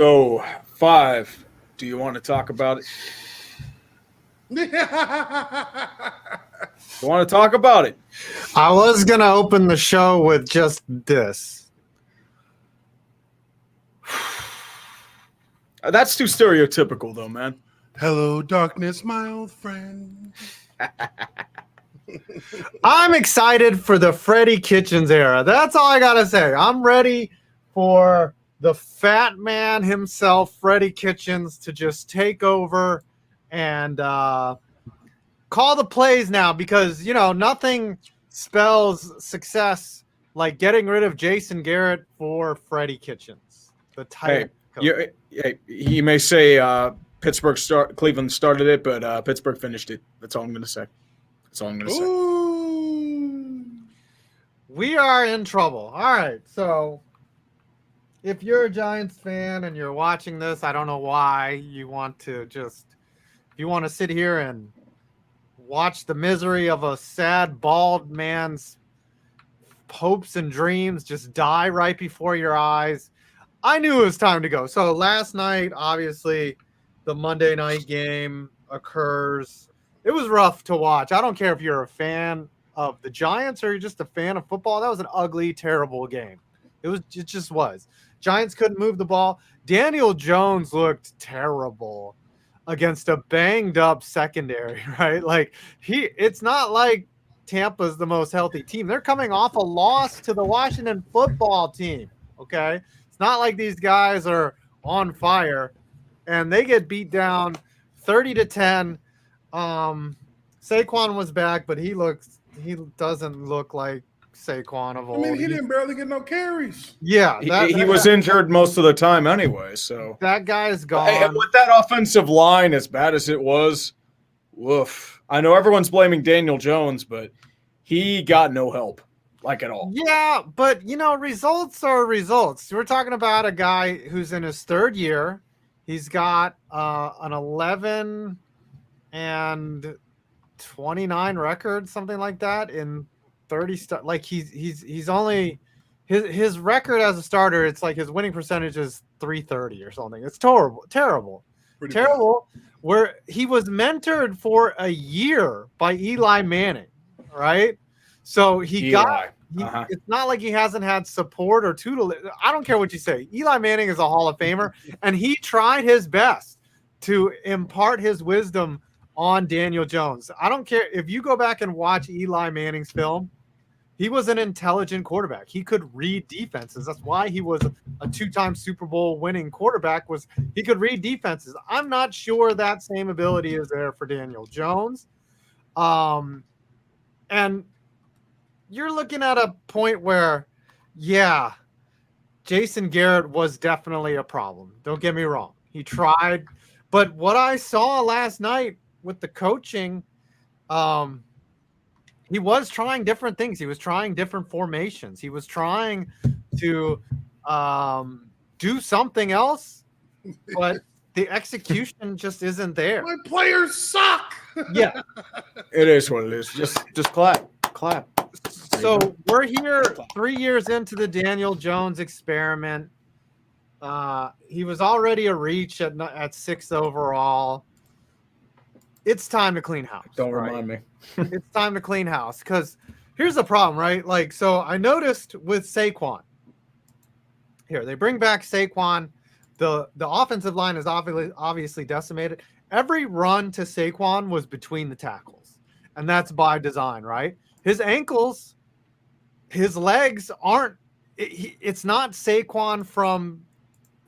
So, 5. Do you want to talk about it? You want to talk about it? I was going to open the show with just this. That's too stereotypical, though, man. Hello, darkness, my old friend. I'm excited for the Freddie Kitchens era. That's all I got to say. I'm ready for the fat man himself, Freddie Kitchens, to just take over and call the plays now because, nothing spells success like getting rid of Jason Garrett for Freddie Kitchens. The title. He may say Cleveland started it, but Pittsburgh finished it. That's all I'm going to say. That's all I'm going to say. We are in trouble. All right, so if you're a Giants fan and you're watching this, I don't know why you want to if you want to sit here and watch the misery of a sad, bald man's hopes and dreams just die right before your eyes. I knew it was time to go. So last night, obviously, the Monday night game occurs. It was rough to watch. I don't care if you're a fan of the Giants or you're just a fan of football. That was an ugly, terrible game. It just was. Giants couldn't move the ball. Daniel Jones looked terrible against a banged up secondary, right? Like it's not like Tampa's the most healthy team. They're coming off a loss to the Washington football team. Okay. It's not like these guys are on fire and they get beat down 30-10. Saquon was back, but he doesn't look like Saquon of old. I mean, he didn't barely get no carries. Yeah. He was injured most of the time anyway, so. That guy is gone. And with that offensive line, as bad as it was, woof. I know everyone's blaming Daniel Jones, but he got no help, like at all. Yeah, but, results are results. We're talking about a guy who's in his third year. He's got an 11 and 29 record, something like that, in 30 like he's only his record as a starter, it's like his winning percentage is 330 or something. It's terrible. Pretty terrible bad. Where he was mentored for a year by Eli Manning, right? So it's not like he hasn't had support or tutelage. I don't care what you say. Eli Manning is a Hall of Famer, and he tried his best to impart his wisdom on Daniel Jones. I don't care if you go back and watch Eli Manning's film. He was an intelligent quarterback. He could read defenses. That's why he was a 2-time Super Bowl winning quarterback. Was he could read defenses. I'm not sure that same ability is there for Daniel Jones. And you're looking at a point where, yeah, Jason Garrett was definitely a problem. Don't get me wrong. He tried. But what I saw last night with the coaching, he was trying different things. He was trying different formations. He was trying to do something else, but the exexecution just isn't there. My players suck. Yeah. It is what it is. Just clap. So we're here 3 years into the Daniel Jones experiment. He was already a reach at 6 overall. It's time to clean house. Don't remind me. It's time to clean house because here's the problem, right? Like, so I noticed with Saquon. Here, they bring back Saquon. The offensive line is obviously decimated. Every run to Saquon was between the tackles, and that's by design, right? His ankles, his legs aren't. It's not Saquon from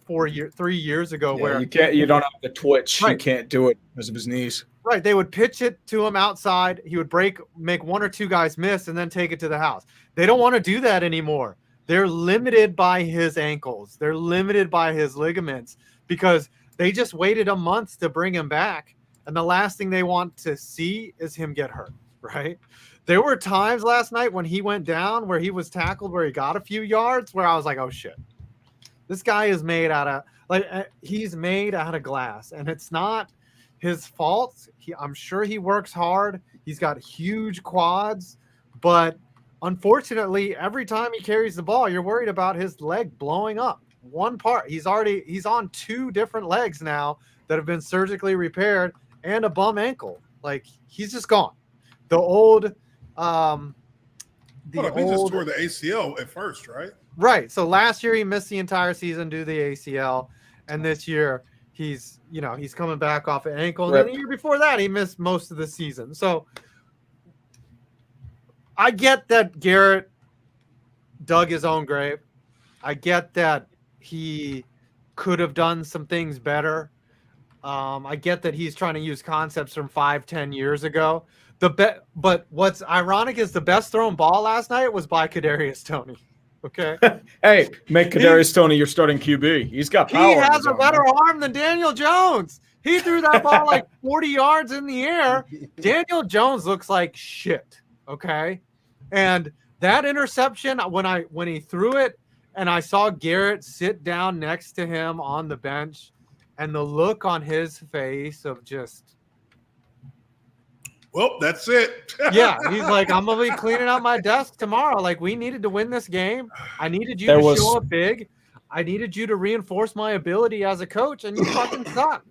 3 years ago where you don't have the twitch. Right. You can't do it because of his knees. Right. They would pitch it to him outside. He would make one or two guys miss and then take it to the house. They don't want to do that anymore. They're limited by his ankles. They're limited by his ligaments because they just waited a month to bring him back. And the last thing they want to see is him get hurt. Right. There were times last night when he went down where he was tackled, where he got a few yards, where I was like, oh shit. This guy is made out of he's made out of glass, and it's not his fault. I'm sure he works hard. He's got huge quads, but unfortunately, every time he carries the ball, you're worried about his leg blowing up. one part. He's on 2 different legs now that have been surgically repaired and a bum ankle. Like, he's just gone. The old, He just tore the ACL at first, right? Right. So last year he missed the entire season due to the ACL, and this year he's coming back off an ankle. And then the year before that he missed most of the season. So I get that Garrett dug his own grave. I get that he could have done some things better. I get that he's trying to use concepts from 5-10 years ago. But what's ironic is the best thrown ball last night was by Kadarius Toney. Okay. Hey, make Kadarius Toney your starting QB. He's got power. He has a better arm than Daniel Jones. He threw that ball like 40 yards in the air. Daniel Jones looks like shit. Okay. And that interception, when he threw it and I saw Garrett sit down next to him on the bench and the look on his face of just, well, that's it. yeah, he's like, I'm going to be cleaning out my desk tomorrow. Like, we needed to win this game. I needed you to show up big. I needed you to reinforce my ability as a coach, and you fucking suck.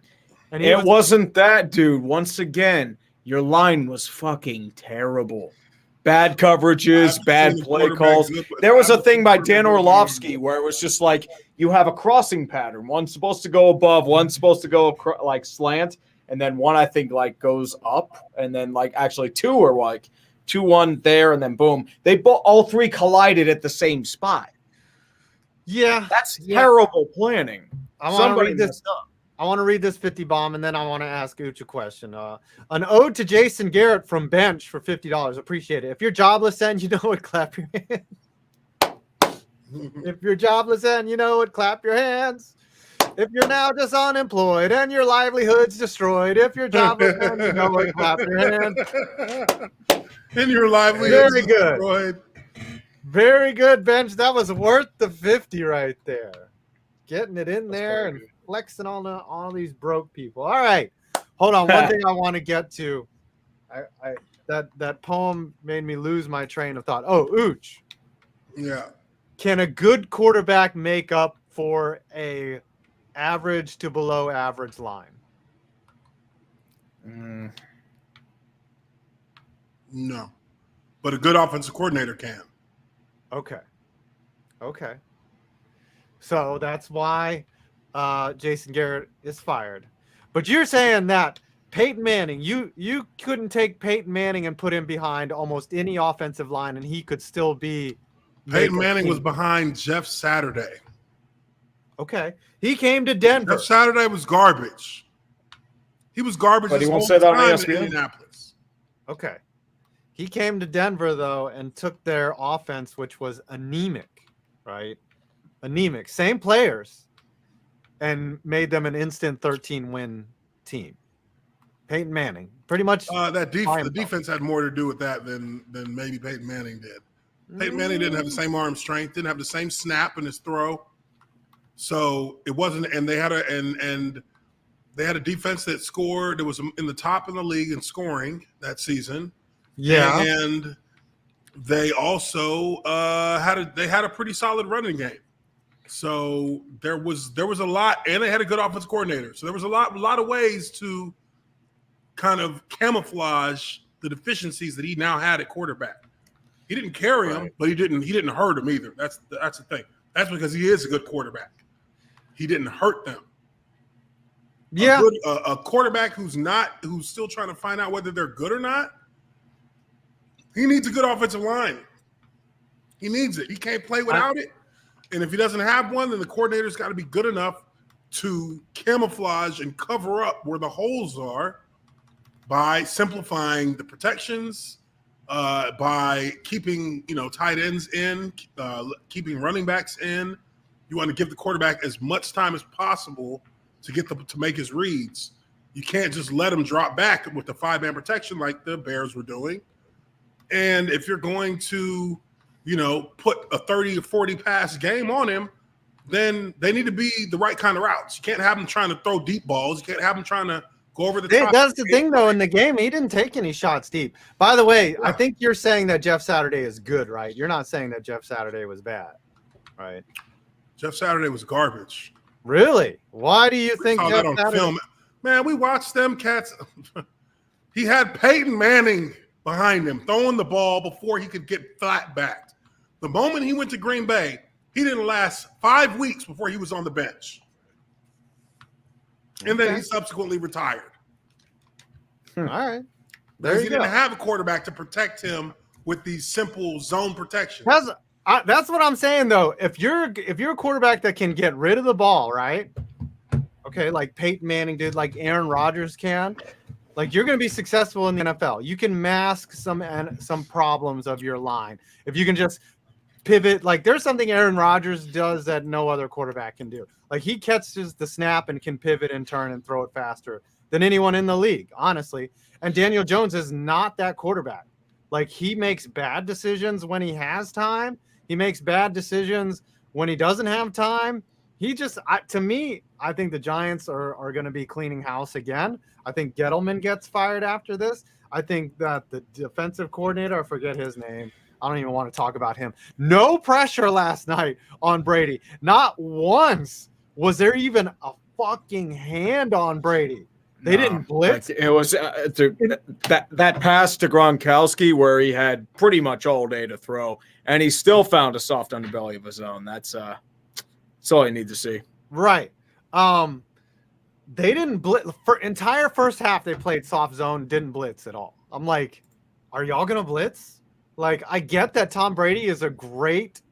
And it wasn't that, dude. Once again, your line was fucking terrible. Bad coverages, bad play calls. There was a thing by Dan Orlovsky where it was just like you have a crossing pattern. One's supposed to go above, one's supposed to go like slant, and then one I think like goes up, and then like actually 2 are like 2-1 there, and then boom, they all 3 collided at the same spot. Yeah, that's terrible planning. Somebody messed up. I want to read this 50 bomb, and then I want to ask Ooch a question. An ode to Jason Garrett from Bench for $50. Appreciate it. If you're jobless and you know it, clap your hands. If you're jobless and you know it, clap your hands. If you're now just unemployed and your livelihood's destroyed, if you're jobless and you know it, clap your hands. And your livelihood's destroyed. Good. Very good, Bench. That was worth the 50 right there. Getting it in there and flexing on all these broke people. All right. Hold on. One thing I want to get to. That poem made me lose my train of thought. Oh, Ooch. Yeah. Can a good quarterback make up for a average to below average line? No. But a good offensive coordinator can. Okay. So that's why Jason Garrett is fired. But you're saying that Peyton Manning, you couldn't take Peyton Manning and put him behind almost any offensive line, and he could still be. Peyton Manning was behind Jeff Saturday. Okay. He came to Denver. Jeff Saturday was garbage. He was garbage. But he won't say that on ESPN. In Indianapolis. Okay. He came to Denver, though, and took their offense, which was anemic, right? Anemic. Same players, and made them an instant 13-win team. Peyton Manning. Pretty much. The defense had more to do with that than maybe Peyton Manning did. Peyton Manning didn't have the same arm strength, didn't have the same snap in his throw. So it wasn't, and they had a defense that scored. It was in the top in the league in scoring that season. Yeah, and they also had a pretty solid running game. So there was a lot, and they had a good offensive coordinator. So there was a lot of ways to kind of camouflage the deficiencies that he now had at quarterback. He didn't carry him, but he didn't hurt him either. That's the thing. That's because he is a good quarterback. He didn't hurt them. Yeah, a quarterback who's still trying to find out whether they're good or not. He needs a good offensive line. He needs it. He can't play without it. And if he doesn't have one, then the coordinator's got to be good enough to camouflage and cover up where the holes are by simplifying the protections, by keeping tight ends in, keeping running backs in. You want to give the quarterback as much time as possible to make his reads. You can't just let him drop back with the 5-man protection like the Bears were doing. And if you're going to, put a 30 or 40 pass game on him, then they need to be the right kind of routes. You can't have him trying to throw deep balls. You can't have him trying to go over the top. That's the thing, though. In the game, he didn't take any shots deep. By the way, I think you're saying that Jeff Saturday is good, right? You're not saying that Jeff Saturday was bad, right? Jeff Saturday was garbage. Really? Why do you think Saw Jeff that on Saturday? film. Man, we watched them cats. He had Peyton Manning behind him, throwing the ball before he could get flat backed. The moment he went to Green Bay, he didn't last 5 weeks before he was on the bench. And then he subsequently retired. All right. Because he didn't have a quarterback to protect him with these simple zone protections. That's what I'm saying, though. If you're a quarterback that can get rid of the ball, right? Okay, like Peyton Manning did, like Aaron Rodgers can. Like, you're going to be successful in the NFL. You can mask some problems of your line if you can just pivot. Like, there's something Aaron Rodgers does that no other quarterback can do. Like, he catches the snap and can pivot and turn and throw it faster than anyone in the league, honestly. And Daniel Jones is not that quarterback. Like, he makes bad decisions when he has time. He makes bad decisions when he doesn't have time. To me, I think the Giants are going to be cleaning house again. I think Gettleman gets fired after this. I think that the defensive coordinator, I forget his name. I don't even want to talk about him. No pressure last night on Brady. Not once was there even a fucking hand on Brady. They didn't blitz. It was that pass to Gronkowski where he had pretty much all day to throw, and he still found a soft underbelly of his own. That's all you need to see. Right. They didn't blitz for entire first half. They played soft zone, didn't blitz at all. I'm like, are y'all gonna blitz? Like, I get that Tom Brady is a great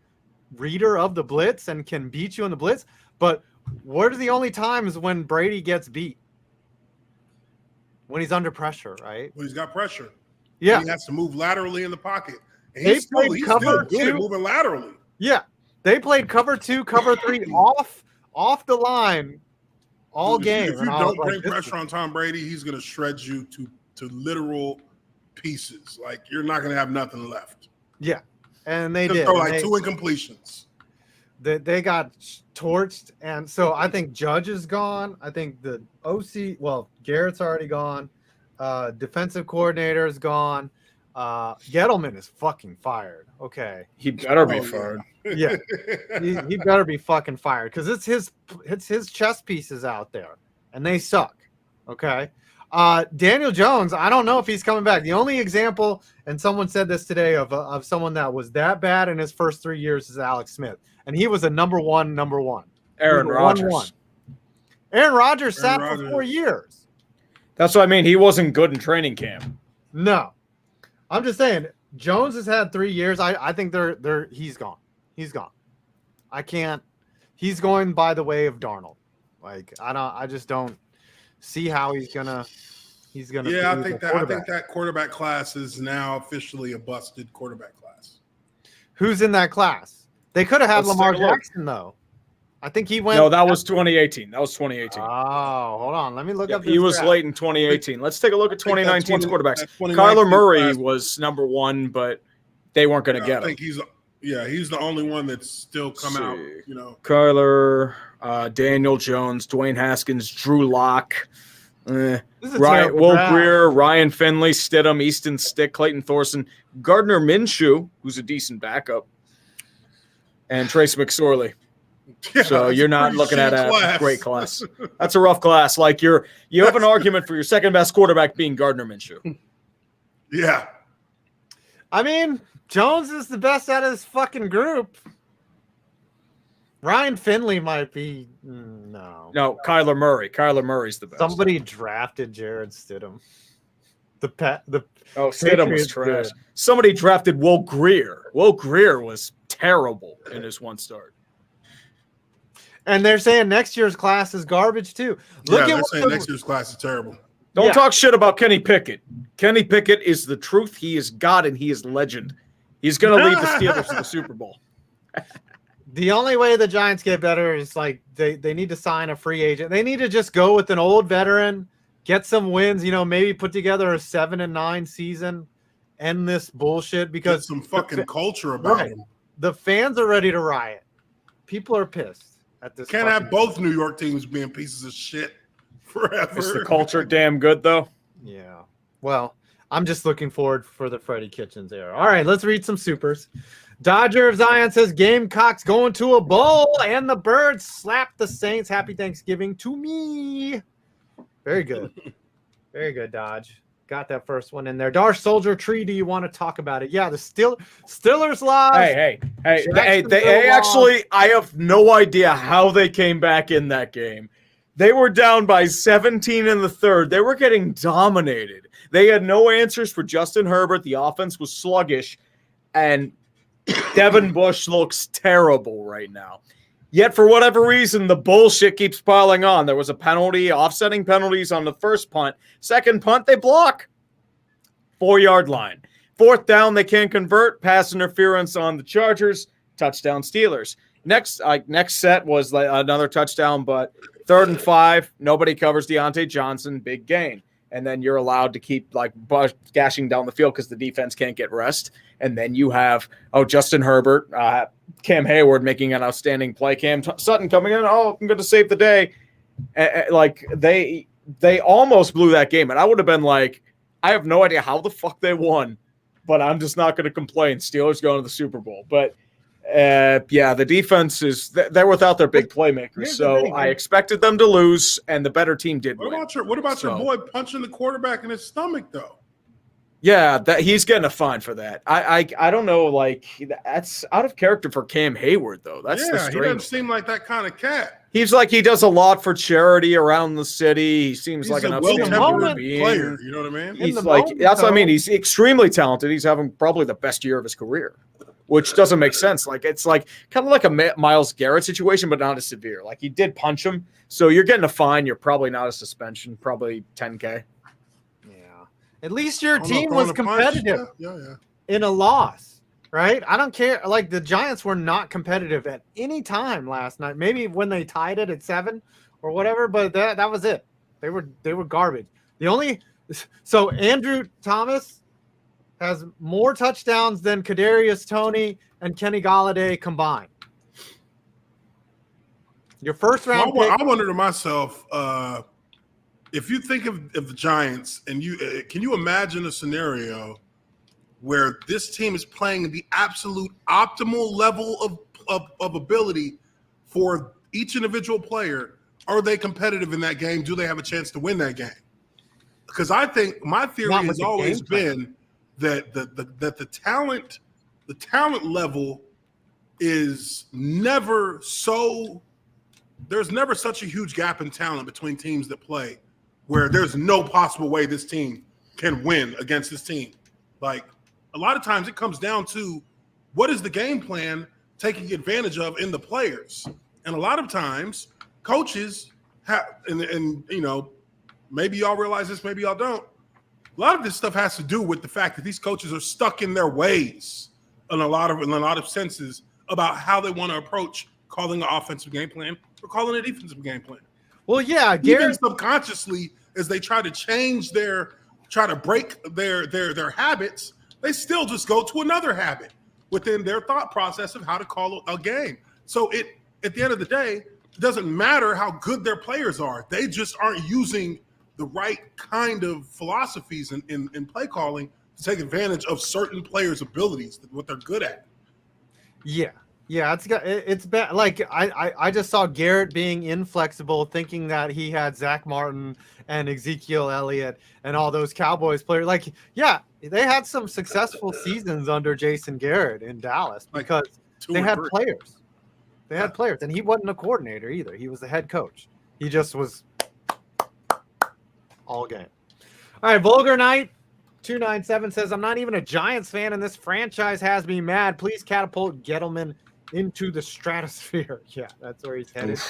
reader of the blitz and can beat you in the blitz, but what are the only times when Brady gets beat? When he's under pressure, right? When he's got pressure. Yeah. He has to move laterally in the pocket. And They he's still cover good at two. moving laterally. Yeah. They played cover 2, cover 3 off the line all Dude, game. If you don't bring pressure on Tom Brady, he's going to shred you to literal pieces. Like, you're not going to have nothing left. Yeah. And they did. Throw like 2 incompletions. They got torched. And so I think Judge is gone. I think the OC, Garrett's already gone. Defensive coordinator is gone. Gettleman is fucking fired. Okay. He better be fired. Yeah. he better be fucking fired because it's his chess pieces out there and they suck. Okay. Daniel Jones, I don't know if he's coming back. The only example, and someone said this today, of someone that was that bad in his first 3 years is Alex Smith. And he was a number one. Aaron Rodgers. Aaron Rodgers sat for 4 years. That's what I mean. He wasn't good in training camp. No. I'm just saying, Jones has had 3 years. I think he's gone. He's gone. I can't. He's going by the way of Darnold. Like, I just don't see how he's gonna. Yeah, I think that quarterback class is now officially a busted quarterback class. Who's in that class? They could have had Lamar Jackson though. I think he went. No, that was 2018. That was 2018. Oh, hold on. Let me look up. He was draft. late in 2018. Let's take a look at 2019's quarterbacks. Kyler Murray was number 1, but they weren't going to get him. I think he's the only one that's still come out. You know, Kyler, Daniel Jones, Dwayne Haskins, Drew Lock, Will Greer, Ryan Finley, Stidham, Easton Stick, Clayton Thorson, Gardner Minshew, who's a decent backup, and Trace McSorley. Yeah, so you're not looking at a great class. That's a rough class. Like you have an argument for your second best quarterback being Gardner Minshew. Yeah. I mean, Jones is the best out of this fucking group. Ryan Finley might be no. Kyler Murray. Kyler Murray's the best. Somebody drafted Jared Stidham. Stidham was trash. Good. Somebody drafted Will Greer. Will Greer was terrible in his one start. And they're saying next year's class is garbage too. They're saying next year's class is terrible. Don't talk shit about Kenny Pickett. Kenny Pickett is the truth. He is God and he is legend. He's going to lead the Steelers to the Super Bowl. The only way the Giants get better is like they need to sign a free agent. They need to just go with an old veteran, get some wins, maybe put together a 7-9 season, end this bullshit because get some fucking culture about them. The fans are ready to riot. People are pissed at this. Can't have both New York teams being pieces of shit forever. Is the culture damn good though? Yeah. Well, I'm just looking forward for the Freddie Kitchens era. All right, let's read some supers. Dodger of Zion says Gamecocks going to a bowl and the Birds slap the Saints. Happy Thanksgiving to me. Very good. Very good, Dodge. Got that first one in there. Darsh Soldier Tree, do you want to talk about it? Yeah, the Steelers lost. Hey, they actually, I have no idea how they came back in that game. They were down by 17 in the third. They were getting dominated. They had no answers for Justin Herbert. The offense was sluggish, and Devin Bush looks terrible right now. Yet, for whatever reason, the bullshit keeps piling on. There was a penalty, offsetting penalties on the first punt. Second punt, they block. 4-yard line. Fourth down, they can't convert. Pass interference on the Chargers. Touchdown Steelers. Next set was another touchdown, but 3rd and 5, nobody covers Deontay Johnson. Big gain. And then you're allowed to keep gashing down the field because the defense can't get rest. And then you have, Justin Herbert, Cam Hayward making an outstanding play. Cam Sutton coming in. I'm going to save the day. They almost blew that game. And I would have been like, I have no idea how the fuck they won, but I'm just not going to complain. Steelers going to the Super Bowl. But the defense they're without their big playmakers. So I expected them to lose, and the better team did win. What about your boy punching the quarterback in his stomach, though? Yeah, that he's getting a fine for that. I don't know, that's out of character for Cam Hayward, though. That's the strange. He doesn't seem like that kind of cat. He's he does a lot for charity around the city. He seems like an well-tempered player. You know what I mean? He's that's what I mean. He's extremely talented. He's having probably the best year of his career, which doesn't make sense. It's kind of like a Myles Garrett situation, but not as severe. He did punch him, so you're getting a fine. You're probably not a suspension, probably $10K. At least your team was competitive in a loss, right? I don't care. The Giants were not competitive at any time last night. Maybe when they tied it at 7 or whatever, but that was it. They were garbage. So Andrew Thomas has more touchdowns than Kadarius Toney and Kenny Golladay combined. Your first round pick. I wonder to myself, if you think of the Giants and can you imagine a scenario where this team is playing the absolute optimal level of ability for each individual player? Are they competitive in that game? Do they have a chance to win that game? Because I think my theory has always been that the talent level is never so. There's never such a huge gap in talent between teams that play, where there's no possible way this team can win against this team. A lot of times it comes down to what is the game plan taking advantage of in the players. And a lot of times coaches have, and maybe y'all realize this, maybe y'all don't. A lot of this stuff has to do with the fact that these coaches are stuck in their ways in a lot of senses about how they want to approach calling an offensive game plan or calling a defensive game plan. Well, yeah, even subconsciously, as they try to break their habits, they still just go to another habit within their thought process of how to call a game. So at the end of the day, it doesn't matter how good their players are. They just aren't using the right kind of philosophies in play calling to take advantage of certain players' abilities, what they're good at. Yeah. Yeah, it's bad. I just saw Garrett being inflexible, thinking that he had Zach Martin and Ezekiel Elliott and all those Cowboys players. They had some successful seasons under Jason Garrett in Dallas because they had players. They had players, and he wasn't a coordinator either. He was the head coach. He just was all game. All right, Vulgar Knight 297 says, I'm not even a Giants fan, and this franchise has me mad. Please catapult Gettleman into the stratosphere. Yeah, that's where he's headed.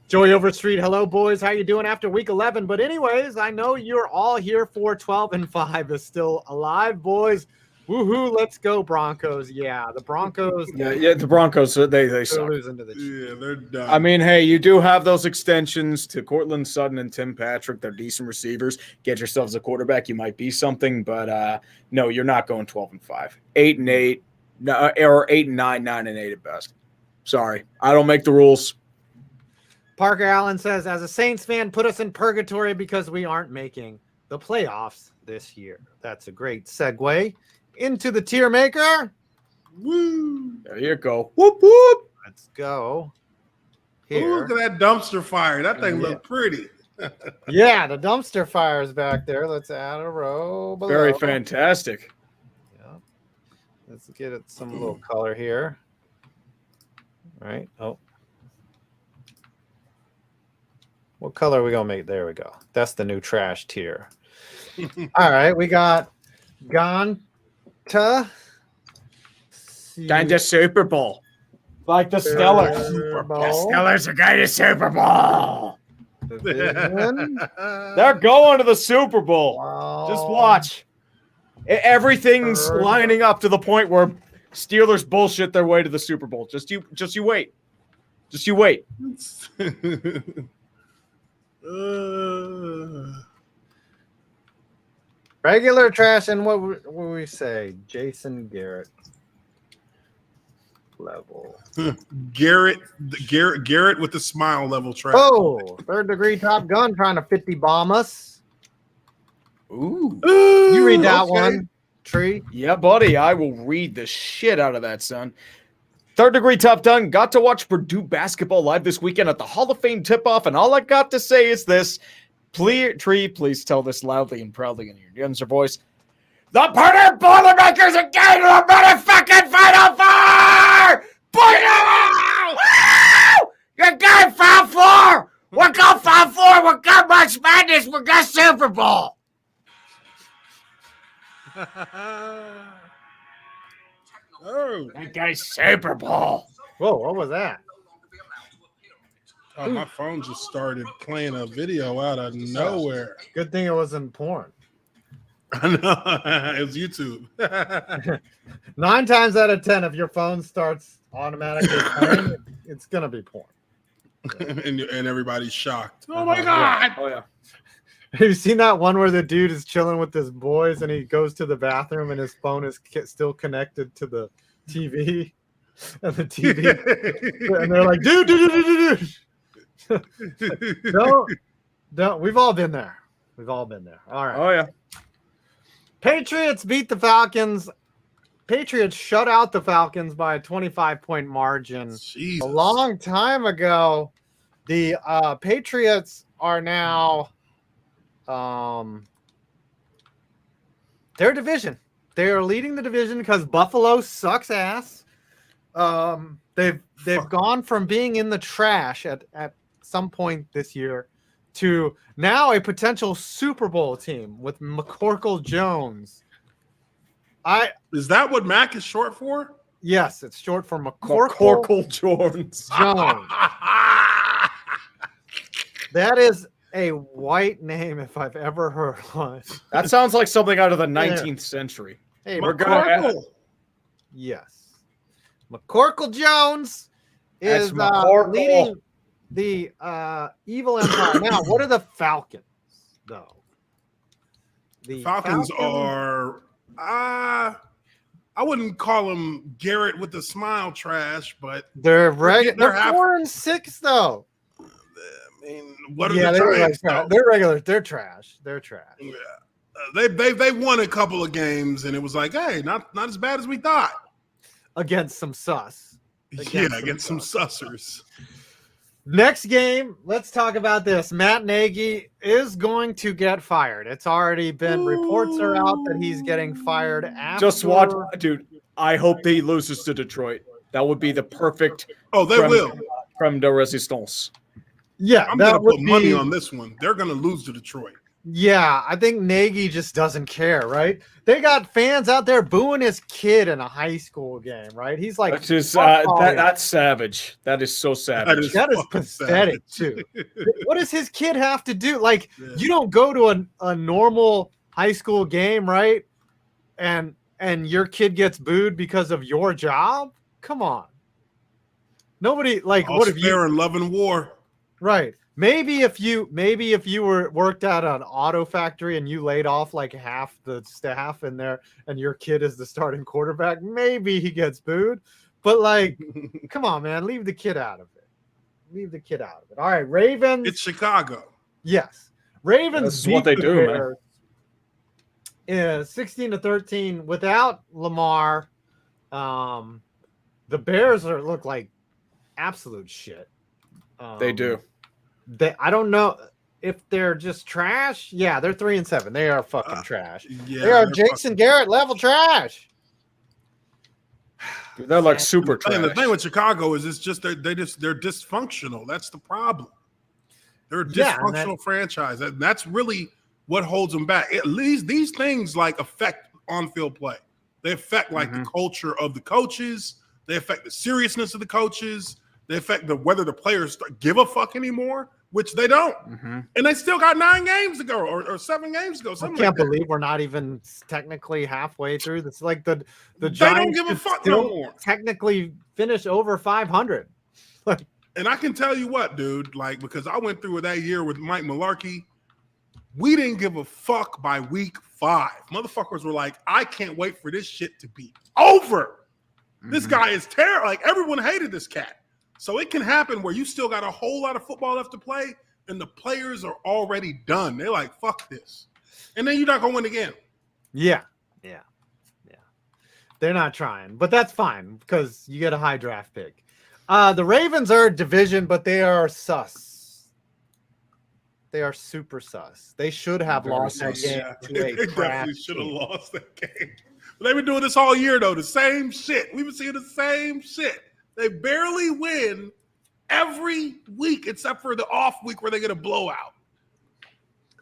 Joey Overstreet, hello, boys. How you doing after week 11? But anyways, I know you're all here for 12-5 is still alive, boys. Woohoo, let's go, Broncos. Yeah, the Broncos. Yeah, the Broncos, they suck. Losing to the Chiefs. Yeah, they're done. I mean, hey, you do have those extensions to Cortland Sutton and Tim Patrick. They're decent receivers. Get yourselves a quarterback. You might be something, but no, you're not going 12-5. 8-8. No, or 8-9, 9-8 at best. Sorry, I don't make the rules. Parker Allen says, as a Saints fan, put us in purgatory because we aren't making the playoffs this year. That's a great segue into the tier maker. Woo! There you go. Whoop whoop. Let's go Ooh, here. look at that dumpster fire. That thing Yeah. looked pretty. Yeah, the dumpster fire is back there. Let's add a row below. Very fantastic. Yeah. Let's get it some little color here. All right. Oh. What color are we going to make? There we go. That's the new trash tier. All right. We got Ganta. Kind of Super Bowl. Like the Steelers. Super The Bowl. Steelers are going to Super Bowl. Division. They're going to the Super Bowl. Wow. Just watch. Everything's lining up to the point where Steelers bullshit their way to the Super Bowl. Just you wait. Just you wait. Regular trash and what would we say? Jason Garrett level. Garrett with the smile level track. Oh, third degree Top Gun trying to 50 bomb us. Ooh. You read that one, Tree. Yeah, buddy. I will read the shit out of that, son. Third degree Top Gun. Got to watch Purdue basketball live this weekend at the Hall of Fame tip-off, and all I got to say is this. Tree, please tell this loudly and proudly in your youngster voice. The Purdue Boilermakers are getting to a motherfucking Final Four! Woo! You're going Final Four! We're going Final Four! We're going March Madness! We're going Super Bowl! Oh, That guy's Super Bowl! Whoa, what was that? oh, my phone just started playing a video out of nowhere. Good thing it wasn't porn. I know. It was YouTube. 9 times out of 10, if your phone starts automatically playing, it's gonna be porn. and everybody's shocked. Oh my god! Oh, yeah. Have you seen that one where the dude is chilling with his boys and he goes to the bathroom and his phone is still connected to the TV, and the TV, and they're like, dude. Don't. We've all been there. All right. Oh, yeah. Patriots beat the Falcons. Patriots shut out the Falcons by a 25-point margin. Jesus. A long time ago. The Patriots are now their division. They are leading the division because Buffalo sucks ass. They've gone from being in the trash at some point this year to now a potential Super Bowl team with McCorkle Jones. Is that what Mac is short for? Yes, it's short for McCorkle Jones. Jones. That is a white name if I've ever heard one. That sounds like something out of the 19th century. Hey, We're gonna yes. McCorkle Jones is That's McCorkle. leading the evil empire. Now, what are the Falcons, though? The Falcons are I wouldn't call them Garrett with the smile trash, but they're they're 4-6 though. I mean, what are Yeah, the Giants? they're regular. They're trash. They're trash. Yeah. They won a couple of games, and it was like, hey, not as bad as we thought. Against some sus. Against some sussers. Next game, let's talk about this. Matt Nagy is going to get fired. It's already been reports are out that he's getting fired after. Just watch, dude. I hope he loses to Detroit. That would be the perfect. Oh, they will. From the Resistance. Yeah, I'm gonna put money on this one. They're gonna lose to Detroit. Yeah, I think Nagy just doesn't care, right? They got fans out there booing his kid in a high school game, right? He's like, that's just that's savage. That is so savage. That is pathetic too. What does his kid have to do? Like, you don't go to a normal high school game, right? And your kid gets booed because of your job? Come on. Nobody like All what if you fair in love and war? Right. Maybe if you worked at an auto factory and you laid off like half the staff in there and your kid is the starting quarterback, maybe he gets booed. But like, come on, man, leave the kid out of it. All right, Ravens. It's Chicago. Yes. Ravens That's what they do, man. 16-13 without Lamar. The Bears look like absolute shit. They do. I don't know if they're just trash. Yeah, they're 3-7. They are fucking trash. Yeah, they are Jason Garrett level trash. Dude, they're like super trash. And the thing with Chicago is it's just they're dysfunctional. That's the problem. They're a dysfunctional franchise. And that's really what holds them back. At least these things like affect on-field play. They affect like the culture of the coaches. They affect the seriousness of the coaches. They affect whether the players give a fuck anymore, which they don't. And they still got 9 games to go or 7 games to go. I can't believe we're not even technically halfway through. It's like the Giants don't give a fuck no more. Technically finish over 500. And I can tell you what, dude, like, because I went through that year with Mike Mularkey, we didn't give a fuck by week 5. Motherfuckers were like, I can't wait for this shit to be over. This guy is terrible. Like, everyone hated this cat. So it can happen where you still got a whole lot of football left to play, and the players are already done. They're like, fuck this. And then you're not going to win again. Yeah. They're not trying, but that's fine because you get a high draft pick. The Ravens are a division, but they are sus. They are super sus. They should have lost that game. They definitely should have lost that game. But they've been doing this all year, though. The same shit. We've been seeing the same shit. They barely win every week except for the off week where they get a blowout.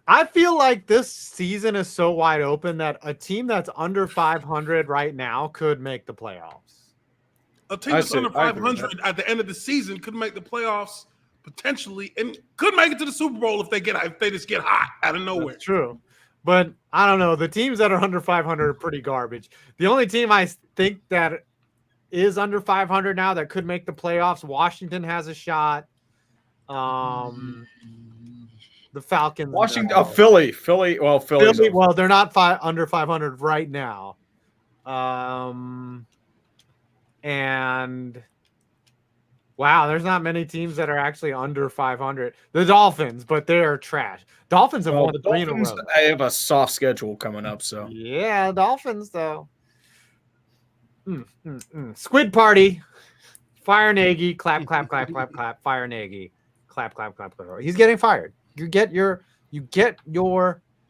I feel like this season is so wide open that a team that's under 500 right now could make the playoffs. A team that's under 500 at the end of the season could make the playoffs potentially and could make it to the Super Bowl if they just get hot out of nowhere. That's true. But I don't know. The teams that are under 500 are pretty garbage. The only team I think that is under 500 now that could make the playoffs, Washington has a shot. The Falcons. Washington, Philly. Well, Philly. Well, they're not under 500 right now. And wow, there's not many teams that are actually under 500. The Dolphins, but they're trash. Dolphins have won 3 in a row. I have a soft schedule coming up, so yeah, Dolphins though. Squid Party. Fire Nagy. Clap, clap, clap, clap, clap. Fire Nagy. Clap, clap, clap, clap. He's getting fired. You get your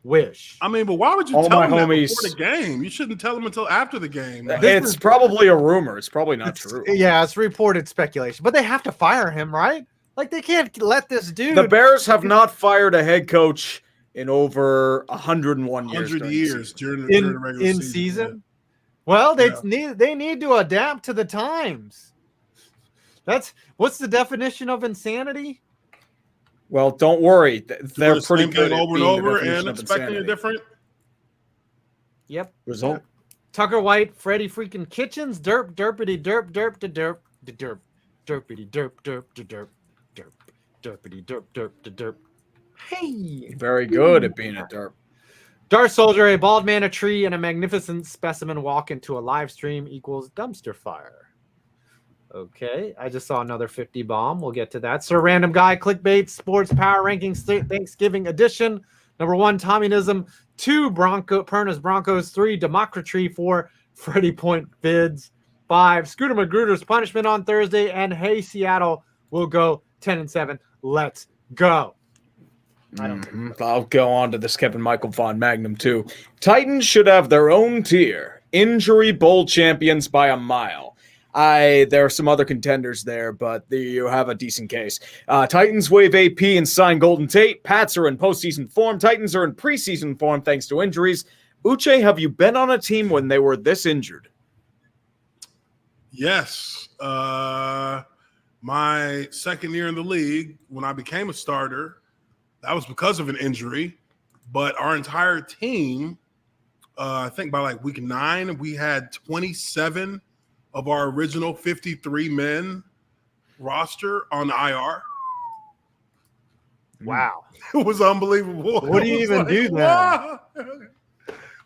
wish. I mean, but why would you tell him that before the game? You shouldn't tell him until after the game. It's probably a rumor. It's probably not true. Yeah, it's reported speculation. But they have to fire him, right? Like, they can't let this dude. The Bears have not fired a head coach in over 101 years. 100 years during the regular season. Yeah. Well, they need to adapt to the times. What's the definition of insanity? Well, don't worry. They're pretty good at over and over and expecting a different result. Tucker White, Freddie freaking Kitchens, derp, derpity, derp, derp, to derp, to derp, derpity, derp, derp, to derp, derp, derpity, derp, derp, to derp. Hey. Very good at being a derp. Dark Soldier, a bald man, a tree, and a magnificent specimen walk into a live stream equals dumpster fire. Okay, I just saw another 50 bomb. We'll get to that. Sir Random Guy, Clickbait, Sports Power Rankings, Thanksgiving Edition. Number 1, Tommyism. 2, Pernas Broncos. 3, Democratry. 4, Freddie Point Vids. 5, Scooter Magruder's Punishment on Thursday. And Hey Seattle will go 10-7. Let's go. I'll go on to this Kevin Michael Von Magnum too. Titans should have their own tier. Injury Bowl champions by a mile. There are some other contenders there, but you have a decent case. Titans waive AP and sign Golden Tate. Pats are in postseason form. Titans are in preseason form thanks to injuries. Uche, have you been on a team when they were this injured? Yes. My second year in the league, when I became a starter, that was because of an injury. But our entire team, I think by like week 9, we had 27 of our original 53 men roster on the IR. Wow. It was unbelievable. What do you even do now?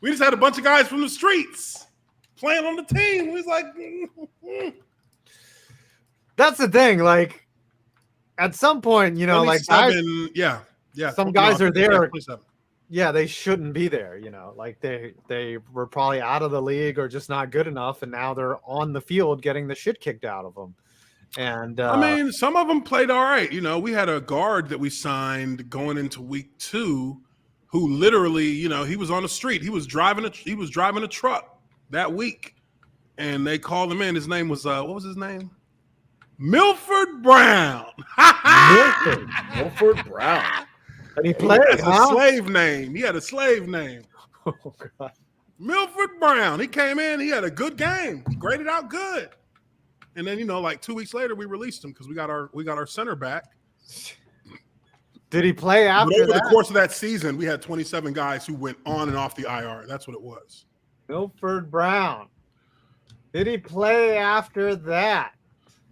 We just had a bunch of guys from the streets playing on the team. We was like, that's the thing. Like, at some point, like guys, yeah. some guys are there. yeah, they shouldn't be there. Like they were probably out of the league or just not good enough, and now they're on the field getting the shit kicked out of them. And I mean, some of them played all right. We had a guard that we signed going into week 2, who literally, he was on the street. He was driving a truck that week, and they called him in. His name was what was his name? Milford Brown. Milford Brown. And he played. That's a slave name. He had a slave name. Oh God. Milford Brown. He came in. He had a good game. He graded out good. And then like 2 weeks later, we released him because we got our center back. Did he play after But over that? the course of that season, we had 27 guys who went on and off the IR. That's what it was. Milford Brown. Did he play after that?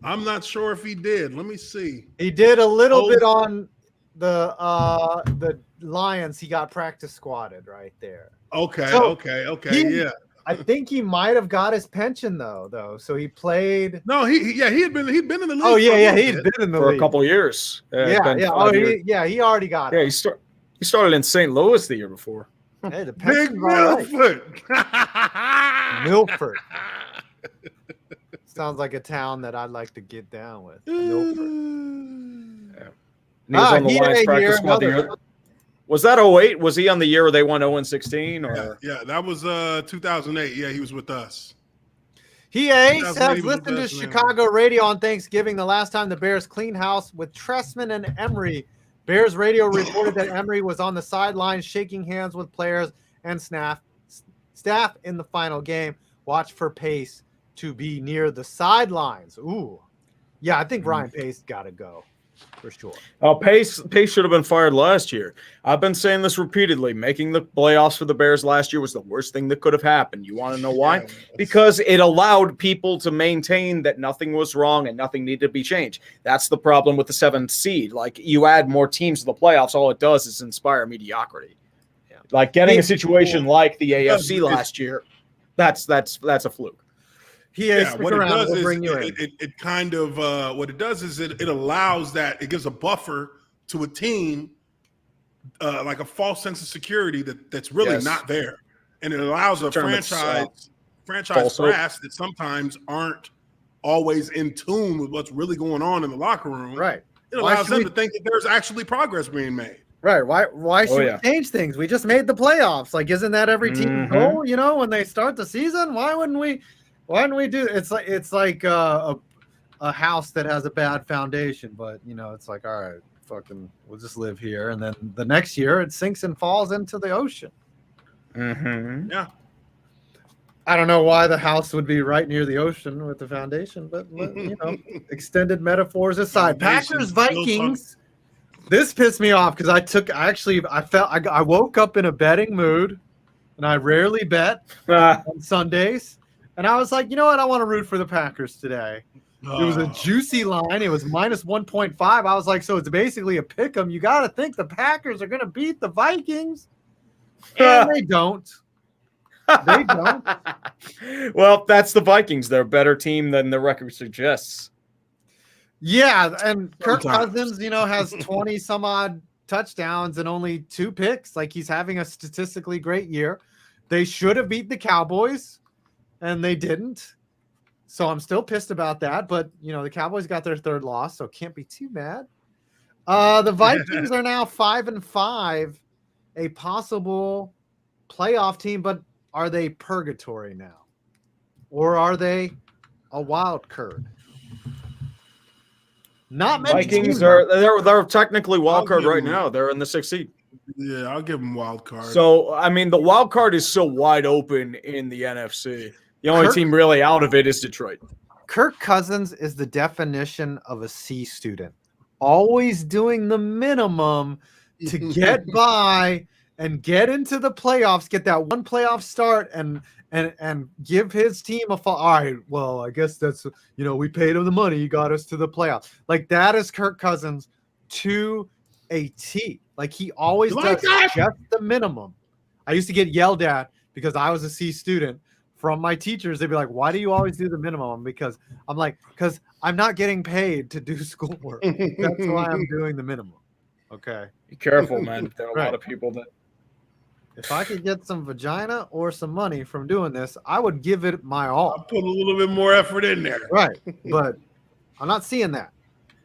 I'm not sure if he did. Let me see. He did a little bit on the Lions. He got practice squatted right there. Okay, So okay, yeah. I think he might have got his pension though. So he played. No, he'd been in the league. Oh yeah, he'd been in the for league a couple of years. Yeah. Oh, he already got it. Yeah, he started in St. Louis the year before. Hey, the Big pension's all right. Milford. Milford. Sounds like a town that I'd like to get down with. Milford. And he was on the Lions practice squad the year. Was that 08? Was he on the year where they won 0-16? Or Yeah, that was 2008. Yeah, he was with us. He has listened to Chicago radio on Thanksgiving, the last time the Bears cleaned house with Trestman and Emery. Bears radio reported that Emery was on the sidelines shaking hands with players and staff in the final game. Watch for Pace to be near the sidelines. Ooh. Yeah, I think Ryan Pace got to go for sure. Pace should have been fired last year. I've been saying this repeatedly. Making the playoffs for the Bears last year was the worst thing that could have happened. You want to know why? Because it allowed people to maintain that nothing was wrong and nothing needed to be changed. That's the problem with the 7th seed. Like, you add more teams to the playoffs, all it does is inspire mediocrity. Yeah. Like getting a situation like the AFC last year, that's a fluke. What it does is it kind of what it does is it allows that it gives a buffer to a team, like a false sense of security that's really not there, and it allows a franchise brass that sometimes aren't always in tune with what's really going on in the locker room. Right. It allows them to think that there's actually progress being made. Right. Why should we change things? We just made the playoffs. Like, isn't that every team's goal? When they start the season, why wouldn't we? Why don't we do it's like a house that has a bad foundation, but it's like, all right, fucking we'll just live here, and then the next year it sinks and falls into the ocean. Yeah. I don't know why the house would be right near the ocean with the foundation, but extended metaphors aside. Packers Vikings. This pissed me off because I woke up in a betting mood, and I rarely bet on Sundays. And I was like, you know what? I want to root for the Packers today. It was a juicy line. It was minus 1.5. I was like, so it's basically a pick 'em. You got to think the Packers are going to beat the Vikings. And they don't. They don't. Well, that's the Vikings. They're a better team than the record suggests. Yeah, and Kirk Cousins, has 20 some odd touchdowns and only 2 picks. Like, he's having a statistically great year. They should have beat the Cowboys. And they didn't. So I'm still pissed about that. But, the Cowboys got their 3rd loss, so it can't be too bad. The Vikings are now 5-5, a possible playoff team. But are they purgatory now? Or are they a wild card? Not many Vikings they're technically wild card right now. They're in the 6th seed. Yeah, I'll give them wild card. So, I mean, the wild card is so wide open in the NFC. The only team really out of it is Detroit. Kirk Cousins is the definition of a C student. Always doing the minimum to get by and get into the playoffs, get that one playoff start and give his team a fall. All right, well, I guess that's, we paid him the money. He got us to the playoffs. Like, that is Kirk Cousins to a T. Like, he always does just the minimum. I used to get yelled at because I was a C student from my teachers. They'd be like, why do you always do the minimum? Because I'm like, because I'm not getting paid to do schoolwork. That's why I'm doing the minimum. Okay. Be careful, man. There are a lot of people that If I could get some vagina or some money from doing this, I would give it my I'll all. put a little bit more effort in there. Right. But I'm not seeing that.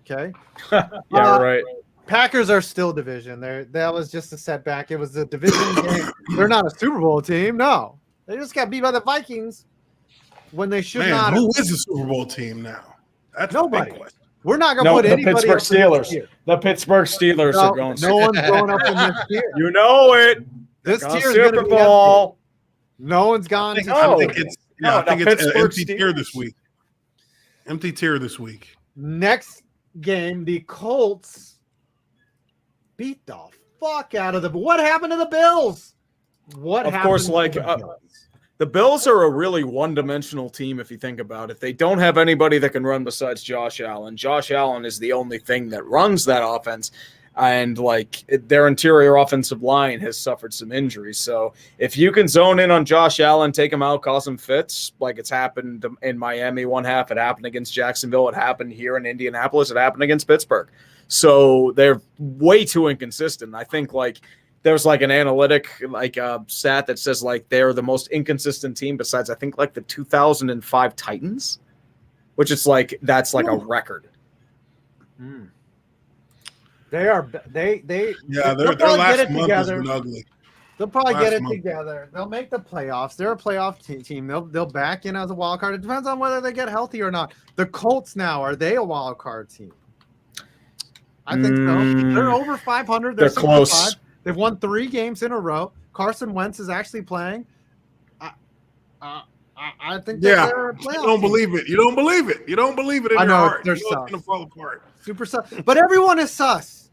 Okay. Yeah, right. Packers are still division. That was just a setback. It was a division game. They're not a Super Bowl team. No. They just got beat by the Vikings when they should not. Who is the Super Bowl team now? That's Nobody. a big question. We're not going to put the anybody Pittsburgh up in this Steelers. tier. The Pittsburgh Steelers are going. No one's going up in this tier. You know it. This Gone tier is going to Super be empty. Bowl. No one's gone to I Oh. think it's No, I think the it's an Pittsburgh empty tier Steelers. this week. Empty tier this week. Next game, the Colts beat the fuck out of the. What happened to the Bills? What Of happened course, to like, the Bills? The Bills are a really one-dimensional team if you think about it. They don't have anybody that can run besides Josh Allen. Josh Allen is the only thing that runs that offense, and like their interior offensive line has suffered some injuries. So if you can zone in on Josh Allen, take him out, cause him fits, like it's happened in Miami one half, it happened against Jacksonville, it happened here in Indianapolis, it happened against Pittsburgh. So they're way too inconsistent. I think like there's like an analytic like stat that says like they're the most inconsistent team besides I think like the 2005 Titans, which is like that's like a record. They are they Yeah, they'll their probably last get it month has together. been ugly. They'll probably Last get it month. together. They'll make the playoffs. They're a playoff team. They'll back in as a wild card. It depends on whether they get healthy or not. The Colts now, are they a wild card team? I think so. They're over 500. They're Super close. 5. They've won 3 games in a row. Carson Wentz is actually playing. I think that they're a playoff You don't team. believe it. You don't believe it. You don't believe it in I your know, heart. they're You know it's sus. gonna fall apart. Super sus. But everyone is sus.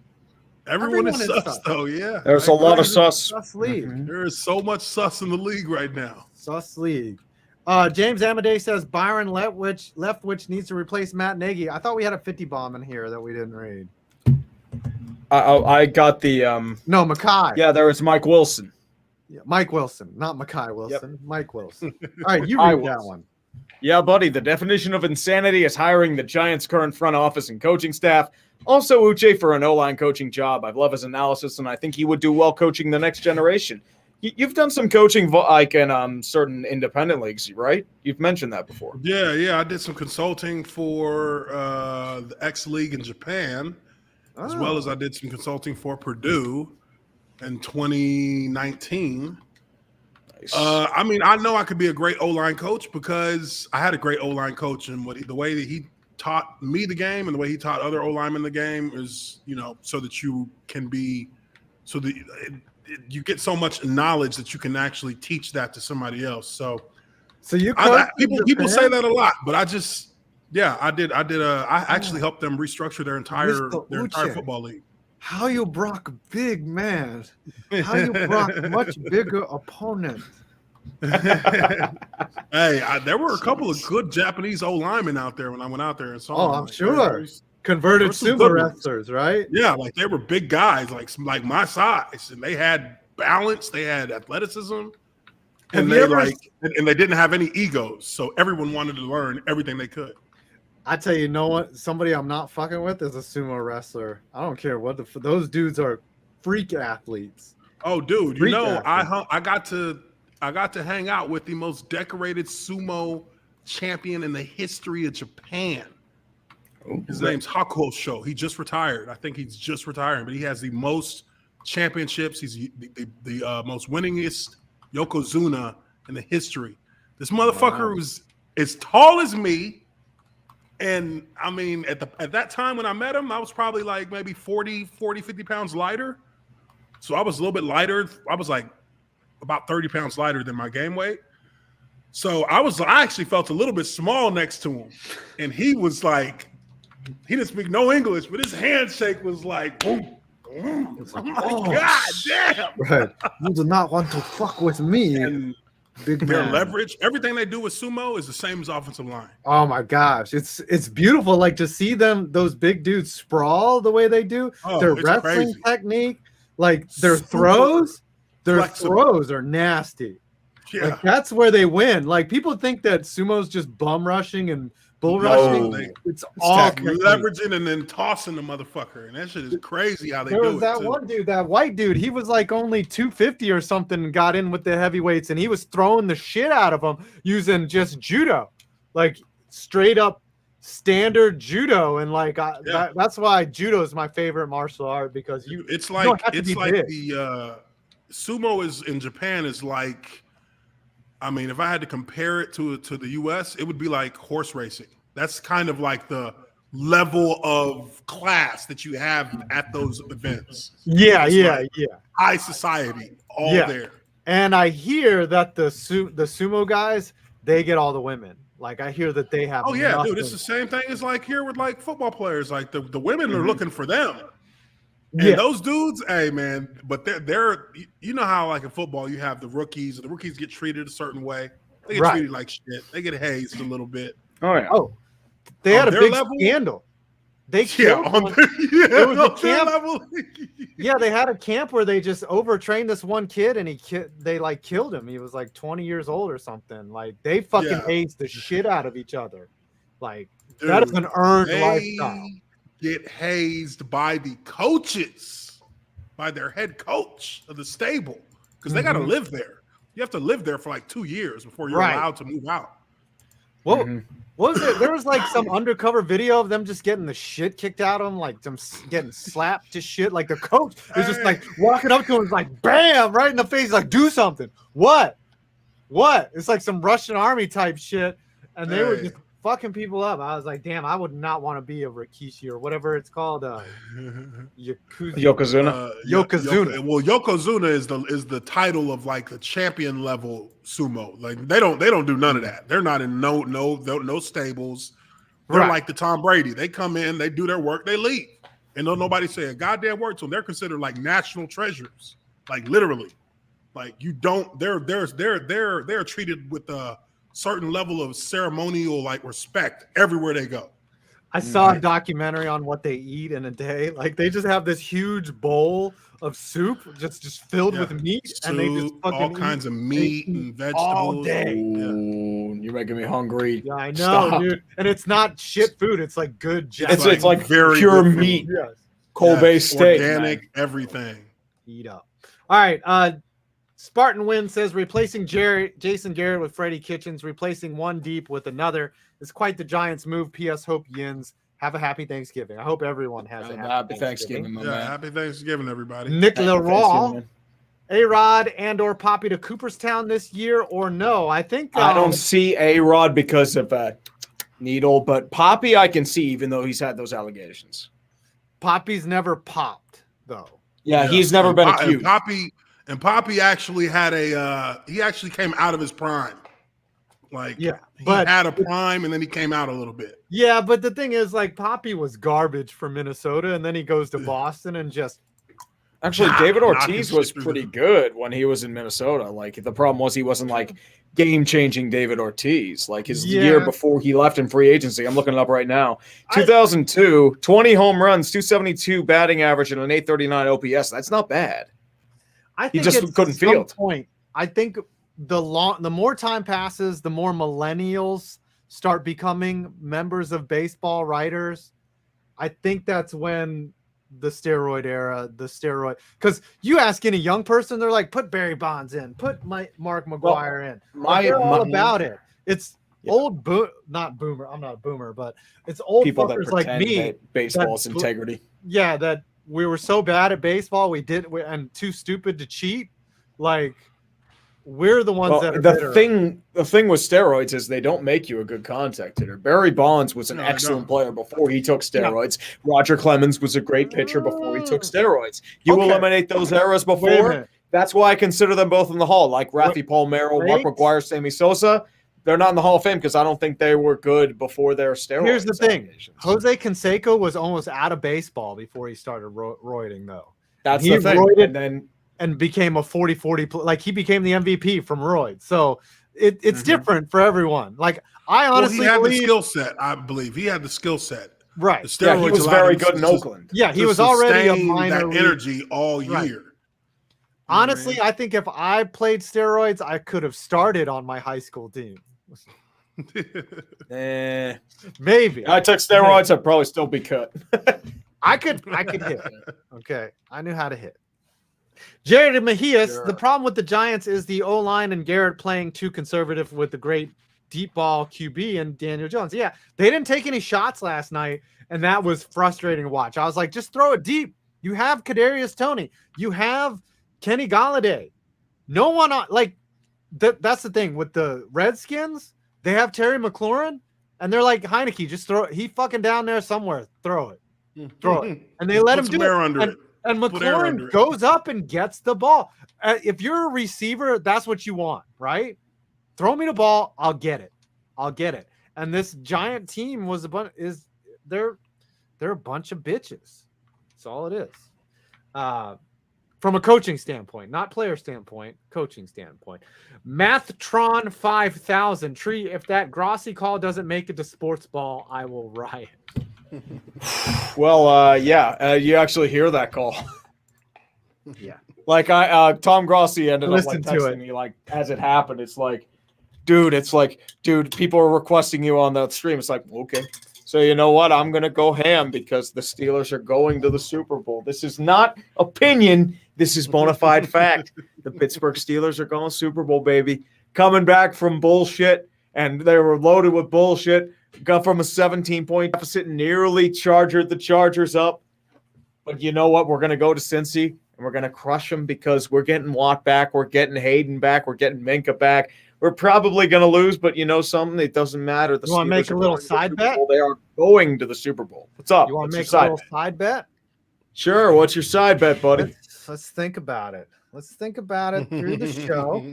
Everyone is Everyone is sus, sus. though. Yeah, There's a lot of sus. Sus league. There is so much sus in the league right now. Sus league. James Amadei says Byron Leftwich needs to replace Matt Nagy. I thought we had a 50 bomb in here that we didn't read. I got the No, Mackay. yeah, there was Mike Wilson. Yeah, Mike Wilson, not Mackay Wilson. Mike Wilson. All right, you I read that Wilson. one. Yeah, buddy, the definition of insanity is hiring the Giants' current front office and coaching staff. Also, Uche for an O-line coaching job. I love his analysis, and I think he would do well coaching the next generation. You've done some coaching like in certain independent leagues, right? You've mentioned that before. Yeah. I did some consulting for the X League in Japan, as well as I did some consulting for Purdue in 2019. Nice. I mean, I know I could be a great O-line coach because I had a great O-line coach, and the way that he taught me the game and the way he taught other O-linemen the game is, so that you can be, so that you get so much knowledge that you can actually teach that to somebody else. So you people say that a lot, but I just, I did. I actually helped them restructure their entire football league. How you block big man? How you block much bigger opponent? Hey, there were a couple of good Japanese O linemen out there when I went out there and saw them. I'm Like, sure. Converted there were some sumo good ones. wrestlers, right? Yeah, like they were big guys, like my size, and they had balance, they had athleticism, and they and they didn't have any egos. So everyone wanted to learn everything they could. I tell you, what? Somebody I'm not fucking with is a sumo wrestler. I don't care what those dudes are freak athletes. Oh, dude, Freak I got to hang out with the most decorated sumo champion in the history of Japan. His name's Hakuho Sho. He just retired. I think he's just retiring, but he has the most championships. He's the most winningest Yokozuna in the history. This motherfucker was as tall as me. And I mean, at that time when I met him, I was probably like maybe 40, 50 pounds lighter. So I was a little bit lighter. I was like about 30 pounds lighter than my game weight. So I actually felt a little bit small next to him. And he was like, he didn't speak no English, but his handshake was like, boom. God damn. Right. You do not want to fuck with me. And big their man. leverage, everything they do with sumo is the same as offensive line. Oh my gosh. It's beautiful. Like to see those big dudes sprawl the way they do. Their wrestling technique, like their throws are nasty. Yeah. Like that's where they win. Like people think that sumo's just bum rushing and bull No, rushing. It's all technique. leveraging and then tossing the motherfucker, and that shit is crazy how they do it. There was that one dude, that white dude. He was like only 250 or something, and got in with the heavyweights, and he was throwing the shit out of them using just judo, like straight up standard judo. And like that's why judo is my favorite martial art, because it's like the sumo is in Japan is like, I mean, if I had to compare it to the US, it would be like horse racing. That's kind of like the level of class that you have at those events. Yeah, high society, all there. And I hear that the sumo guys, they get all the women. Like I hear that they have. Oh yeah, dude, it's the same thing as like here with like football players. Like the women are looking for them. And those dudes, hey man, but they're you know how like in football you have the rookies. The rookies get treated a certain way. They get treated like shit. They get hazed a little bit. Oh yeah. Oh, they had a big scandal. They killed it was a camp. Yeah, they had a camp where they just overtrained this one kid, and they like killed him. He was like 20 years old or something. Like they fucking hazed the shit out of each other. Like dude, that is an earned lifestyle. Get hazed by the coaches, by their head coach of the stable, because they got to live there. You have to live there for like 2 years before you're allowed to move out. Well, what was it? There was like some undercover video of them just getting the shit kicked out of them, like them getting slapped to shit. Like the coach was just like walking up to him, like bam, right in the face, like do something. What? It's like some Russian army type shit, and they were just fucking people up. I was like, damn, I would not want to be a Rikishi or whatever it's called. Yokozuna. Yokozuna. Well, Yokozuna is the title of like the champion level sumo. Like they don't do none of that. They're not in no stables. They're like the Tom Brady. They come in, they do their work, they leave, and don't nobody say a goddamn word to them. They're considered like national treasures, like literally. Like you don't. They're treated with a certain level of ceremonial like respect everywhere they go. I saw a documentary on what they eat in a day. Like they just have this huge bowl of soup just filled with meat, soup, and they just fucking all kinds of meat and vegetables all day. Ooh, you're making me hungry. Yeah, I know, dude. And it's not shit food. It's like good. It's like very pure meat. Yes. Kobe steak, organic, everything. Eat up. All right. Spartan Win says replacing Jason Garrett with Freddie Kitchens, replacing one deep with another is quite the Giants move. P.S. Hope Yins have a happy Thanksgiving. I hope everyone has a happy Thanksgiving. Happy Thanksgiving, everybody. Nick Leroy, A-Rod and or Poppy to Cooperstown this year or no? I think I don't see A-Rod because of Needle, but Poppy I can see even though he's had those allegations. Poppy's never popped though. Yeah, he's never been accused. And Poppy actually had he actually came out of his prime. Like, he had a prime and then he came out a little bit. Yeah, but the thing is, like, Poppy was garbage for Minnesota, and then he goes to Boston and just. Actually, David Ortiz was pretty good when he was in Minnesota. Like, the problem was he wasn't like game-changing David Ortiz. Like his year before he left in free agency. I'm looking it up right now. 2002, 20 home runs, 272 batting average, and an 839 OPS. That's not bad. I think he just couldn't field. I think the more time passes, the more millennials start becoming members of baseball writers. I think that's when the steroid era, because you ask any young person, they're like, put Barry Bonds in, put Mark McGwire in. They're all about it. It's old not boomer. I'm not a boomer, but it's old people fuckers that like me. Baseball's integrity. Yeah, that we were so bad at baseball, and too stupid to cheat. Like, we're the ones that are the thing with steroids is they don't make you a good contact hitter. Barry Bonds was an excellent player before he took steroids. Roger Clemens was a great pitcher before he took steroids. You eliminate those eras before. That's why I consider them both in the Hall. Like Rafi Palmeiro, Mark McGwire, Sammy Sosa. They're not in the Hall of Fame because I don't think they were good before their steroids. Here's the thing. Jose Canseco was almost out of baseball before he started roiding, though. That's the thing. And became a 40-40, like he became the MVP from roids. So it's different for everyone. Like I honestly he had the skill set. I believe he had the skill set. Right. The steroids he was very good in Oakland. Yeah, he was already a minor that energy all year. Right. Honestly, I think if I played steroids, I could have started on my high school team. Maybe. I took steroids, I'd probably still be cut. I could hit. Okay. I knew how to hit. Jared Mejias, Sure. The problem with the Giants is the O-line and Garrett playing too conservative with the great deep ball QB and Daniel Jones. Yeah, they didn't take any shots last night, and that was frustrating to watch. I was like, just throw it deep. You have Kadarius Toney. You have Kenny Galladay. No one that's the thing with the Redskins. They have Terry McLaurin, and they're like, Heineke, just throw it. He fucking down there somewhere. Throw it. Throw it. And they let him do it. And McLaurin goes up and gets the ball. If you're a receiver, that's what you want, right? Throw me the ball, I'll get it. And this Giant team was they're a bunch of bitches. That's all it is. From a coaching standpoint, not player standpoint, coaching standpoint. Mathtron 5000 Tree. If that Grossi call doesn't make it to sports ball, I will riot. Well, you actually hear that call. Yeah. Like Tom Grossi ended up like texting me like as it happened. It's like, dude, people are requesting you on that stream. It's like, okay. So you know what? I'm gonna go ham because the Steelers are going to the Super Bowl. This is not opinion. This is bona fide fact. The Pittsburgh Steelers are going Super Bowl, baby. Coming back from bullshit, and they were loaded with bullshit. Got from a 17-point deficit, nearly chargered the Chargers up. But you know what? We're going to go to Cincy, and we're going to crush them because we're getting Watt back. We're getting Hayden back. We're getting Minka back. We're probably going to lose, but you know something? It doesn't matter. The you want to make a little side bet? They are going to the Super Bowl. What's up? You want to make a little side bet? Sure. What's your side bet, buddy? Let's think about it. Let's think about it through the show.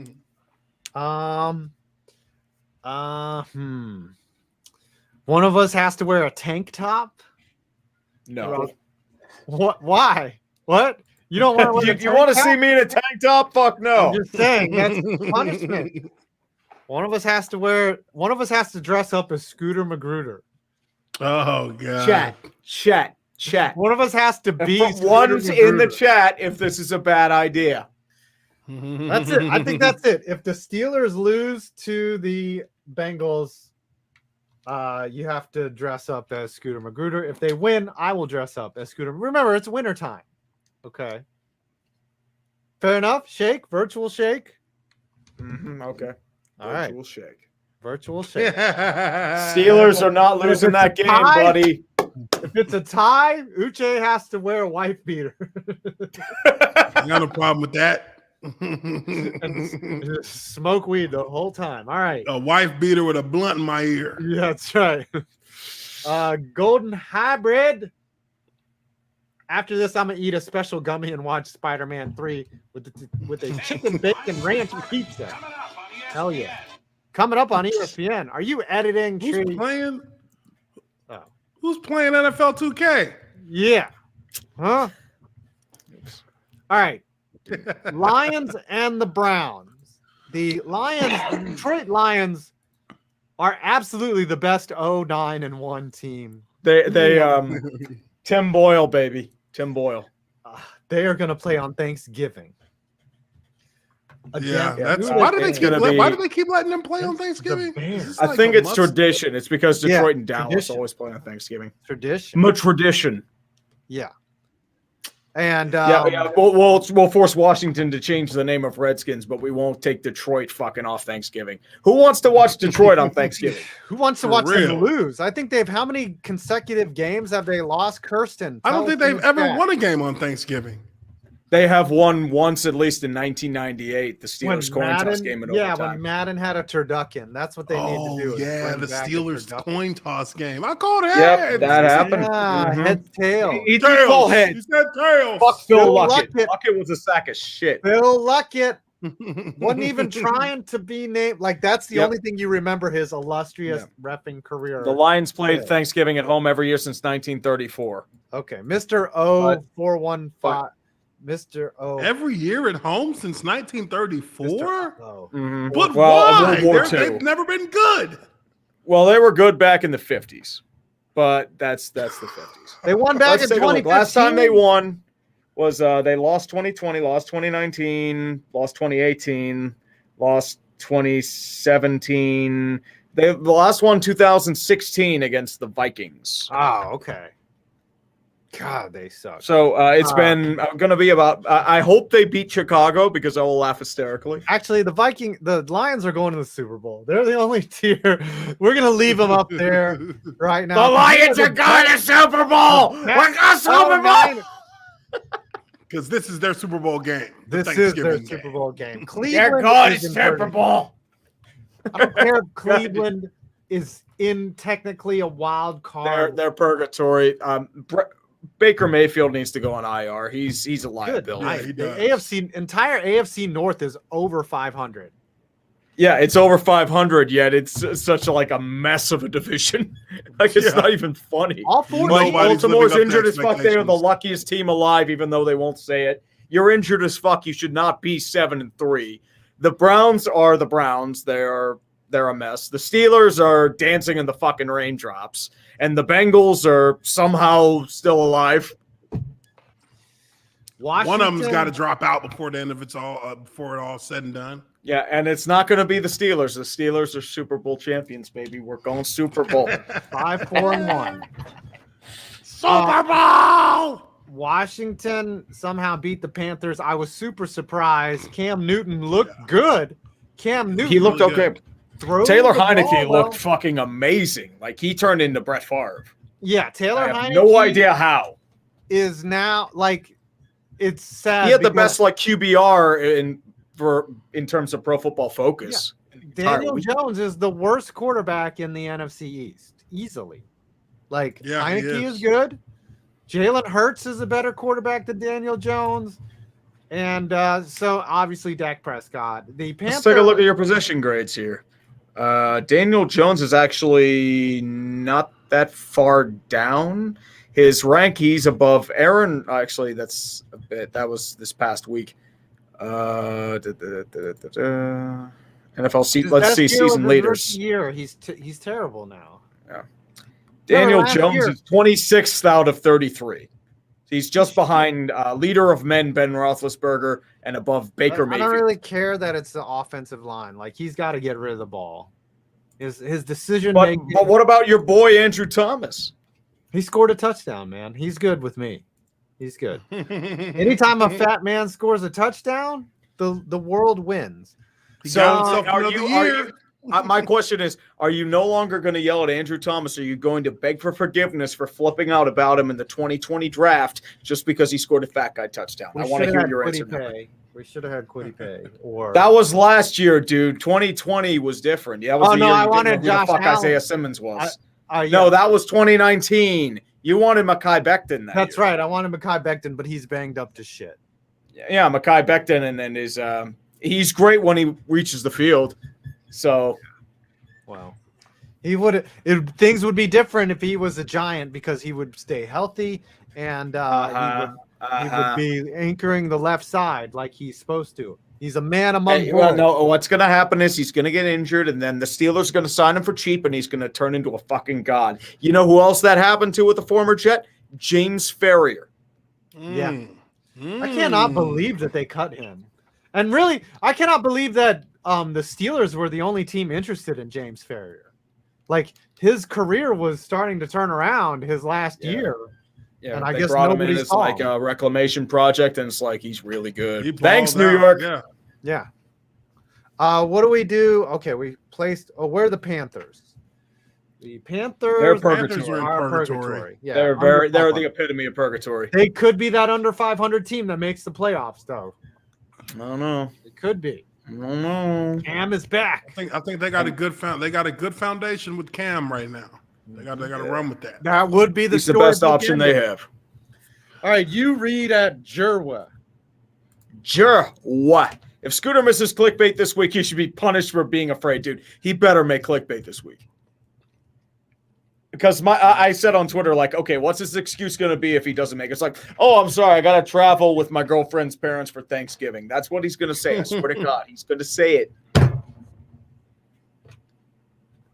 One of us has to wear a tank top. No. What? Why? What? You don't want to wear you want to see me in a tank top? Fuck no. I'm just saying that's punishment. One of us has to dress up as Scooter Magruder. Oh god. Chat. One of us has to be one's in the chat if this is a bad idea. That's it. I think that's it. If the Steelers lose to the Bengals, you have to dress up as Scooter Magruder. If they win, I will dress up as Scooter. Remember, it's winter time. Okay. Fair enough. Shake. Virtual shake. Okay. All right. Virtual shake. Virtual shake. Steelers are not losing that game, buddy. If it's a tie, Uche has to wear a wife beater. I got no problem with that. And just smoke weed the whole time. All right. A wife beater with a blunt in my ear. Yeah, that's right. Golden Hybrid. After this, I'm gonna eat a special gummy and watch Spider-Man 3 with a chicken bacon ranch pizza. Hell yeah! Coming up on ESPN. Are you editing? Who's playing? Oh. Who's playing NFL 2K? Yeah. Huh? All right. Lions and the Browns. The Detroit Lions are absolutely the best 0-9-1 team. They Tim Boyle, baby. Tim Boyle. They are going to play on Thanksgiving. Again, that's why do they keep letting them play on Thanksgiving? I think it's tradition. It's because Detroit and Dallas always play on Thanksgiving. Tradition. Tradition. Yeah. And we'll force Washington to change the name of Redskins, but we won't take Detroit fucking off Thanksgiving. Who wants to watch Detroit on Thanksgiving? Who wants to watch them lose? I think how many consecutive games have they lost? Kirsten, I don't think they've ever won a game on Thanksgiving. They have won once, at least in 1998, the Steelers coin toss game in overtime. Yeah, when Madden had a turducken. That's what they need to do. Yeah, the Steelers coin toss game. I called heads. Yep, that happened. Yeah, head, tail. He tails. He said tails. Fuck Phil Luckett. Luckett was a sack of shit. Phil Luckett wasn't even trying to be named. Like, that's the only thing you remember his illustrious reffing career. The Lions played Thanksgiving at home every year since 1934. Okay, Mr. O415. Mr. O. Every year at home since 1934? Oh. But why? They've never been good. Well, they were good back in the 50s, but that's the 50s. They won back in 2015. Last time they won was they lost 2020, lost 2019, lost 2018, lost 2017, The last one, 2016, against the Vikings. Oh, okay. God, they suck. So it's been going to be about. I hope they beat Chicago because I will laugh hysterically. Actually, the Lions are going to the Super Bowl. They're the only tier. We're gonna leave them up there right now. The Lions are going to Super Bowl. We're going to Super Bowl. Because this is their Super Bowl game. This is their Super Bowl game. They're going to Super Bowl. I don't care if Cleveland is in technically a wild card. They're purgatory. Baker Mayfield needs to go on IR. He's a liability. Yeah, he the entire AFC North is over 500. Yeah, it's over 500. Yet it's such a mess of a division. It's not even funny. All four. Baltimore's injured as fuck. They are the luckiest team alive, even though they won't say it. You're injured as fuck. You should not be 7-3. The Browns are the Browns. They're a mess. The Steelers are dancing in the fucking raindrops. And the Bengals are somehow still alive. One of them's got to drop out before the end of it's all before it all said and done. Yeah, and it's not going to be the Steelers. The Steelers are Super Bowl champions, baby. We're going Super Bowl. 5-4-1. Super Bowl. Washington somehow beat the Panthers. I was super surprised. Cam Newton looked good. He looked really okay. Good. Taylor Heineke looked fucking amazing. He turned into Brett Favre. Yeah, Taylor I have Heineke. No idea how. Is now it's sad. He had the best QBR in terms of Pro Football Focus. Yeah. Daniel Jones is the worst quarterback in the NFC East, easily. Heineke is good. Jalen Hurts is a better quarterback than Daniel Jones. And so obviously Dak Prescott. The Panthers. Let's take a look at your position grades here. Daniel Jones is actually not that far down. His rank, he's above Aaron. Actually, that's a bit. That was this past week. NFL. Let's see season leaders. Year he's terrible now. Yeah. Daniel Jones is 26th out of 33. He's just behind leader of men Ben Roethlisberger and above Baker Mayfield. I don't really care that it's the offensive line. He's got to get rid of the ball. His decision making. But what about your boy Andrew Thomas? He scored a touchdown, man. He's good with me. He's good. Anytime a fat man scores a touchdown, the world wins. My question is, are you no longer going to yell at Andrew Thomas? Are you going to beg for forgiveness for flipping out about him in the 2020 draft just because he scored a fat guy touchdown? I want to hear your answer. We should have had Quiddy Pay. That was last year, dude. 2020 was different. Yeah, that was the year I wanted Josh Allen. Isaiah Simmons was. No, that was 2019. You wanted Mekhi Becton. That's right. I wanted Mekhi Becton, but he's banged up to shit. Yeah, Mekhi Becton, and then he's great when he reaches the field. So, well, things would be different if he was a Giant because he would stay healthy and he would be anchoring the left side like he's supposed to. He's a man among boys. No, what's going to happen is he's going to get injured, and then the Steelers are going to sign him for cheap, and he's going to turn into a fucking god. You know who else that happened to with the former Jet? James Ferrier. Yeah. I cannot believe that they cut him. And really, I cannot believe that the Steelers were the only team interested in James Ferrier. His career was starting to turn around his last year. Yeah, and I they guess brought him in as a reclamation project, and it's he's really good. Thanks, New York. Yeah. What do we do? Okay, we placed. Where are the Panthers? The Panthers. They're purgatory. Yeah, they're the epitome of purgatory. They could be that under 500 team that makes the playoffs, though. I don't know. It could be. I don't know. Cam is back. I think they got a good foundation with Cam right now. They got to run with that. That would be the best option they have. All right, you read at Jerwa. Jerwa. If Scooter misses clickbait this week, he should be punished for being afraid, dude. He better make clickbait this week. Because I said on Twitter, okay, what's his excuse going to be if he doesn't make it? It's I'm sorry, I got to travel with my girlfriend's parents for Thanksgiving. That's what he's going to say. I swear to God, he's going to say it.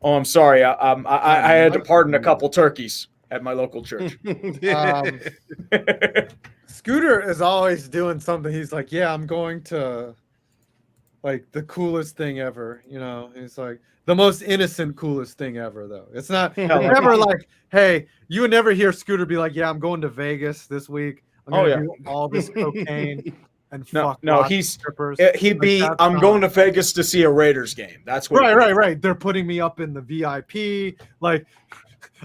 Oh, I'm sorry. I had to pardon a couple turkeys at my local church. Scooter is always doing something. He's like, yeah, I'm going to like the coolest thing ever. You know, it's like the most innocent, coolest thing ever. Though it's not never like, hey, you would never hear Scooter be like, yeah, I'm going to Vegas this week. I'm gonna do all this cocaine and fuck. No, he'd be. I'm going to Vegas to see a Raiders game. That's what. Right. They're putting me up in the VIP. Like,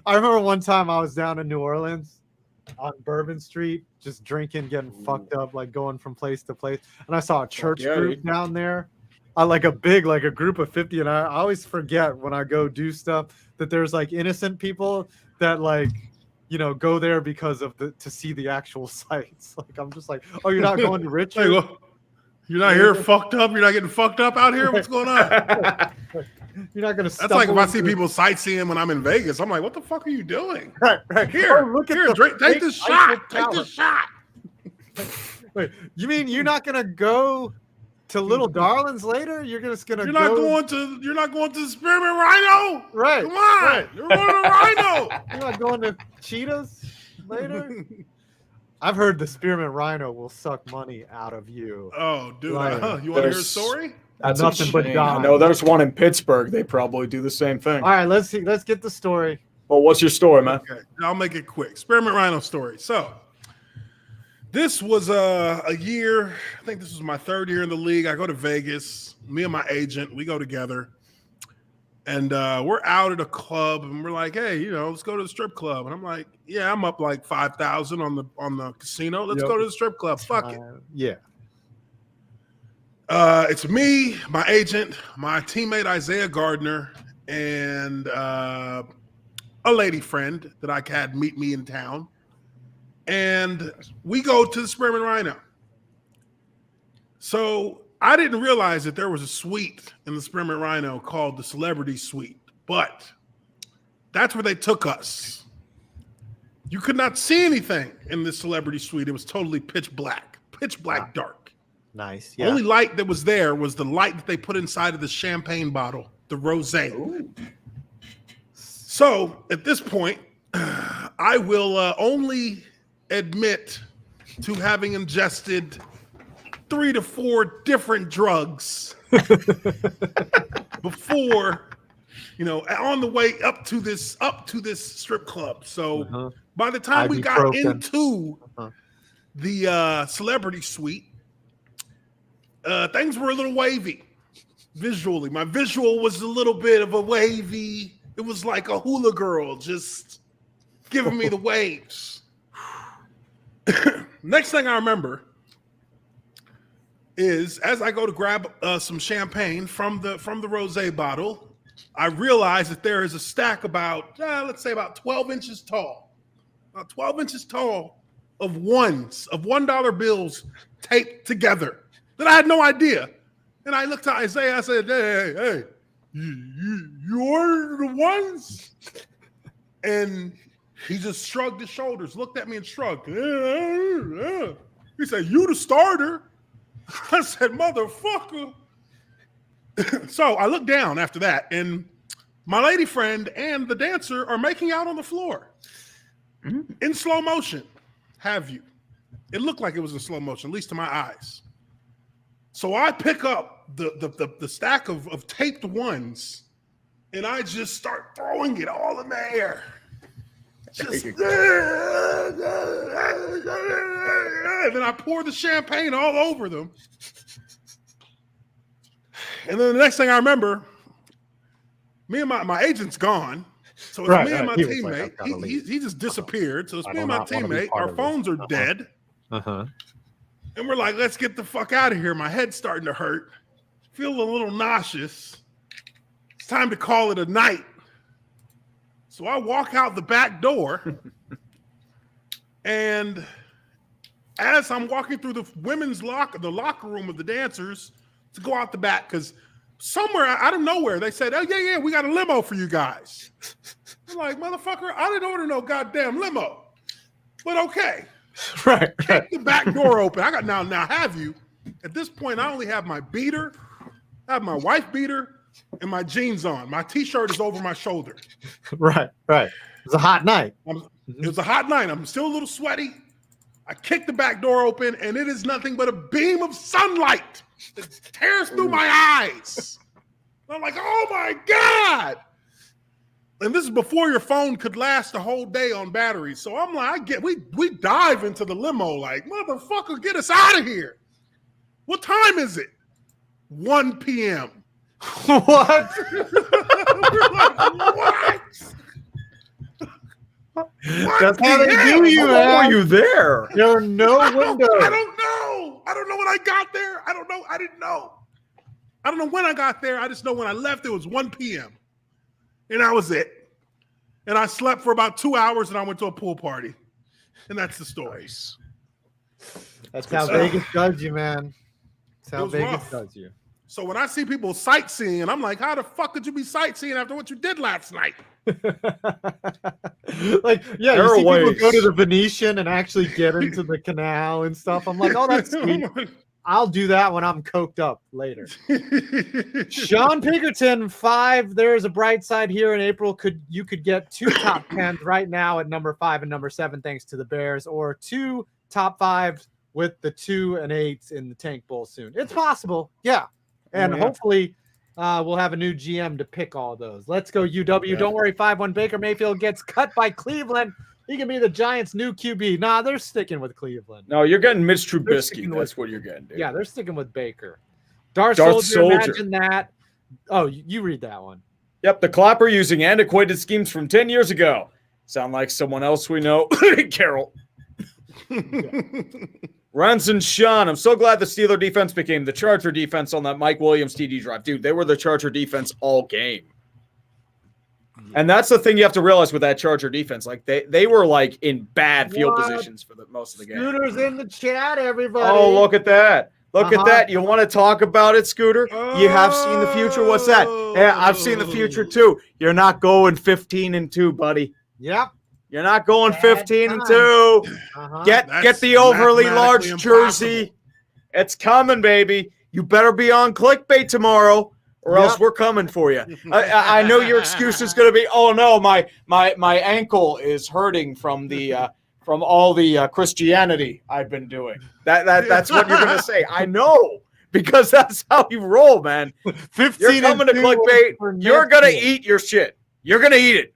I remember one time I was down in New Orleans on Bourbon Street, just drinking, getting fucked up, like going from place to place. And I saw a church group down there, like a group of 50. And I always forget when I go do stuff that there's like innocent people that like, you know, go there because of to see the actual sights. Like, I'm just like, oh, you're not going to Richard? You're not here fucked up? You're not getting fucked up out here? What's going on? You're not going to. That's like if I see people sightseeing when I'm in Vegas. I'm like, what the fuck are you doing? Right. Here, take this shot. Take this shot. Wait, you mean you're not going to go to Little Darlings later? You're just going to You're not going to the Spearmint Rhino? Right. Come on. Right. You're going to the Rhino. You're not going to Cheetahs later? I've heard the Spearmint Rhino will suck money out of you. Oh, dude. You want to hear a story? That's nothing but God. No, there's one in Pittsburgh. They probably do the same thing. All right, let's get the story. Well, what's your story, man? Okay, I'll make it quick. Spearmint Rhino story. So, this was a year. I think this was my third year in the league. I go to Vegas. Me and my agent, we go together, and we're out at a club, and we're like, "Hey, you know, let's go to the strip club." And I'm like, "Yeah, I'm up like 5,000 on the casino. Let's go to the strip club. Fuck it." Yeah. It's me, my agent, my teammate Isaiah Gardner, and a lady friend that I had meet me in town. And we go to the Spearmint Rhino. So I didn't realize that there was a suite in the Spearmint Rhino called the Celebrity Suite, but that's where they took us. You could not see anything in this Celebrity Suite. It was totally pitch black dark. Nice. Yeah. Only light that was there was the light that they put inside of the champagne bottle, the rosé. Ooh. So at this point, I will only admit to having ingested 3 to 4 different drugs before, you know, on the way up to this strip club. So by the time we got into the Celebrity Suite, things were a little wavy visually. My visual was a little bit of a wavy. It was like a hula girl just giving me the waves. Next thing I remember is as I go to grab some champagne from the rosé bottle, I realize that there is a stack about, let's say about 12 inches tall. About 12 inches tall of $1 bills taped together. That I had no idea. And I looked at Isaiah, I said, hey, you ordered the ones? And he just shrugged his shoulders, looked at me and shrugged. He said, you the starter? I said, motherfucker. So I looked down after that, and my lady friend and the dancer are making out on the floor in slow motion. Have you? It looked like it was in slow motion, at least to my eyes. So I pick up the stack of taped ones, and I just start throwing it all in the air. Just and then I pour the champagne all over them. And then the next thing I remember, me and my agent's gone. So it's me and my teammate. Like, he just disappeared. So it's me and my teammate. Our phones are dead. And we're like, let's get the fuck out of here. My head's starting to hurt. Feel a little nauseous. It's time to call it a night. So I walk out the back door. And as I'm walking through the women's locker room of the dancers to go out the back, because somewhere out of nowhere, they said, oh, yeah, we got a limo for you guys. I'm like, motherfucker, I didn't order no goddamn limo. But okay. Right. Keep the back door open. I got now have you. At this point, I only have my beater, I have my wife beater, and my jeans on. My t-shirt is over my shoulder. Right. It's a hot night. It was a hot night. I'm still a little sweaty. I kick the back door open, and it is nothing but a beam of sunlight It tears through my eyes. I'm like, oh my God. And this is before your phone could last a whole day on battery. So I'm like, we dive into the limo like, motherfucker, get us out of here. What time is it? 1 p.m. What? We're like, what? That's how they do you, man. How were you there? There are no windows. I don't know. I don't know when I got there. I don't know. I didn't know. I don't know when I got there. I just know when I left, it was 1 p.m. And that was it. And I slept for about 2 hours and I went to a pool party. And that's the story. That's how Vegas does you, man. That's how Vegas rough. does you. So when I see people sightseeing, I'm like, how the fuck could you be sightseeing after what you did last night? Like, yeah, you see people go to the Venetian and actually get into the canal and stuff. I'm like, oh, that's sweet. I'll do that when I'm coked up later. Sean Pinkerton, 5. There's a bright side here in April. You could get 2 top 10s right now at number 5 and number 7, thanks to the Bears, or 2 top 5s with the 2 and 8s in the Tank Bowl soon. It's possible, yeah. And hopefully we'll have a new GM to pick all those. Let's go UW. Yeah. Don't worry, 5-1 Baker Mayfield gets cut by Cleveland. He can be the Giants' new QB. Nah, they're sticking with Cleveland. No, you're getting Mitch Trubisky. That's what you're getting, dude. Yeah, they're sticking with Baker. Darth Soldier, imagine that. Oh, you read that one. Yep, the Clapper using antiquated schemes from 10 years ago. Sound like someone else we know. Carol. Ranson Sean, I'm so glad the Steeler defense became the Charger defense on that Mike Williams TD drive. Dude, they were the Charger defense all game. And that's the thing you have to realize with that Charger defense. Like they were like in bad field positions for most of the game. Scooter's in the chat, everybody. Oh, look at that. Look at that. You want to talk about it, Scooter? You have seen the future. What's that? Yeah, I've seen the future too. You're not going 15-2, buddy. Yep. You're not going 15-2. Get the overly large jersey. It's coming, baby. You better be on clickbait tomorrow, or else we're coming for you. I know your excuse is going to be, oh no, my ankle is hurting from the from all the Christianity I've been doing. That's what you're going to say. I know, because that's how you roll, man. You're coming to clickbait. You're going to eat your shit. You're going to eat it.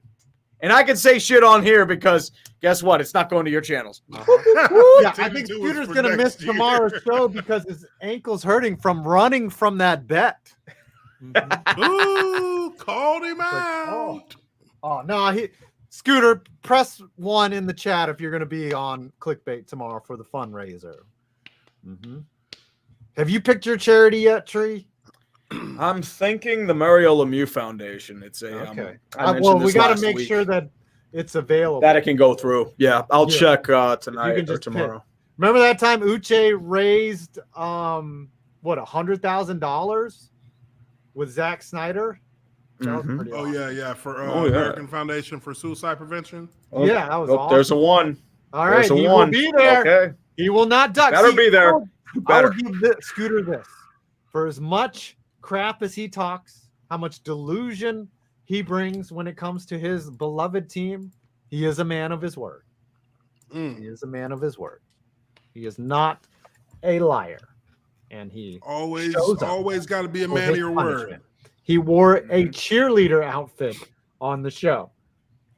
And I can say shit on here because guess what? It's not going to your channels. Yeah, I think Scooter's going to miss tomorrow's show because his ankle's hurting from running from that bet. Ooh, called him out. Oh no, Scooter, press 1 in the chat if you're going to be on clickbait tomorrow for the fundraiser. Have you picked your charity yet, Tree? I'm thinking the Mario Lemieux Foundation. It's a well, we got to make sure that it's available. That it can go through. Yeah, I'll check tonight or tomorrow. Pick. Remember that time Uche raised $100,000 with Zack Snyder? That was pretty awesome. Yeah, for American Foundation for Suicide Prevention. Yeah, that was awesome. There's a 1. All right, he will be there. Okay. He will not duck. Better be there. I will give Scooter this. For as much crap as he talks, how much delusion he brings when it comes to his beloved team, he is a man of his word. He is a man of his word. He is not a liar, and he always got to be a man of your word. He wore a cheerleader outfit on the show.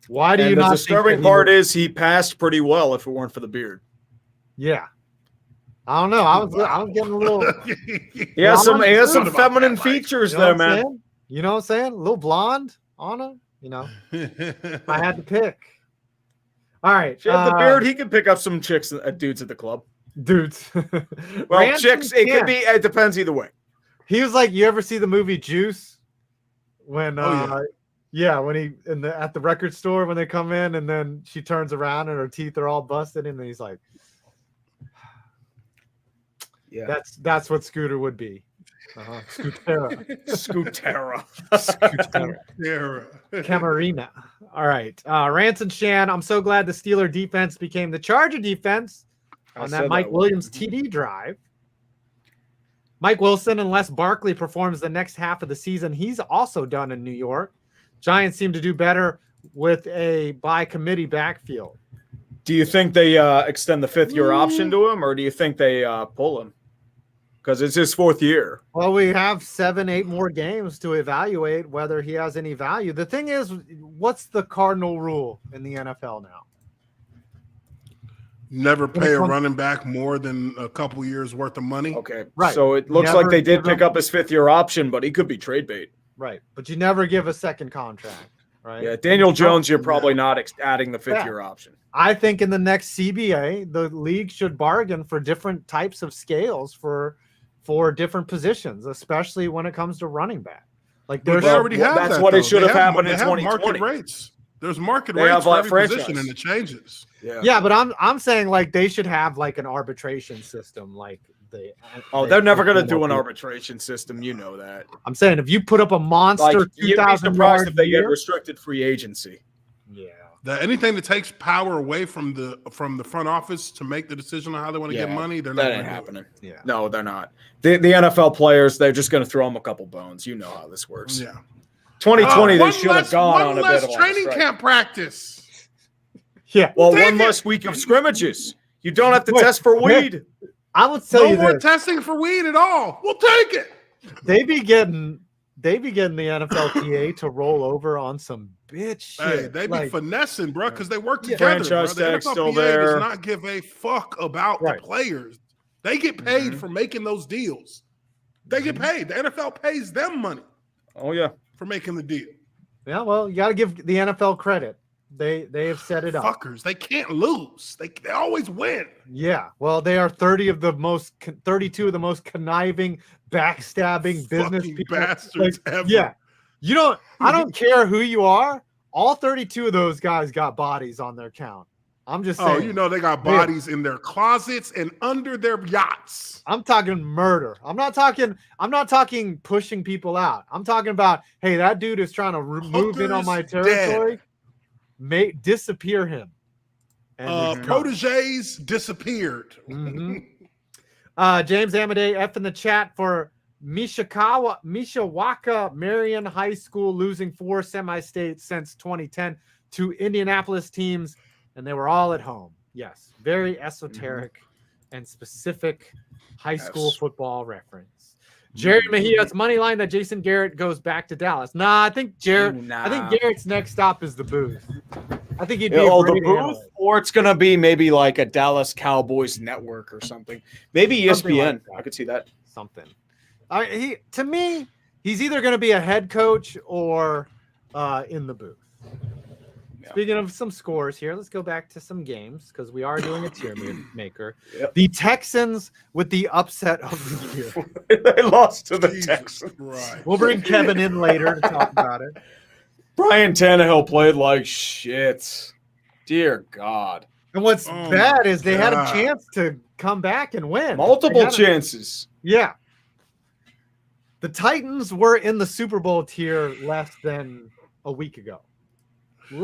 Why do you not? The disturbing part is he passed pretty well if it weren't for the beard. Yeah. I don't know. I was getting a little. He has some feminine features there, man. You know what I'm saying? A little blonde on him. You know, I had to pick. All right. She had the beard. He could pick up some chicks, dudes at the club. Dudes. Well, chicks. It could be. It depends either way. He was like, you ever see the movie Juice? When when he at the record store when they come in and then she turns around and her teeth are all busted and then he's like. Yeah, that's what Scooter would be. Scooterra. Camarina. All right. Rance and Shan, I'm so glad the Steeler defense became the Charger defense on that Mike Williams TD drive. Mike Wilson, unless Barkley performs the next half of the season, he's also done in New York. Giants seem to do better with a by committee backfield. Do you think they extend the 5th-year option to him, or do you think they pull him? because it's his 4th year. Well, we have 7, 8 more games to evaluate whether he has any value. The thing is, what's the cardinal rule in the NFL now? Never pay a running back more than a couple years worth of money. Okay, right. So it looks like they did pick up his 5th-year option, but he could be trade bait. Right, but you never give a second contract, right? Yeah, Daniel Jones, you're probably not adding the 5th-year option. I think in the next CBA, the league should bargain for different types of scales for different positions, especially when it comes to running back. Like they already have that's that, what though. it should have happened in They have 2020. market rates. There's market rates for every position, and it changes. Yeah, but I'm saying like they should have like an arbitration system, like they're never going to do an arbitration system. You know that. I'm saying if you put up a monster, like, you'd be surprised if they get restricted free agency. Yeah. Anything that takes power away from the front office to make the decision on how they want to get money, they're not that happening. Yeah. No, they're not. The NFL players, they're just going to throw them a couple bones. You know how this works. Yeah. 2020, they should have gone on a bit of a training camp practice. Yeah. Well, one less week of scrimmages. You don't have to test for weed. I would tell you no more testing for weed at all. We'll take it. They be getting the NFLPA to roll over on some bitch shit. Hey, they be finessing, bro, because they work together. Franchise bro. The tag's NFLPA still there. does not give a fuck about the players. They get paid for making those deals. They get paid. The NFL pays them money. Oh yeah, for making the deal. Yeah, well, you got to give the NFL credit. They have set it up. Fuckers, they can't lose. They always win. Yeah, well, they are 32 of the most conniving, backstabbing business people. Bastards ever. Yeah, I don't care who you are. All 32 of those guys got bodies on their count. I'm just saying. They got bodies in their closets and under their yachts. I'm talking murder. I'm not talking pushing people out. I'm talking about, hey, that dude is trying to move in on my territory. Disappear him. And proteges disappeared. Mm-hmm. James Amadei F in the chat for Mishawaka Marion High School losing 4 semi-states since 2010 to Indianapolis teams, and they were all at home. Yes, very esoteric and specific high school football reference. Jerry Mejia's money line that Jason Garrett goes back to Dallas. Nah, I think Garrett's next stop is the booth. I think he'd be the booth, or it's gonna be maybe like a Dallas Cowboys network or something. Maybe ESPN. Like I could see that. Something. To me, he's either gonna be a head coach or in the booth. Yeah. Speaking of some scores here, let's go back to some games because we are doing a tier maker. Yep. The Texans with the upset of the year. They lost to the Texans. Right. We'll bring Kevin in later to talk about it. Brian Tannehill played like shit. Dear God. And what's bad is they had a chance to come back and win. Multiple chances. Yeah. The Titans were in the Super Bowl tier less than a week ago. And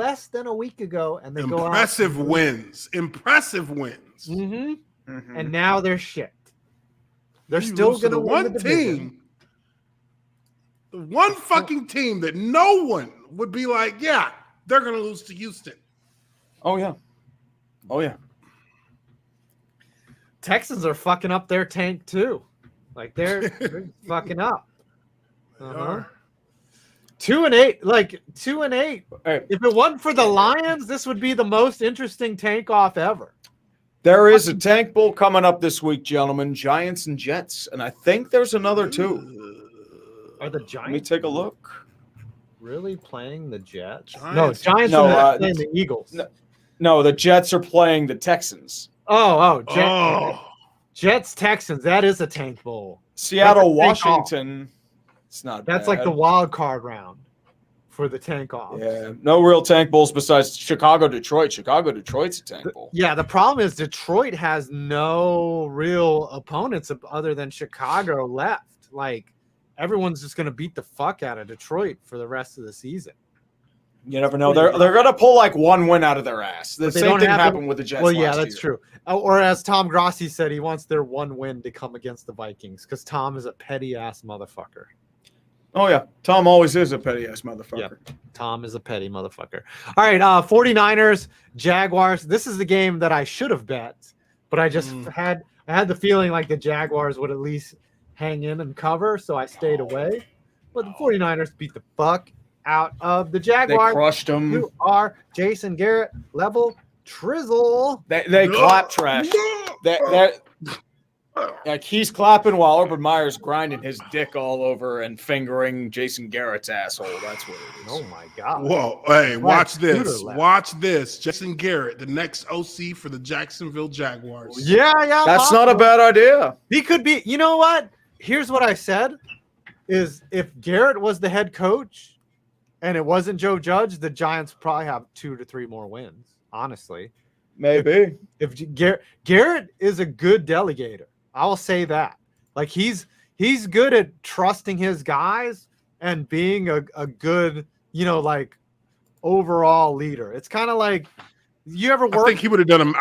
they go out. Impressive wins. Mm-hmm. Mm-hmm. And now they're shit. They're still going to win the division. The one fucking team that no one would be like, yeah, they're going to lose to Houston. Oh, yeah. Texans are fucking up their tank, too. Like, they're fucking up. Uh-huh. 2-8. Like, 2-8. Hey. If it wasn't for the Lions, this would be the most interesting tank off ever. There is a tank bowl coming up this week, gentlemen. Giants and Jets. And I think there's another, too. Are the Giants? Let me take a look. Really playing the Jets? Giants are playing the Eagles. No, the Jets are playing the Texans. Jets, Texans. That is a tank bowl. Seattle, Washington. It's not That's bad. like the wild card round for the tank off. Yeah, no real tank bowls besides Chicago, Detroit. Detroit's a tank bowl. Yeah, the problem is Detroit has no real opponents other than Chicago left. Like, everyone's just going to beat the fuck out of Detroit for the rest of the season. You never know. They're going to pull like one win out of their ass. The same thing happened with the Jets. Well, yeah, that's true. Or as Tom Grossi said, he wants their one win to come against the Vikings because Tom is a petty ass motherfucker. Oh, yeah. Tom always is a petty ass motherfucker. Yep. Tom is a petty motherfucker. All right. 49ers, Jaguars. This is the game that I should have bet, but I just had the feeling like the Jaguars would at least hang in and cover, so I stayed away. But the 49ers beat the fuck out of the Jaguars. They crushed them. You are Jason Garrett level trizzle. They clap trash. Like he's clapping while Urban Meyer's grinding his dick all over and fingering Jason Garrett's asshole. That's what it is. Oh my god! Whoa! Hey, watch this! Watch this! Jason Garrett, the next OC for the Jacksonville Jaguars. Yeah. That's not a bad idea. He could be. You know what? Here's what I said: is if Garrett was the head coach, and it wasn't Joe Judge, the Giants probably have 2 to 3 more wins. Honestly, maybe if Garrett is a good delegator. I will say that. Like he's good at trusting his guys and being a good, like overall leader. It's kind of like you ever work. I think he would have done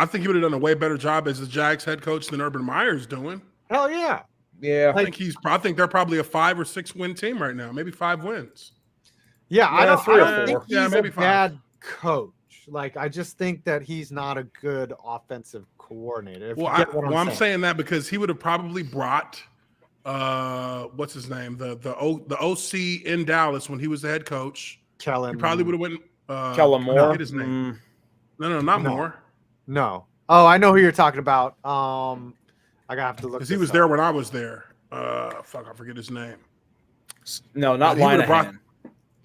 a way better job as the Jags head coach than Urban Meyer's doing. Hell yeah. Yeah. I think they're probably a 5 or 6 win team right now, maybe 5 wins. Yeah, I don't think he's maybe a bad coach. Like I just think that he's not a good offensive coordinator. I'm saying that because he would have probably brought what's his name, the OC in Dallas when he was the head coach. Kellen. He probably would have went Kellen Moore. His name. No, not Moore. No. Oh, I know who you're talking about. I gotta have to look. Because he was there when I was there. I forget his name. No, not Linehan.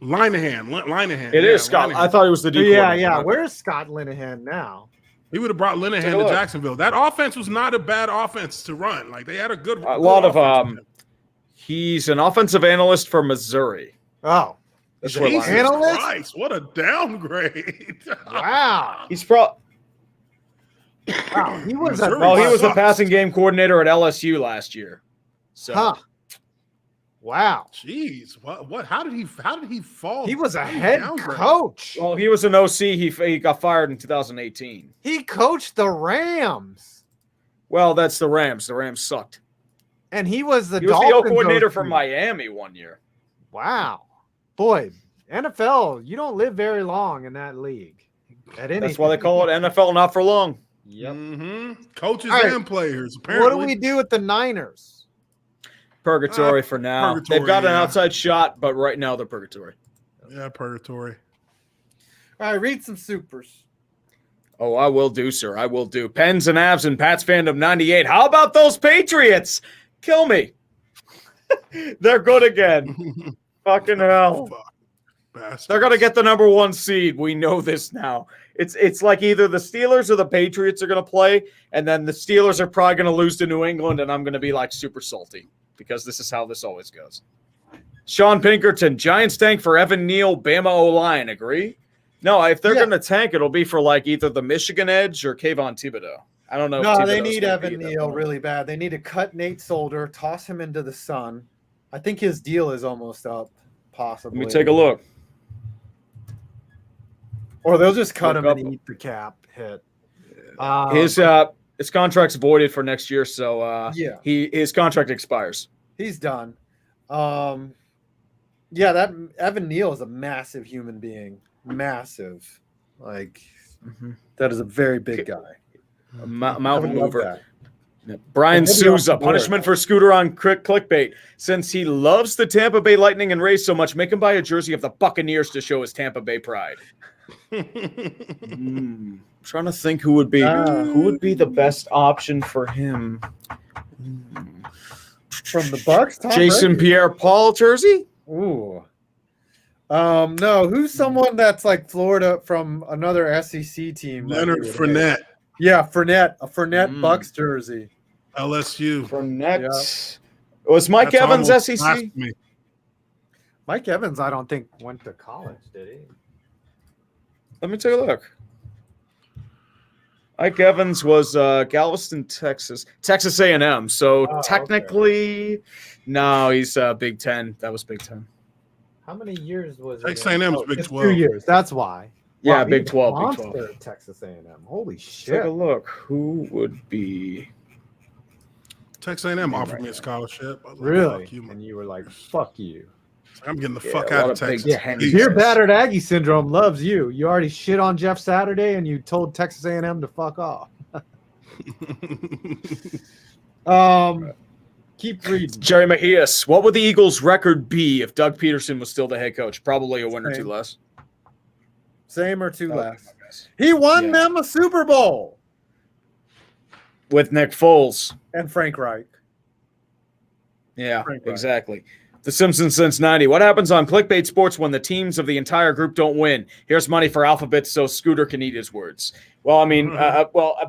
Linehan. It is Scott. Linehan. I thought he was the D. Yeah. Where's Scott Linehan now? He would have brought Linehan to Jacksonville. That offense was not a bad offense to run. Like they had a lot of. He's an offensive analyst for Missouri. Oh, Jesus Christ! What a downgrade! Wow. He's pro. Wow, he was the passing game coordinator at LSU last year. So. Wow. Jeez. What how did he fall? He was a head coach. Well, he was an OC. He got fired in 2018. He coached the Rams. Well, that's the Rams. The Rams sucked. And he was the O coordinator for Miami one year. Wow. Boy, NFL, you don't live very long in that league. That's why they call it NFL not for long. Yep. Mm-hmm. Coaches and players, apparently. What do we do with the Niners? Purgatory for now. They've got an outside shot, but right now they're purgatory. Yeah, purgatory. All right, read some supers. Oh, I will do, sir. I will do. Pens and Avs and Pats fandom 98. How about those Patriots? Kill me. They're good again. Fucking hell. They're going to get the number 1 seed. We know this now. It's like either the Steelers or the Patriots are going to play, and then the Steelers are probably going to lose to New England, and I'm going to be like super salty because this is how this always goes. Sean Pinkerton, Giants tank for Evan Neal, Bama O-line. Agree? No, if they're going to tank, it'll be for like either the Michigan Edge or Kayvon Thibodeau. I don't know. No, they need Evan Neal really bad. They need to cut Nate Solder, toss him into the sun. I think his deal is almost up, possibly. Let me take a look. Or they'll just cut him and eat the cap hit. His contract's voided for next year, so his contract expires. He's done. That Evan Neal is a massive human being. Massive. That is a very big guy. A mountain mover. Brian Souza, punishment for Scooter on clickbait. Since he loves the Tampa Bay Lightning and Rays so much, make him buy a jersey of the Buccaneers to show his Tampa Bay pride. Trying to think who would be the best option for him. From the Bucks, Jason Pierre-Paul jersey? Ooh. No, who's someone that's like Florida from another SEC team? Leonard Fournette. Yeah, Fournette. A Fournette Bucks jersey. LSU. Fournette. Yeah. Was Mike Evans SEC? Mike Evans, I don't think went to college, did he? Let me take a look. Mike Evans was Galveston, Texas A&M. So technically, no, he's Big Ten. That was Big Ten. How many years was it? Texas A&M is Big 12. 2 years. That's why. Yeah, Big 12. Big 12. Texas A&M. Holy shit. Take a look. Who would be? Texas A&M offered me a scholarship. I was like, really? Fuck you, and you were like, "Fuck you." I'm getting the fuck out of Texas. Your battered Aggie syndrome loves you. You already shit on Jeff Saturday, and you told Texas A&M to fuck off. Keep reading. Jerry Mahias. What would the Eagles' record be if Doug Peterson was still the head coach? Probably a win or two less. Same or two less. He won them a Super Bowl. With Nick Foles. And Frank Reich. Yeah, exactly. The Simpsons since 90. What happens on Clickbait Sports when the teams of the entire group don't win? Here's money for Alphabet so Scooter can eat his words. Well, I mean,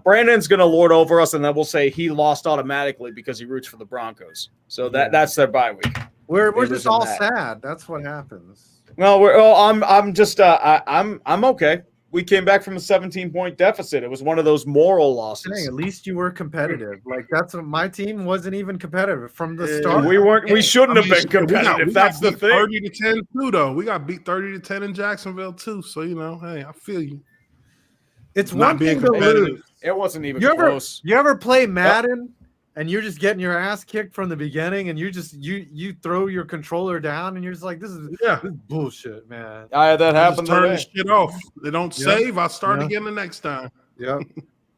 Brandon's going to lord over us, and then we'll say he lost automatically because he roots for the Broncos. So that's their bye week. We're just all sad. That's what happens. Well, I'm just I'm okay. We came back from a 17-point deficit. It was one of those moral losses. Hey, at least you were competitive. Like that's what my team wasn't even competitive from the start. We weren't. We shouldn't have been competitive. That's the thing. 30-10 too, though. We got beat 30-10 in Jacksonville too. So hey, I feel you. It's one thing to lose. It wasn't even close. You ever play Madden and you're just getting your ass kicked from the beginning, and you throw your controller down, and you're just like, this is bullshit, man. I had that happen. Turn the shit off. They don't save. I'll start again the next time. Yep.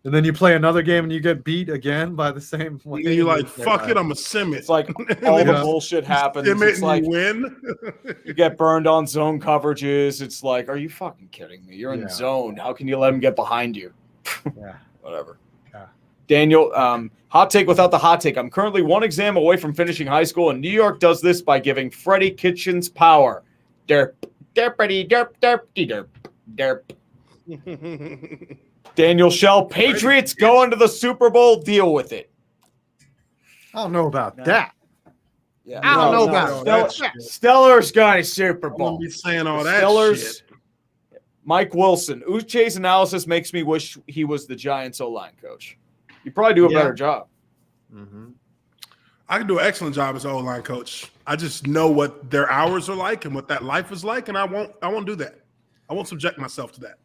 And then you play another game and you get beat again by the same one. And you're like, fuck it, I'm a sim it. It's like all the bullshit happens. It's like you win. You get burned on zone coverages. It's like, are you fucking kidding me? You're in zone. How can you let him get behind you? Whatever. Yeah. Daniel, hot take without the hot take. I'm currently one exam away from finishing high school, and New York does this by giving Freddie Kitchens power. Derp, derpity, derp, derpty, derp, derp. Daniel Shell, Patriots going to the Super Bowl. Deal with it. I don't know about that. Yeah, I don't know about that. Stellar's got a Super Bowl. I won't be saying all that shit. Mike Wilson. Uche's analysis makes me wish he was the Giants O-line coach. You probably do a better job. Mm-hmm. I can do an excellent job as an O-line coach. I just know what their hours are like and what that life is like, and I won't do that. I won't subject myself to that.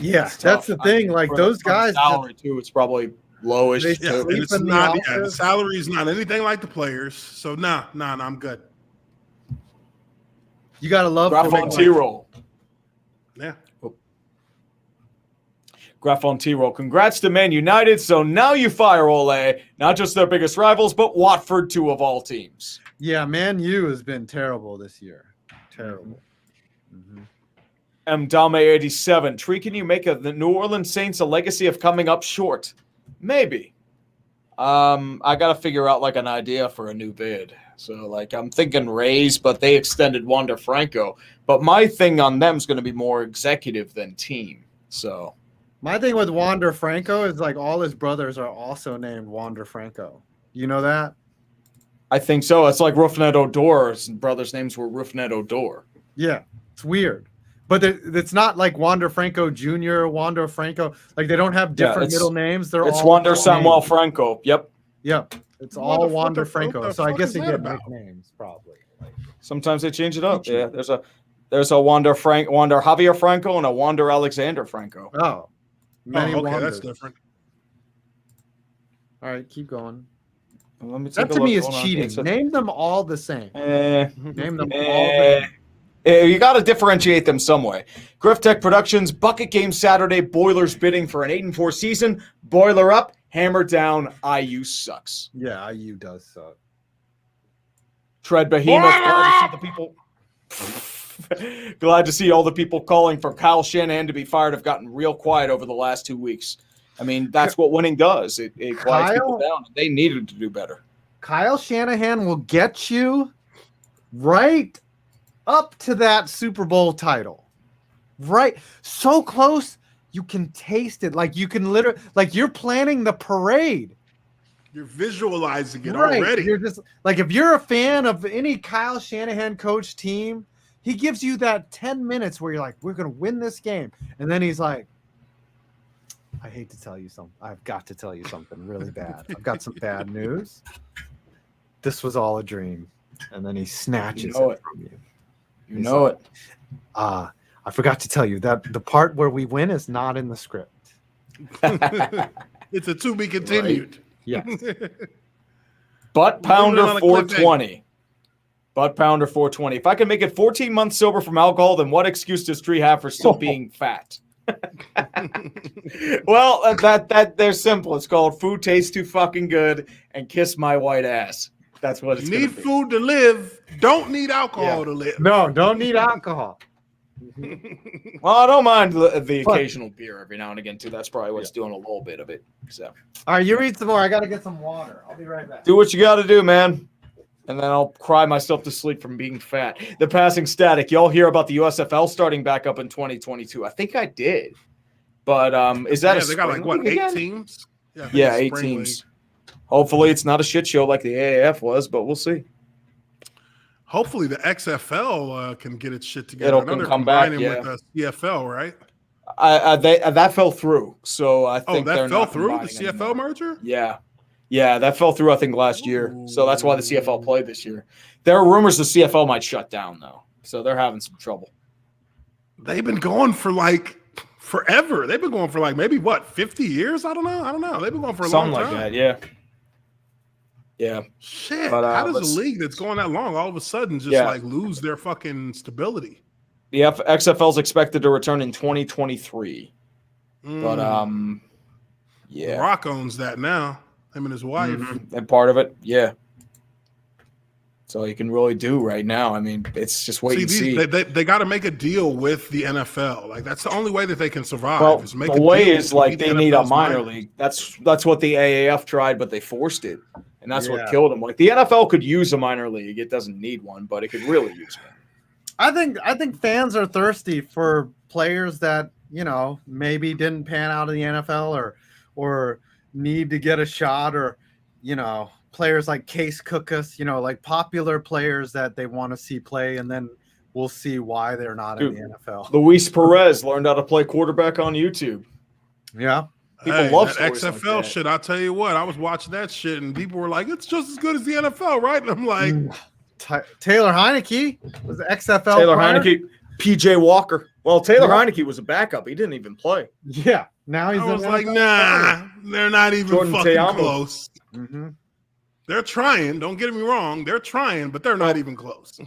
Yeah, that's the thing. Like those guys, salary too. It's probably lowish. The salary is not anything like the players. So nah, I'm good. You gotta love Graf on T-roll. Yeah. Graf on T-roll. Congrats to Man United. So now you fire Ole, not just their biggest rivals, but Watford too of all teams. Yeah, Man U has been terrible this year. Terrible. Mm-hmm. M. Dame 87. Tree, can you make the New Orleans Saints a legacy of coming up short? Maybe. I got to figure out like an idea for a new bid. So like I'm thinking Rays, but they extended Wander Franco. But my thing on them is going to be more executive than team. So my thing with Wander Franco is like all his brothers are also named Wander Franco. You know that? I think so. It's like Roofnet Odor's brothers' names were Roofnet Odor. Yeah, it's weird. But it's not like Wander Franco Jr., Wander Franco. Like they don't have different middle names. It's Wander Samuel Franco. Yep. It's all Wander Franco. So I guess they get nicknames probably. Sometimes they change it up. Yeah. There's a Wander Javier Franco and a Wander Alexander Franco. Oh. Okay, Wanders. That's different. All right, keep going. Let me that to me is cheating. Name them all the same. Name them all the same. You got to differentiate them some way. Griff Tech Productions, Bucket Game Saturday, Boilers bidding for an 8-4 season. Boiler up, hammer down, IU sucks. Yeah, IU does suck. Tread Behemoth, glad to see the people. Glad to see all the people calling for Kyle Shanahan to be fired have gotten real quiet over the last 2 weeks. I mean, that's what winning does. It quiets people down. They needed to do better. Kyle Shanahan will get you right up to that Super Bowl title. Right. So close, you can taste it. Like you can literally, like you're planning the parade. You're visualizing it already. You're just like, if you're a fan of any Kyle Shanahan coach team, he gives you that 10 minutes where you're like, we're going to win this game. And then he's like, I hate to tell you something. I've got to tell you something really bad. I've got some bad news. This was all a dream. And then he snatches it from you. You know it. I forgot to tell you that the part where we win is not in the script. It's a to be continued. Right. Yes. Butt Pounder 420. Butt Pounder 420. If I can make it 14 months sober from alcohol, then what excuse does Tree have for still being fat? Well, that they're simple. It's called Food Tastes Too Fucking Good and Kiss My White Ass. That's what it's You need gonna be. food to live. Don't need alcohol to live. No, don't need alcohol. Well, I don't mind the occasional beer every now and again too. That's probably what's doing a little bit of it. So, all right, you read some more. I got to get some water. I'll be right back. do what you got to do, man. And then I'll cry myself to sleep from being fat. The passing static. Y'all hear about the USFL starting back up in 2022? I think I did. But is that they got like what, 8 teams? Yeah, 8 teams. League. Hopefully it's not a shit show like the AAF was, but we'll see. Hopefully the XFL can get its shit together. It'll come back with the CFL, right? That fell through. So I think that fell through the CFL anymore. Merger. Yeah, that fell through. I think last year. So that's why the CFL played this year. There are rumors the CFL might shut down though, so they're having some trouble. They've been going for like forever. They've been going for like maybe what 50 years. I don't know. They've been going for a long time. Something like that. Yeah. Shit. But, how does a league that's going that long all of a sudden just like lose their fucking stability? The XFL is expected to return in 2023. But Rock owns that now. Him and his wife. And part of it, That's all you can really do right now. I mean, it's just wait and see. They got to make a deal with the NFL. Like that's the only way that they can survive. Well, is make the way is like they need a minor league. That's what the AAF tried, but they forced it, and that's what killed them. Like the NFL could use a minor league; it doesn't need one, but it could really use one. I think fans are thirsty for players that maybe didn't pan out in the NFL or need to get a shot, or players like Case Cookus, like popular players that they want to see play, and then we'll see why they're not in the NFL. Luis Perez learned how to play quarterback on YouTube. Yeah. People love that XFL shit. I'll tell you what, I was watching that shit and people were like, it's just as good as the NFL, right? And I'm like, Taylor Heineke was the XFL Taylor player? Heineke, PJ Walker. Well, Taylor Heineke was a backup. He didn't even play. Yeah. Now he's I was like, nah, they're not even Jordan fucking Teamo. Close. They're trying. Don't get me wrong. They're trying, but they're not even close.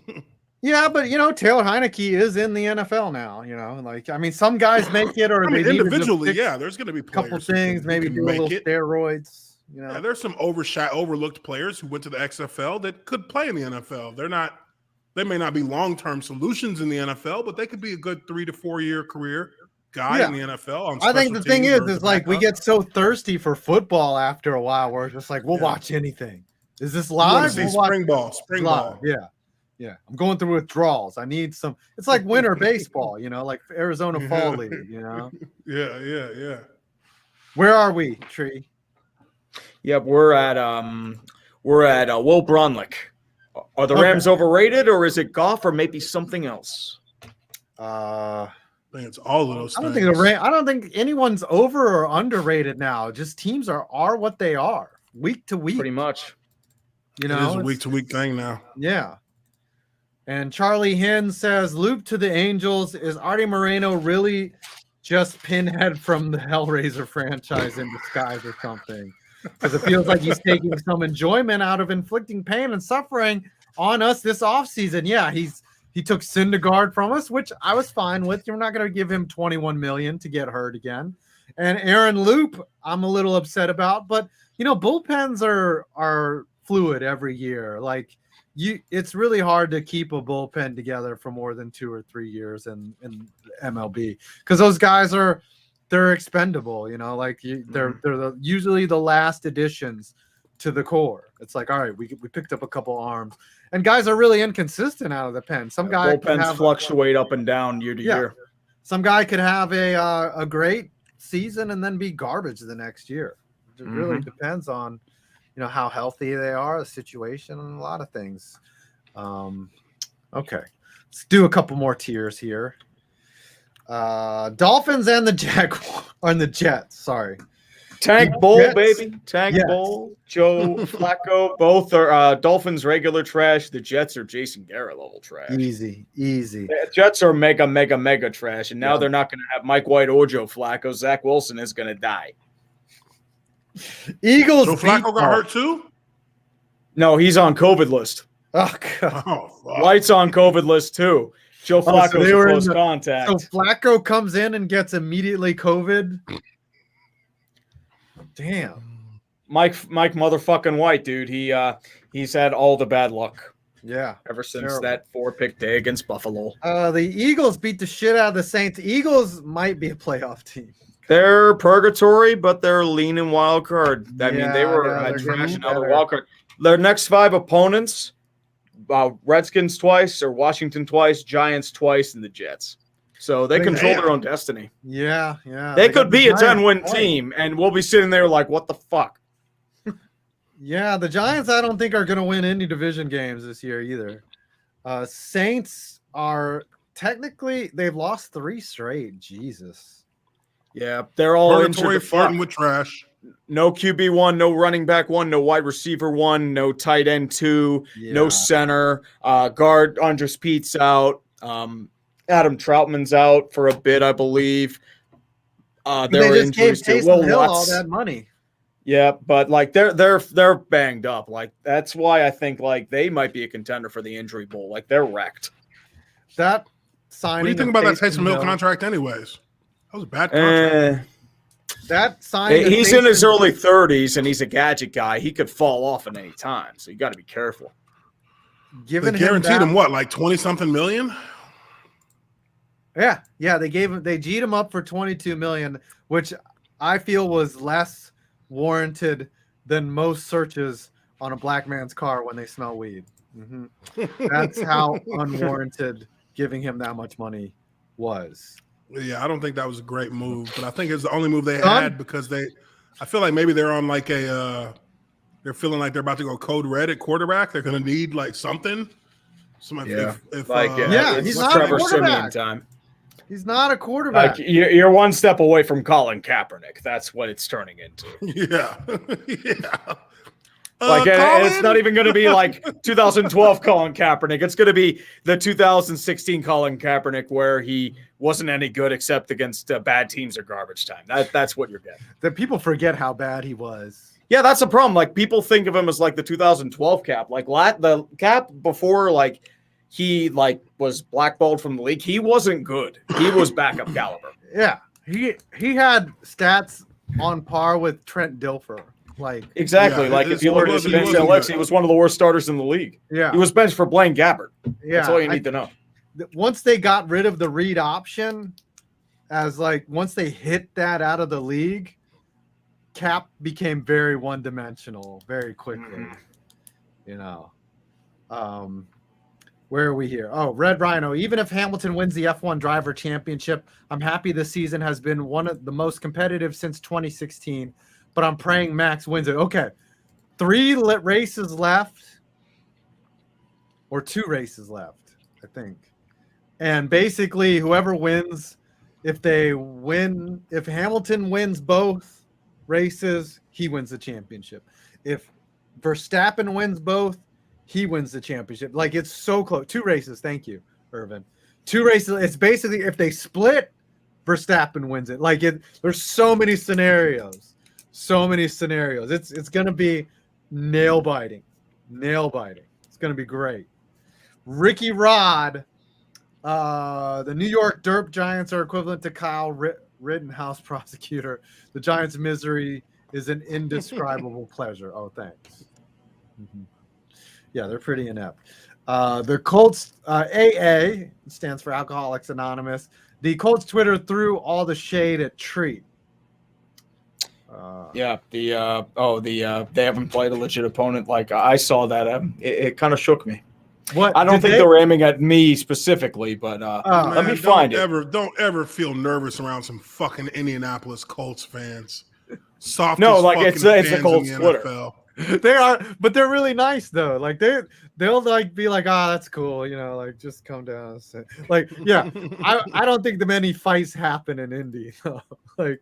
Yeah, but Taylor Heineke is in the NFL now. Some guys make it, or they individually. There's going to be a couple things, maybe do a little steroids. Yeah, there's some overlooked players who went to the XFL that could play in the NFL. They may not be long-term solutions in the NFL, but they could be a good 3 to 4 year career guy in the NFL. I think the thing is like we get so thirsty for football after a while, where it's just like we'll watch anything. Is this live? Spring ball. Yeah. I'm going through withdrawals. I need some. It's like winter baseball, like Arizona Fall League, Yeah. Where are we, Tree? Yep, we're at Will Brunlick. Are the Rams overrated, or is it Goff, or maybe something else? I think it's all of those I things. I don't think anyone's over or underrated now. Just teams are what they are week to week. Pretty much. It is a week-to-week thing now. Yeah. And Charlie Hinn says, loop to the Angels. Is Artie Moreno really just Pinhead from the Hellraiser franchise in disguise or something? Because it feels like he's taking some enjoyment out of inflicting pain and suffering on us this offseason. Yeah, he took Syndergaard from us, which I was fine with. You're not going to give him $21 million to get hurt again. And Aaron Loop, I'm a little upset about. But, bullpens are fluid every year. Like it's really hard to keep a bullpen together for more than 2 or 3 years in MLB, because those guys they're expendable, they're usually the last additions to the core. It's like, all right, we picked up a couple arms, and guys are really inconsistent out of the pen. Some guy bullpens fluctuate up and down year to year. Some guy could have a great season and then be garbage the next year. It really depends on how healthy they are, the situation, and a lot of things. Okay, let's do a couple more tiers here. Dolphins and the Jets. Sorry, Tank Bowl, baby. Tank Bowl. Joe Flacco. Both are Dolphins regular trash. The Jets are Jason Garrett level trash. Easy. The Jets are mega trash, and now they're not going to have Mike White or Joe Flacco. Zach Wilson is going to die. Eagles. Joe Flacco got hurt too? No, he's on COVID list. Oh, God. White's on COVID list too. Joe Flacco's a close contact. So Flacco comes in and gets immediately COVID. Damn. Mike motherfucking White, dude. He's had all the bad luck. Yeah. Ever since Terrible. that 4-pick day against Buffalo. The Eagles beat the shit out of the Saints. Eagles might be a playoff team. They're purgatory, but they're leaning wild card. I mean, they were trash another wild card. Their next 5 opponents, Redskins twice, or Washington twice, Giants twice, and the Jets. So they control their own destiny. Yeah. They could be a 10-win team, and we'll be sitting there like, what the fuck? Yeah, the Giants, I don't think, are going to win any division games this year either. Saints are technically, they've lost 3 straight. Jesus. Yeah, they're all into the flirting with trash. No QB1, no running back 1, no wide receiver 1, no tight end 2, no center. Guard Andres Pete's out. Adam Troutman's out for a bit, I believe. There were injuries to Will Hill Watts. All that money. Yeah, but like they're banged up. Like that's why I think like they might be a contender for the injury bowl. Like they're wrecked. That signing. What do you think about that Taysom Hill contract, anyways? That was a bad contract. That signing. He's in his early 30s and he's a gadget guy. He could fall off at any time, so you got to be careful. They guaranteed him what, like 20-something million? Yeah, they G'd him up for $22 million, which I feel was less warranted than most searches on a black man's car when they smell weed. That's how unwarranted giving him that much money was. Yeah, I don't think that was a great move, but I think it's the only move they had because I feel like maybe they're on like they're feeling like they're about to go code red at quarterback. They're going to need like something. He's not a quarterback. Time. He's not a quarterback. Like you're one step away from Colin Kaepernick. That's what it's turning into. Yeah. It's not even going to be like 2012 Colin Kaepernick. It's going to be the 2016 Colin Kaepernick where he wasn't any good except against bad teams or garbage time. That's what you're getting. The people forget how bad he was. Yeah, that's a problem. Like people think of him as like the 2012 Cap. Like the Cap before like he like was blackballed from the league. He wasn't good. He was backup caliber. Yeah, he had stats on par with Trent Dilfer. Like exactly. Yeah, like if you look at his bench analytics, he was one of the worst starters in the league. Yeah, he was benched for Blaine Gabbert. Yeah, that's all you need to know. Once they got rid of the read option, once they hit that out of the league, Cap became very one-dimensional very quickly. You know. Where are we here? Oh, Red Rhino. Even if Hamilton wins the F1 Driver Championship, I'm happy this season has been one of the most competitive since 2016, but I'm praying Max wins it. Okay. 3 races left, or 2 races left, I think. And basically, whoever wins, if Hamilton wins both races, he wins the championship. If Verstappen wins both, he wins the championship. Like, it's so close. 2 races. Thank you, Irvin. 2 races. It's basically if they split, Verstappen wins it. Like, there's so many scenarios. It's going to be nail-biting. It's going to be great. Ricky Rod, the New York Derp Giants are equivalent to Kyle Rittenhouse prosecutor. The Giants' misery is an indescribable pleasure. Oh, thanks. Yeah, they're pretty inept. The Colts, AA stands for Alcoholics Anonymous. The Colts Twitter threw all the shade at Treat. They haven't played a legit opponent. Like I saw that, it kind of shook me. What I don't think they were aiming at me specifically, but let me find it. Don't ever feel nervous around some fucking Indianapolis Colts fans. Soft. No, like it's the Colts Twitter. NFL. They are, but they're really nice though. Like they'll like be like, that's cool, you know, like just come down. Like, yeah, I don't think that many fights happen in Indy. Like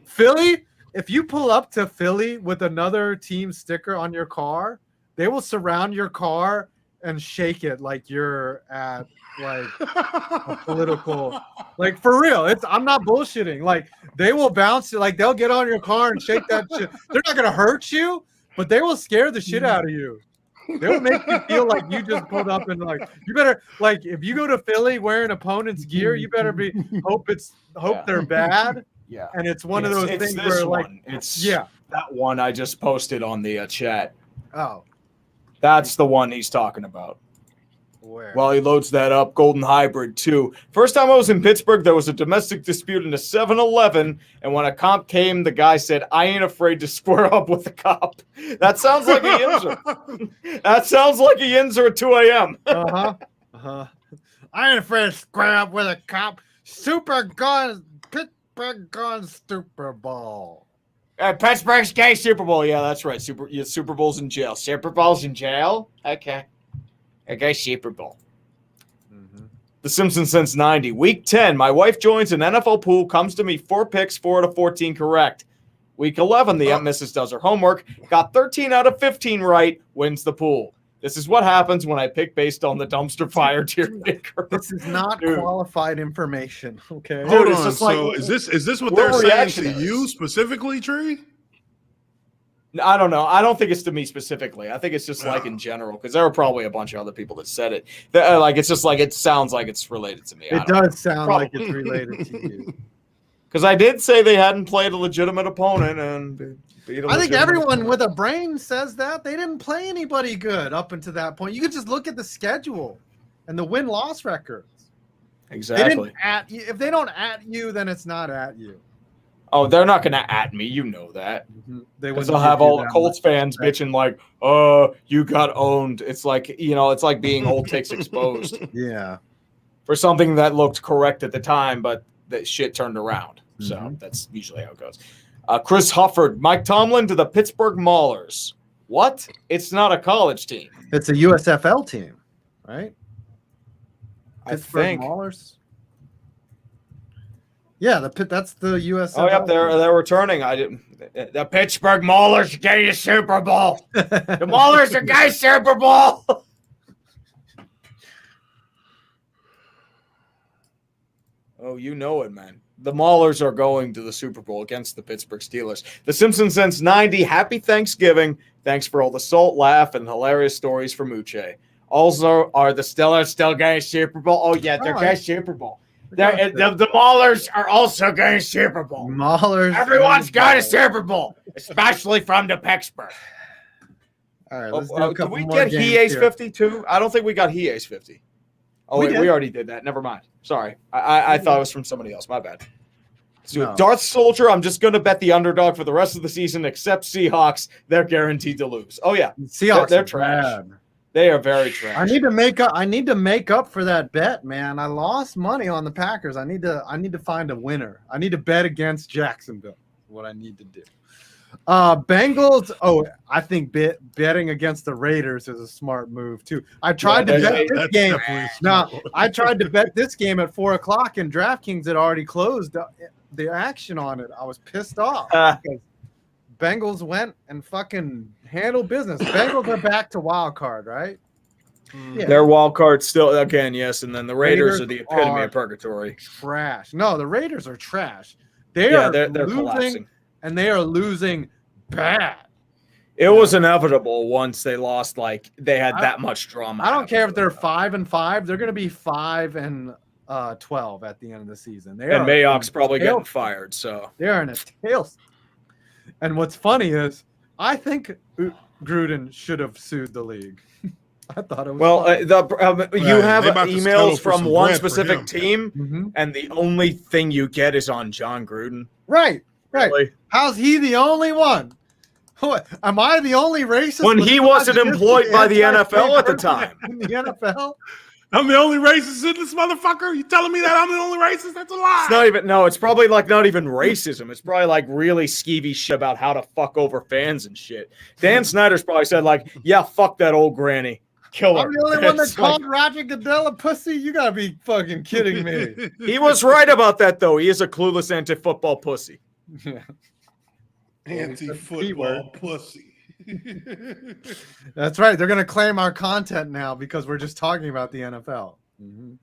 Philly, if you pull up to Philly with another team sticker on your car, they will surround your car and shake it like you're at like a political, like for real. I'm not bullshitting. Like they will bounce it, like they'll get on your car and shake that shit. They're not gonna hurt you, but they will scare the shit out of you. They will make you feel like you just pulled up and like you better, like if you go to Philly wearing opponent's gear, you better hope they're bad Yeah. And it's one of those it's things this where, like, one. It's yeah. that one I just posted on the chat. Oh, That's the one he's talking about. where? While he loads that up, Golden Hybrid 2. First time I was in Pittsburgh, there was a domestic dispute in a 7-Eleven, and when a cop came, the guy said, "I ain't afraid to square up with the cop." That sounds like a Yinzer. That sounds like a Yinzer at 2 a.m. I ain't afraid to square up with a cop. Pittsburgh Guns Super Bowl. Pittsburgh's gay Super Bowl. Yeah, that's right. Super Bowl's in jail. Super Bowl's in jail? Okay. Okay, Super Bowl. The Simpsons since 90. Week 10, my wife joins an NFL pool, comes to me 4 picks, 4 out of 14 correct. Week 11, the missus does her homework, got 13 out of 15 right, wins the pool. This is what happens when I pick based on the dumpster fire tier maker. This is not qualified information, okay? Hold Dude, on. just So like, is this what we're they're saying to reactionaries. you specifically, Tree? I don't know. I don't think it's to me specifically. I think it's just like in general, because there were probably a bunch of other people that said it. Like it's just like it sounds like it's related to me. It does sound like it's related to you. Because I did say they hadn't played a legitimate opponent and beat a I think legitimate everyone opponent. with a brain says that. They didn't play anybody good up until that point. You could just look at the schedule and the win-loss records. Exactly. If they don't at you, then it's not at you. Oh, they're not going to at me. You know that. They Because wouldn't they'll have give you all the that Colts much fans respect. bitching like, you got owned. It's like, it's like being old takes exposed Yeah. for something that looked correct at the time, but that shit turned around. So that's usually how it goes. Chris Hufford, Mike Tomlin to the Pittsburgh Maulers. What? It's not a college team. It's a USFL team, right? I Pittsburgh think. Maulers. Yeah, that's the USFL. Oh, yep, they're returning. I didn't. The Pittsburgh Maulers are getting a Super Bowl. The Maulers are getting Super Bowl. Oh, you know it, man. The Maulers are going to the Super Bowl against the Pittsburgh Steelers. The Simpsons since 90. Happy Thanksgiving. Thanks for all the salt, laugh, and hilarious stories from Uche. Also, are the Steelers still getting Super Bowl? Oh, yeah, they're getting Super Bowl. The Maulers are also getting Super Bowl. Maulers. Everyone's got a Super Bowl, especially from the Pittsburgh. All right, let's do a Did couple we more get games Hie's here. 52? I don't think we got Hie's 50. Oh, We wait, did. we already did that. Never mind. Sorry. I thought it was from somebody else. My bad. Let's do it. No. Darth Soldier, I'm just going to bet the underdog for the rest of the season, except Seahawks. They're guaranteed to lose. Oh, yeah. Seahawks. They're are trash. bad. They are very trash. I need to make up for that bet, man. I lost money on the Packers. I need to find a winner. I need to bet against Jacksonville. What I need to do. Bengals. Oh, I think betting against the Raiders is a smart move too. I tried to bet this game. Now I tried to bet this game at 4:00, and DraftKings had already closed the action on it. I was pissed off because Bengals went and fucking handled business. Bengals are back to wild card, right? Yeah. Their wild card still, again, yes. And then the Raiders are the epitome are of purgatory. Trash. No, the Raiders are trash. They're losing, collapsing. and they are losing bad. It was inevitable once they lost. Like they had that much drama. I don't care if they're 5-5. They're going to be 5-12 at the end of the season. And Mayock's probably getting fired. So they're in a tailspin. And what's funny is, I think Gruden should have sued the league. I thought it was. Well, you have they about to emails settle for from some one bread for specific him. team, and the only thing you get is on John Gruden. Right. Really? How's he the only one? What, am I the only racist? When he wasn't employed by the NFL at the time. In the NFL? I'm the only racist in this motherfucker. You telling me that I'm the only racist? That's a lie. It's not even. No, it's probably like not even racism. It's probably like really skeevy shit about how to fuck over fans and shit. Dan Snyder's probably said like, "Yeah, fuck that old granny, kill her." I'm the only one that It's called like- Roger Goodell a pussy? You gotta be fucking kidding me. He was right about that though. He is a clueless anti-football pussy. Anti-football pussy. That's right. They're gonna claim our content now because we're just talking about the NFL. Did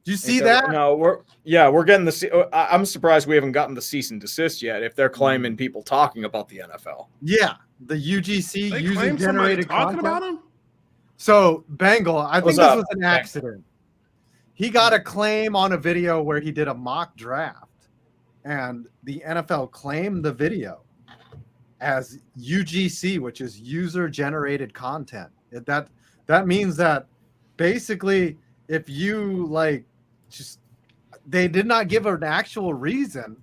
you see that? No, we're getting the. I'm surprised we haven't gotten the cease and desist yet. If they're claiming people talking about the NFL, Yeah, the UGC They user claim somebody generated talking content. about him? So Bengal, I think What's this up? was an accident. He got a claim on a video where he did a mock draft, and the NFL claimed the video as UGC, which is user-generated content. That means that basically, if you like, just they did not give an actual reason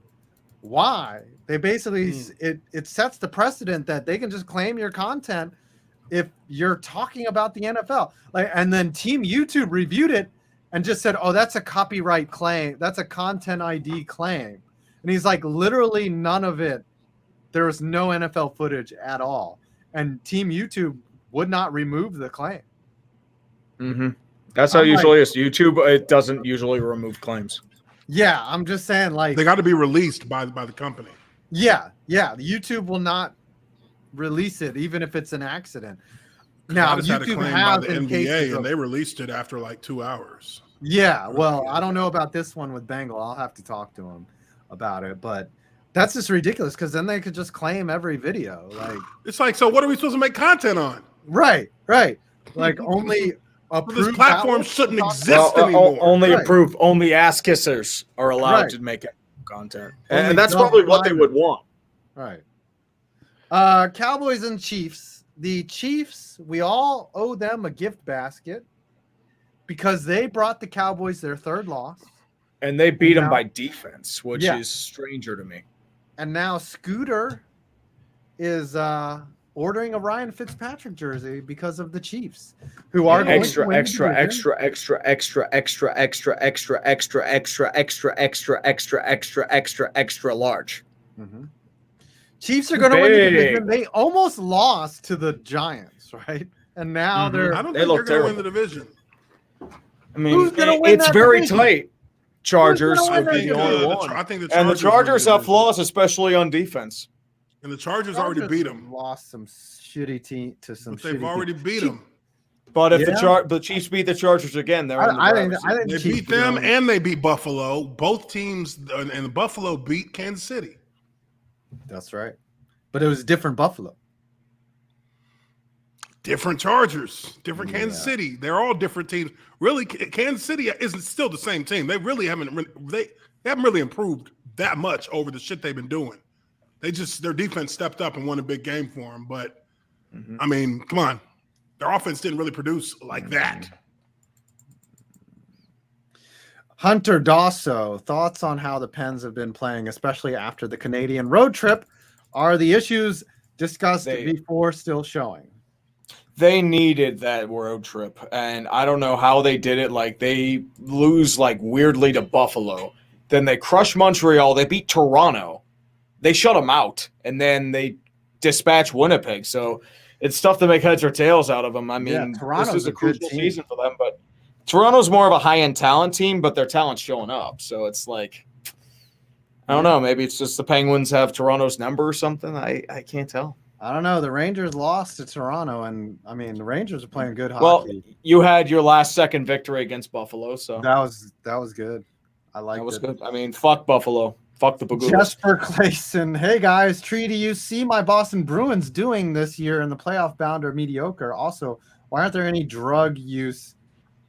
why. They basically it sets the precedent that they can just claim your content if you're talking about the NFL. Like, and then Team YouTube reviewed it and just said, "Oh, that's a copyright claim. That's a content ID claim." And he's like, literally none of it. There was no NFL footage at all, and Team YouTube would not remove the claim. Mm-hmm. That's how usually is. YouTube, it doesn't usually remove claims. Yeah, I'm just saying, like, they got to be released by the company. Yeah. YouTube will not release it, even if it's an accident. Now, I just had a YouTube claim has by the in NBA, cases and of, they released it after like 2 hours. Yeah, well, I don't know about this one with Bengal. I'll have to talk to him about it, but that's just ridiculous because then they could just claim every video. Like, it's like, so what are we supposed to make content on? Right. Like only this platform shouldn't exist anymore. Only only ass kissers are allowed to make content, and that's probably what they would want. Right. Cowboys and Chiefs. The Chiefs, we all owe them a gift basket because they brought the Cowboys their third loss. And they beat them by defense, which is stranger to me. And now Scooter is ordering a Ryan Fitzpatrick jersey because of the Chiefs, who are extra large. Mm-hmm. Chiefs are going to win the division. They almost lost to the Giants, right? And now they're. I don't think they're going to win the division. I mean, it's very tight. Chargers would be the only one. I think the Chargers have flaws, especially on defense. And the Chargers already beat them. Lost some shitty team to some. But they've already beat them. But if the Chiefs beat the Chargers again, they're I think they beat them and they beat Buffalo. Both teams and Buffalo beat Kansas City. That's right, but it was different Buffalo. Different Chargers, different Kansas City. They're all different teams. Really, Kansas City isn't still the same team. They really haven't really improved that much over the shit they've been doing. Their defense stepped up and won a big game for them. But I mean, come on, their offense didn't really produce like that. Hunter Dosso, thoughts on how the Pens have been playing, especially after the Canadian road trip? Are the issues discussed before still showing? They needed that road trip, and I don't know how they did it. Like, they lose, like, weirdly to Buffalo. Then they crush Montreal. They beat Toronto. They shut them out, and then they dispatch Winnipeg. So it's tough to make heads or tails out of them. I mean, this is a crucial season for them, but Toronto's more of a high-end talent team, but their talent's showing up. So it's like, I don't know. Maybe it's just the Penguins have Toronto's number or something. I can't tell. I don't know. The Rangers lost to Toronto, and I mean the Rangers are playing good hockey. Well, you had your last second victory against Buffalo, so that was good. I like that was good. I mean, fuck Buffalo, fuck the Pagoodles. Jesper Clayson, hey guys, Tree, do you see my Boston Bruins doing this year in the playoff bound or mediocre? Also, why aren't there any drug use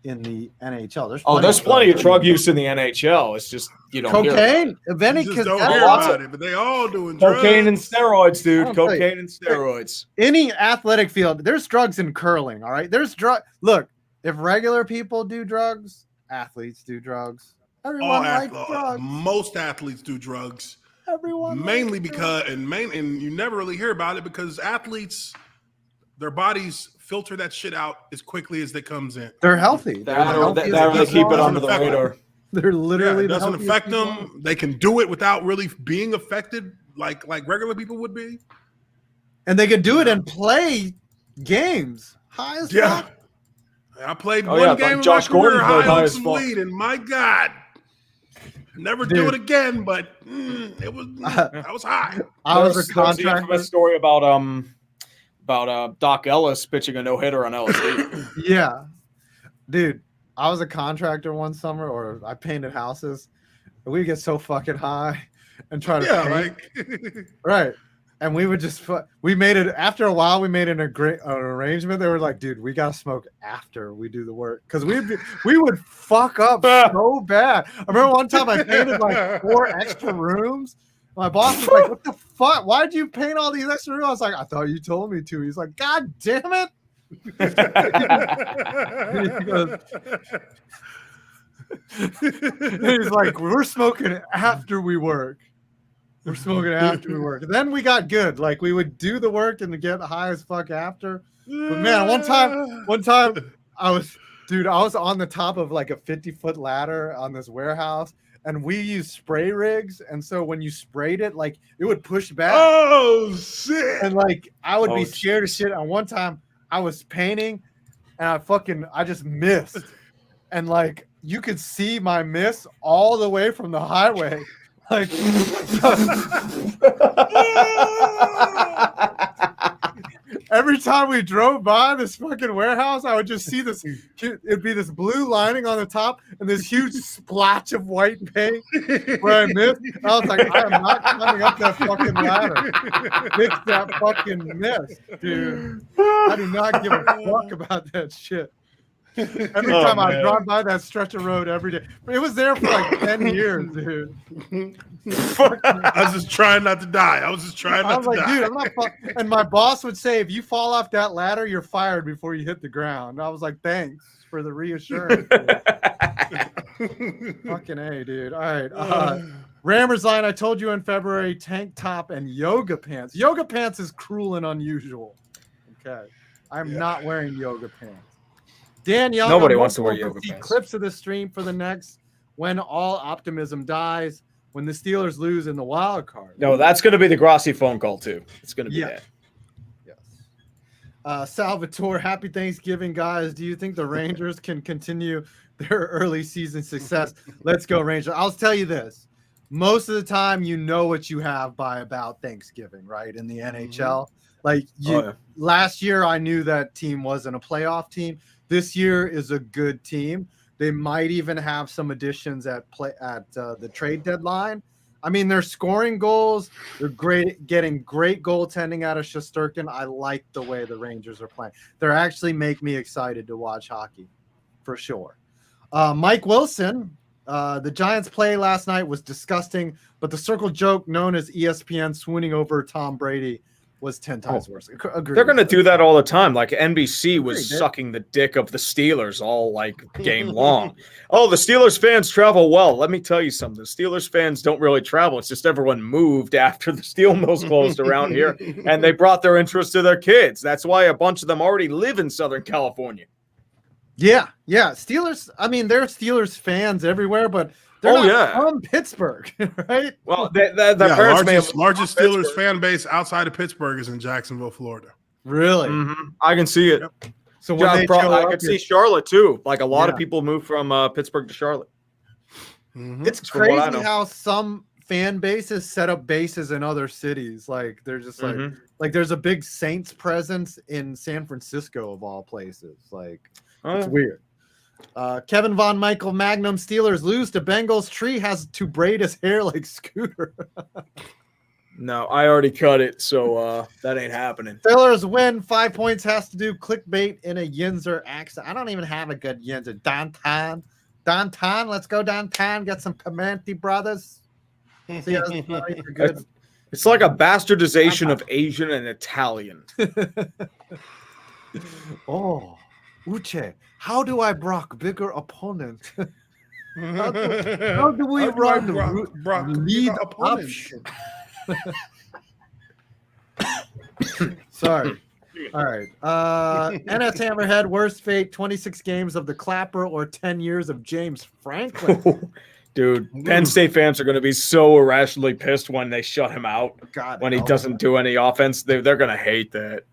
in the NHL? There's plenty of drug use in the NHL. It's just you don't cocaine. If any, don't hear about it, but they all doing cocaine drugs. and steroids, dude. Cocaine and steroids. Any athletic field, there's drugs in curling. All right, there's drug. Look, if regular people do drugs, athletes do drugs. Everyone likes drugs. Most athletes do drugs. Everyone mainly because and you never really hear about it because athletes, their bodies filter that shit out as quickly as it comes in. They're healthy. They keep it under the radar. They're literally it doesn't affect them. They can do it without really being affected like regular people would be. And they could do it and play games high as fuck. I played one game Josh in my career Gordon high on some lead, and my God, never do it again. But I was high. I was a contractor. There's a story about Doc Ellis pitching a no-hitter on LSD. Yeah, dude. I was a contractor one summer, or I painted houses. And we get so fucking high and try to paint. like right. And we would just we made it after a while. We made an arrangement. They were like, "Dude, we gotta smoke after we do the work because we would fuck up so bad." I remember one time I painted like 4 extra rooms. My boss was like, "What the fuck? Why'd you paint all these extra rooms?" I was like, "I thought you told me to." He's like, "God damn it!" He's like, "We're smoking after we work. We're smoking after we work." And then we got good. Like we would do the work and get high as fuck after. But man, one time I was on the top of like a 50-foot ladder on this warehouse, and we used spray rigs. And so when you sprayed it, like it would push back. Oh shit! And like I would be scared of shit. And one time I was painting, and I just missed, and like you could see my miss all the way from the highway. Like every time we drove by this fucking warehouse, I would just see this. It'd be this blue lining on the top and this huge splotch of white paint where I missed. I was like, I am not climbing up that fucking ladder. Fix that fucking miss, dude. I do not give a fuck about that shit. Every time I drive by that stretch of road every day. It was there for like 10 years, dude. I was just trying not to die. I was like, dude, I'm not and my boss would say, if you fall off that ladder, you're fired before you hit the ground. I was like, thanks for the reassurance. Fucking A, dude. All right. Rammer's line, I told you in February, tank top and yoga pants. Yoga pants is cruel and unusual. Okay. I'm not wearing yoga pants. Dan Young, nobody wants to wear yoga pants. Clips of the stream for the next When All Optimism Dies, when the Steelers lose in the wild card. No, that's going to be the Grossi phone call too. It's going to be that. Yes. Salvatore, happy Thanksgiving, guys. Do you think the Rangers can continue their early season success? Let's go, Rangers. I'll tell you this. Most of the time, you know what you have by about Thanksgiving, right? In the NHL. Like last year, I knew that team wasn't a playoff team. This year is a good team. They might even have some additions at the trade deadline. I mean, they're scoring goals. They're great, getting great goaltending out of Shesterkin. I like the way the Rangers are playing. They actually make me excited to watch hockey, for sure. Mike Wilson, the Giants' play last night was disgusting, but the circle joke known as ESPN swooning over Tom Brady was 10 times worse. Agreed. They're going to do that all the time. Like NBC was sucking the dick of the Steelers all like game long. Oh, the Steelers fans travel well. Let me tell you something. The Steelers fans don't really travel. It's just everyone moved after the steel mills closed around here, and they brought their interest to their kids. That's why a bunch of them already live in Southern California. Yeah. Steelers. I mean, there are Steelers fans everywhere, but they're not from Pittsburgh, right? Well, the largest Steelers fan base outside of Pittsburgh is in Jacksonville, Florida. Really? Mm-hmm. I can see it. Yep. So when I can see Charlotte too. Like a lot of people move from Pittsburgh to Charlotte. Mm-hmm. It's crazy how some fan bases set up bases in other cities. Like they're just like there's a big Saints presence in San Francisco of all places. Like it's weird. Kevin Von Michael Magnum, Steelers lose to Bengals. Tree has to braid his hair like Scooter. No, I already cut it, so that ain't happening. Steelers win. 5 points has to do clickbait in a Yinzer accent. I don't even have a good Yinzer. Downtown. Let's go downtown. Get some Pimenti brothers. See us, good. It's like a bastardization of Asian and Italian. Oh, Uche. How do I block bigger opponent? how do we run the lead option? Sorry. All right. NS Hammerhead, worst fate, 26 games of the Clapper or 10 years of James Franklin. Dude, Penn State fans are going to be so irrationally pissed when they shut him out. When he doesn't do any offense. They're going to hate that.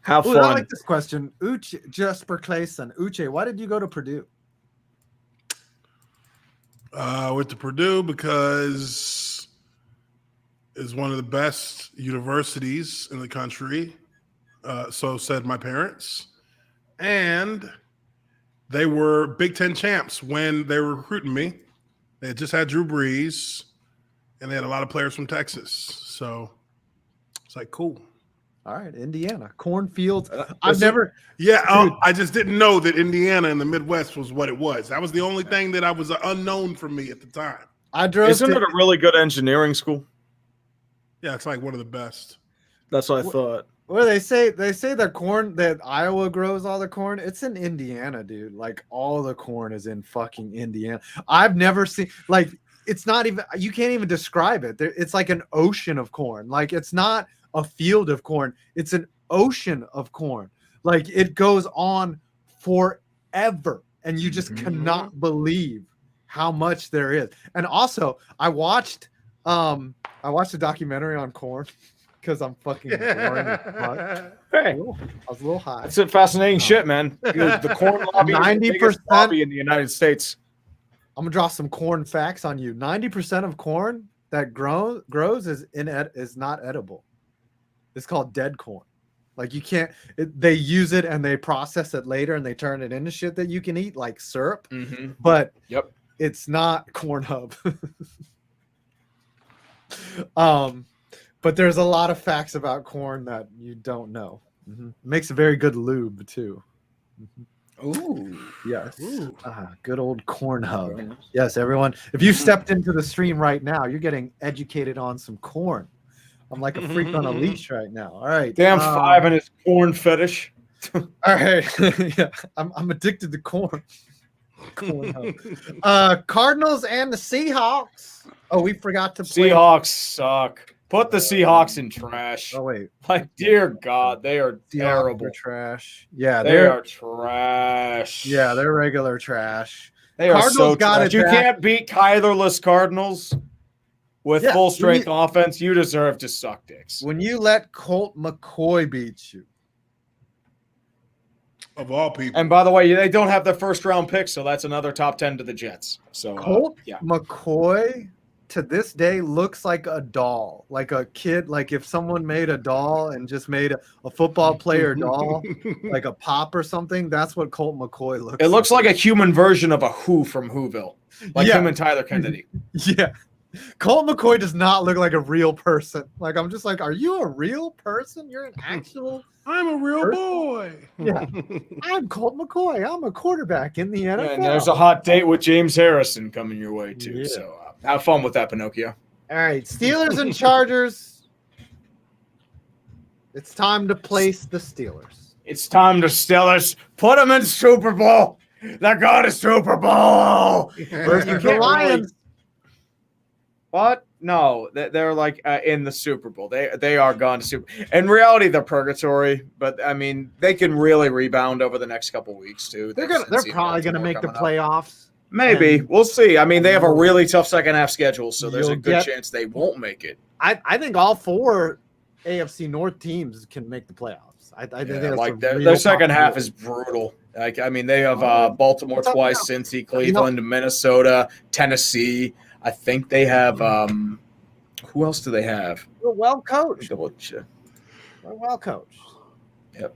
How fun. I like this question. Uche, Jesper Clayson. Uche, why did you go to Purdue? Went to Purdue because it's one of the best universities in the country. So said my parents. And they were Big Ten champs when they were recruiting me. They had just had Drew Brees, and they had a lot of players from Texas. So It's like cool. All right, Indiana cornfields. Yeah, I just didn't know that Indiana in the Midwest was what it was. That was the only thing that I was unknown for me at the time. Isn't it a really good engineering school? Yeah, it's like one of the best. That's what I thought. Well, they say the corn that Iowa grows all the corn. It's in Indiana, dude. Like all the corn is in fucking Indiana. I've never seen like it's not even you can't even describe it. It's like an ocean of corn. Like it's not a field of corn. It's an ocean of corn. Like it goes on forever, and you just cannot believe how much there is. And also, I watched a documentary on corn. Because I'm fucking boring as fuck. Hey, I was a little high. That's a fascinating shit, man. The corn lobby is the biggest lobby in the United States. I'm gonna draw some corn facts on you. 90% of corn that grows is not edible. It's called dead corn. Like you can't. They use it and they process it later and they turn it into shit that you can eat, like syrup. Mm-hmm. But it's not corn hub. But there's a lot of facts about corn that you don't know. Makes a very good lube too. Ooh, yes. Good old corn hub. Yes, everyone. If you stepped into the stream right now, you're getting educated on some corn. I'm like a freak on a leash right now. All right. Damn Five and his corn fetish. All right. Yeah, I'm addicted to corn. Corn hub. Cardinals and the Seahawks. Oh, we forgot to play. Seahawks suck. Put the Seahawks in trash. Oh wait, like dear God, they are terrible. They're trash. Yeah, they are trash. Yeah, they're regular trash. They are so trash. You can't beat Kylerless Cardinals with full strength offense. You deserve to suck dicks. When you let Colt McCoy beat you, of all people. And by the way, they don't have their first round pick, so that's another top 10 to the Jets. So Colt McCoy to this day looks like a doll, like a kid. Like if someone made a doll and just made a football player doll, like a pop or something, that's what Colt McCoy looks. It looks like a human version of a Who from Whoville, like him and Tyler Kennedy. Yeah, Colt McCoy does not look like a real person. Like I'm just like, are you a real person? You're an actual. I'm a real boy. Yeah, I'm Colt McCoy. I'm a quarterback in the NFL. And there's a hot date with James Harrison coming your way too. Yeah. So have fun with that, Pinocchio. All right, Steelers and Chargers. It's time to place the Steelers. It's time to Steelers. Put them in Super Bowl. They're going to Super Bowl. The Lions. What? No, they're like in the Super Bowl. They are gone to Super. In reality, they're purgatory, but I mean, they can really rebound over the next couple weeks too. They're probably gonna make the playoffs. Maybe we'll see. I mean, they have a really tough second half schedule, so there's a good chance they won't make it. I think all four AFC North teams can make the playoffs. I think like their second half is brutal. Like I mean, they have Baltimore twice, Cincy, Cleveland, Minnesota, Tennessee. I think they have who else do they have? We're well coached. We're well coached. Yep.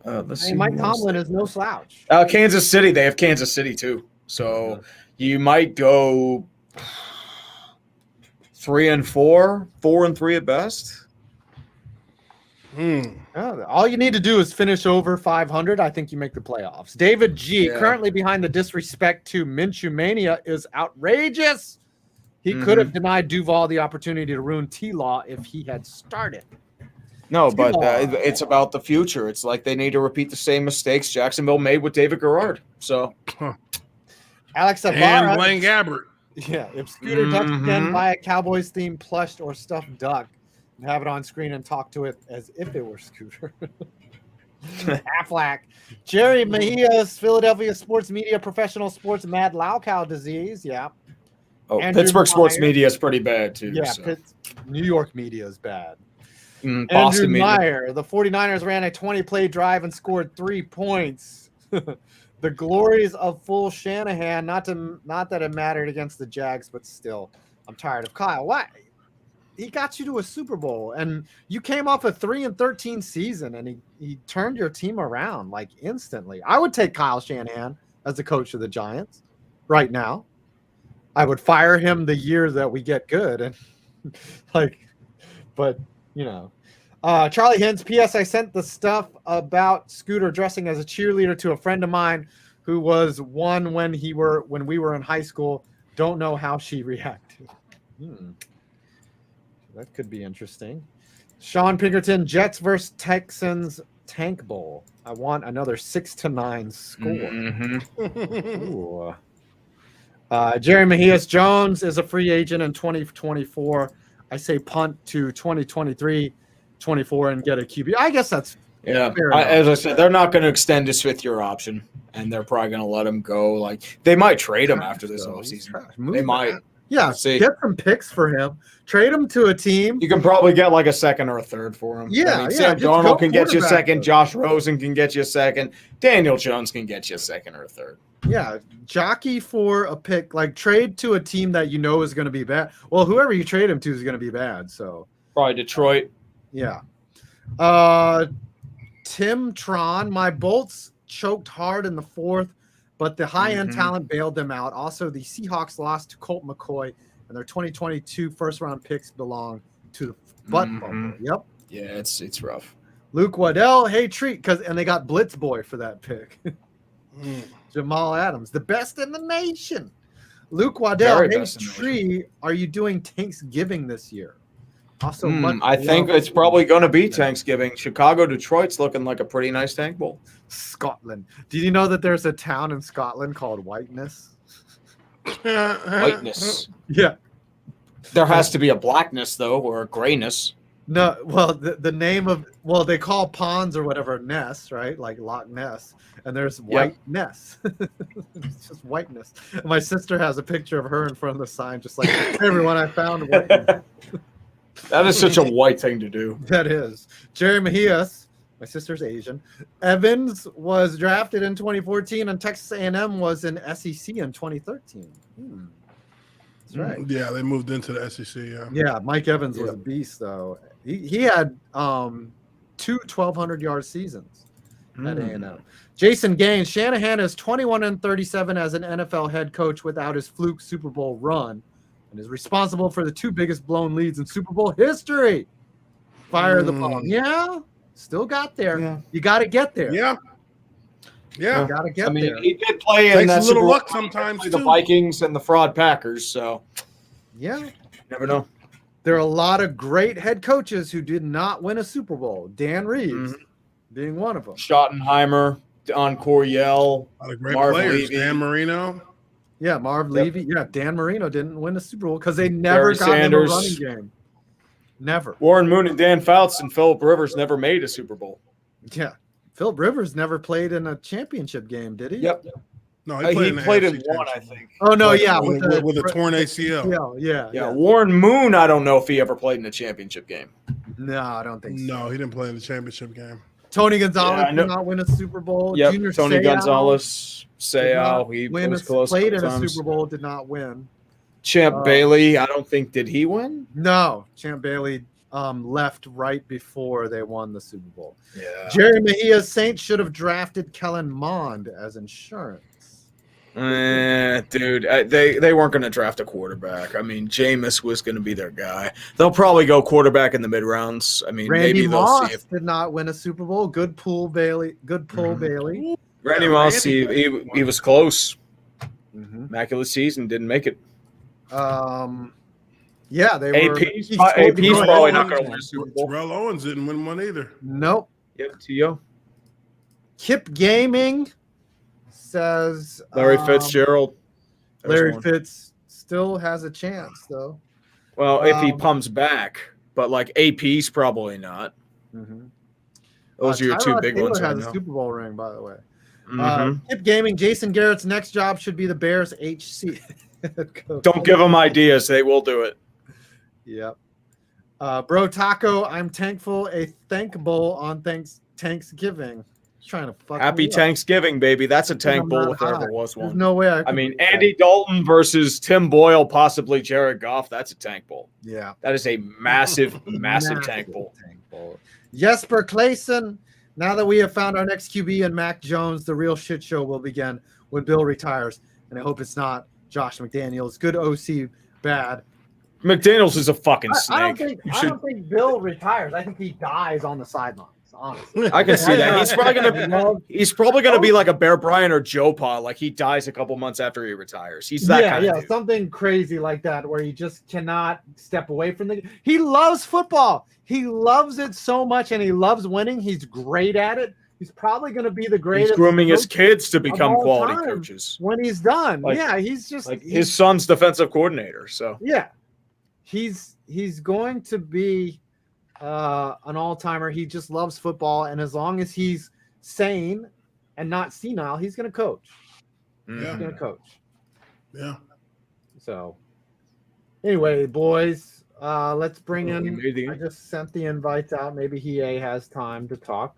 Let's see. Mike Tomlin is no slouch. Kansas City. They have Kansas City too. So you might go 3-4, 4-3 at best. All you need to do is finish over 500. I think you make the playoffs. David G, currently behind the disrespect to Minshew Mania, is outrageous. He could have denied Duval the opportunity to ruin T-Law if he had started. No, but it's about the future. It's like they need to repeat the same mistakes Jacksonville made with David Garrard. So, Alex Avara and Blaine Gabbert. Yeah, if Scooter ducks again, buy a Cowboys-themed plush or stuffed duck and have it on screen and talk to it as if it were Scooter. Affleck. Jerry Mejia's Philadelphia sports media professional sports mad Laucow disease. Yeah. Oh, Andrew Pittsburgh sports media is pretty bad, too. Yeah, so. New York media is bad. Boston Andrew media. Meyer, the 49ers ran a 20-play drive and scored 3 points. The glories of full Shanahan, not that it mattered against the Jags, but still, I'm tired of Kyle. What? He got you to a Super Bowl, and you came off a 3-13 season, and he turned your team around like instantly. I would take Kyle Shanahan as the coach of the Giants right now. I would fire him the year that we get good, and but you know, Charlie Hens, P.S. I sent the stuff about Scooter dressing as a cheerleader to a friend of mine who was one when we were in high school. Don't know how she reacted. That could be interesting. Sean Pinkerton, Jets versus Texans Tank Bowl. I want another 6-9 score. Ooh. Jerry Mejias Jones is a free agent in 2024. I say punt to 2023-24 and get a QB. I guess that's as I said, they're not going to extend his fifth-year option, and they're probably going to let him go. Like they might trade him after this offseason. They might. Yeah, get some picks for him. Trade him to a team. You can probably get like a second or a third for him. Yeah, Sam Darnold can get you a second. Josh Rosen can get you a second. Daniel Jones can get you a second or a third. Yeah, jockey for a pick. Like trade to a team that you know is going to be bad. Well, whoever you trade him to is going to be bad. So probably Detroit. Yeah. Tim Tron, my Bolts choked hard in the fourth, but the high-end talent bailed them out. Also, the Seahawks lost to Colt McCoy, and their 2022 first-round picks belong to the butt bumper. Yep. Yeah, it's rough. Luke Waddell, hey, treat, and they got Blitz Boy for that pick. Jamal Adams, the best in the nation. Luke Waddell, hey, Tree, are you doing Thanksgiving this year? Also, I think it's probably going to be Thanksgiving. Chicago, Detroit's looking like a pretty nice tank bowl. Scotland. Did you know that there's a town in Scotland called Whiteness? Whiteness. Yeah. There has to be a blackness, though, or a grayness. No, well, the name of, they call ponds or whatever Ness, right? Like Loch Ness. And there's Whiteness. It's just Whiteness. And my sister has a picture of her in front of the sign, just like, hey, everyone, I found Whiteness. That is such a white thing to do. That is. Jerry Mejias, my sister's Asian. Evans was drafted in 2014, and Texas A&M was in SEC in 2013. That's right. Yeah, they moved into the SEC. Yeah, Mike Evans was a beast, though. He had 2 1,200-yard seasons at A&M. Jason Gaines, Shanahan is 21-37 as an NFL head coach without his fluke Super Bowl run, and is responsible for the 2 biggest blown leads in Super Bowl history. Fire the bomb. Yeah, still got there. Yeah. You got to get there. Yeah. You got to get there. He did play in that a little luck sometimes. The Vikings and the fraud Packers. So, yeah, never know. There are a lot of great head coaches who did not win a Super Bowl. Dan Reeves being one of them. Schottenheimer, Don Coryell, a lot of great Marv players. Levy. Dan Marino. Yeah, Marv Levy. Yeah, Dan Marino didn't win a Super Bowl because they never got him a running game. Never. Warren Moon and Dan Fouts and Phillip Rivers never made a Super Bowl. Yeah. Phillip Rivers never played in a championship game, did he? Yep. No, he played in one, I think. Oh, no, yeah. With a torn ACL. Yeah. Warren Moon, I don't know if he ever played in a championship game. No, I don't think so. No, he didn't play in the championship game. Tony Gonzalez did not win a Super Bowl. Yep. Junior Tony Seau Gonzalez, Seau, he was close. Played in a Super Bowl, did not win. Champ Bailey, I don't think, did he win? No, Champ Bailey left right before they won the Super Bowl. Yeah. Jerry Mejias, Saints should have drafted Kellen Mond as insurance. Dude, they weren't going to draft a quarterback. I mean, Jameis was going to be their guy. They'll probably go quarterback in the mid rounds. I mean, Randy maybe Moss they'll see if did not win a Super Bowl. Good pull, Bailey. Bailey. Randy Moss, he was close. Immaculate season, didn't make it. Yeah, they were. AP's probably not going to win a Super Bowl. Terrell Owens didn't win one either. Nope. Yep, T.O. Kip Gaming says Larry Fitzgerald. Larry Fitz still has a chance, though. Well, if he pumps back, but like AP's probably not. Those are your two big ones. Has a Super Bowl ring, by the way. Kip Gaming, Jason Garrett's next job should be the Bears HC. Don't give them ideas; they will do it. Yep. Bro Taco, I'm thankful a thank bowl on Thanksgiving. Trying to fuck Happy Thanksgiving, baby. That's a tank bowl if there ever was one. There's no way. I mean, Andy Dalton versus Tim Boyle, possibly Jared Goff. That's a tank bowl. Yeah. That is a massive, massive tank bowl. Jesper Clayson, now that we have found our next QB and Mac Jones, the real shit show will begin when Bill retires. And I hope it's not Josh McDaniels. Good OC, bad McDaniels is a fucking snake. I don't think Bill retires. I think he dies on the sidelines. Honestly, I can see that. He's probably gonna be like a Bear Bryant or Joe Pa. Like he dies a couple months after he retires. He's that kind of dude. Something crazy like that where he just cannot step away from the. He loves football. He loves it so much, and he loves winning. He's great at it. He's probably going to be the greatest. He's grooming his kids to become quality coaches when he's done. He's just like his son's defensive coordinator. So he's going to be an all-timer. He just loves football, and as long as he's sane and not senile, he's going to coach. He's going to coach. Yeah. So, anyway, boys, let's bring in. I just sent the invites out. Maybe he has time to talk.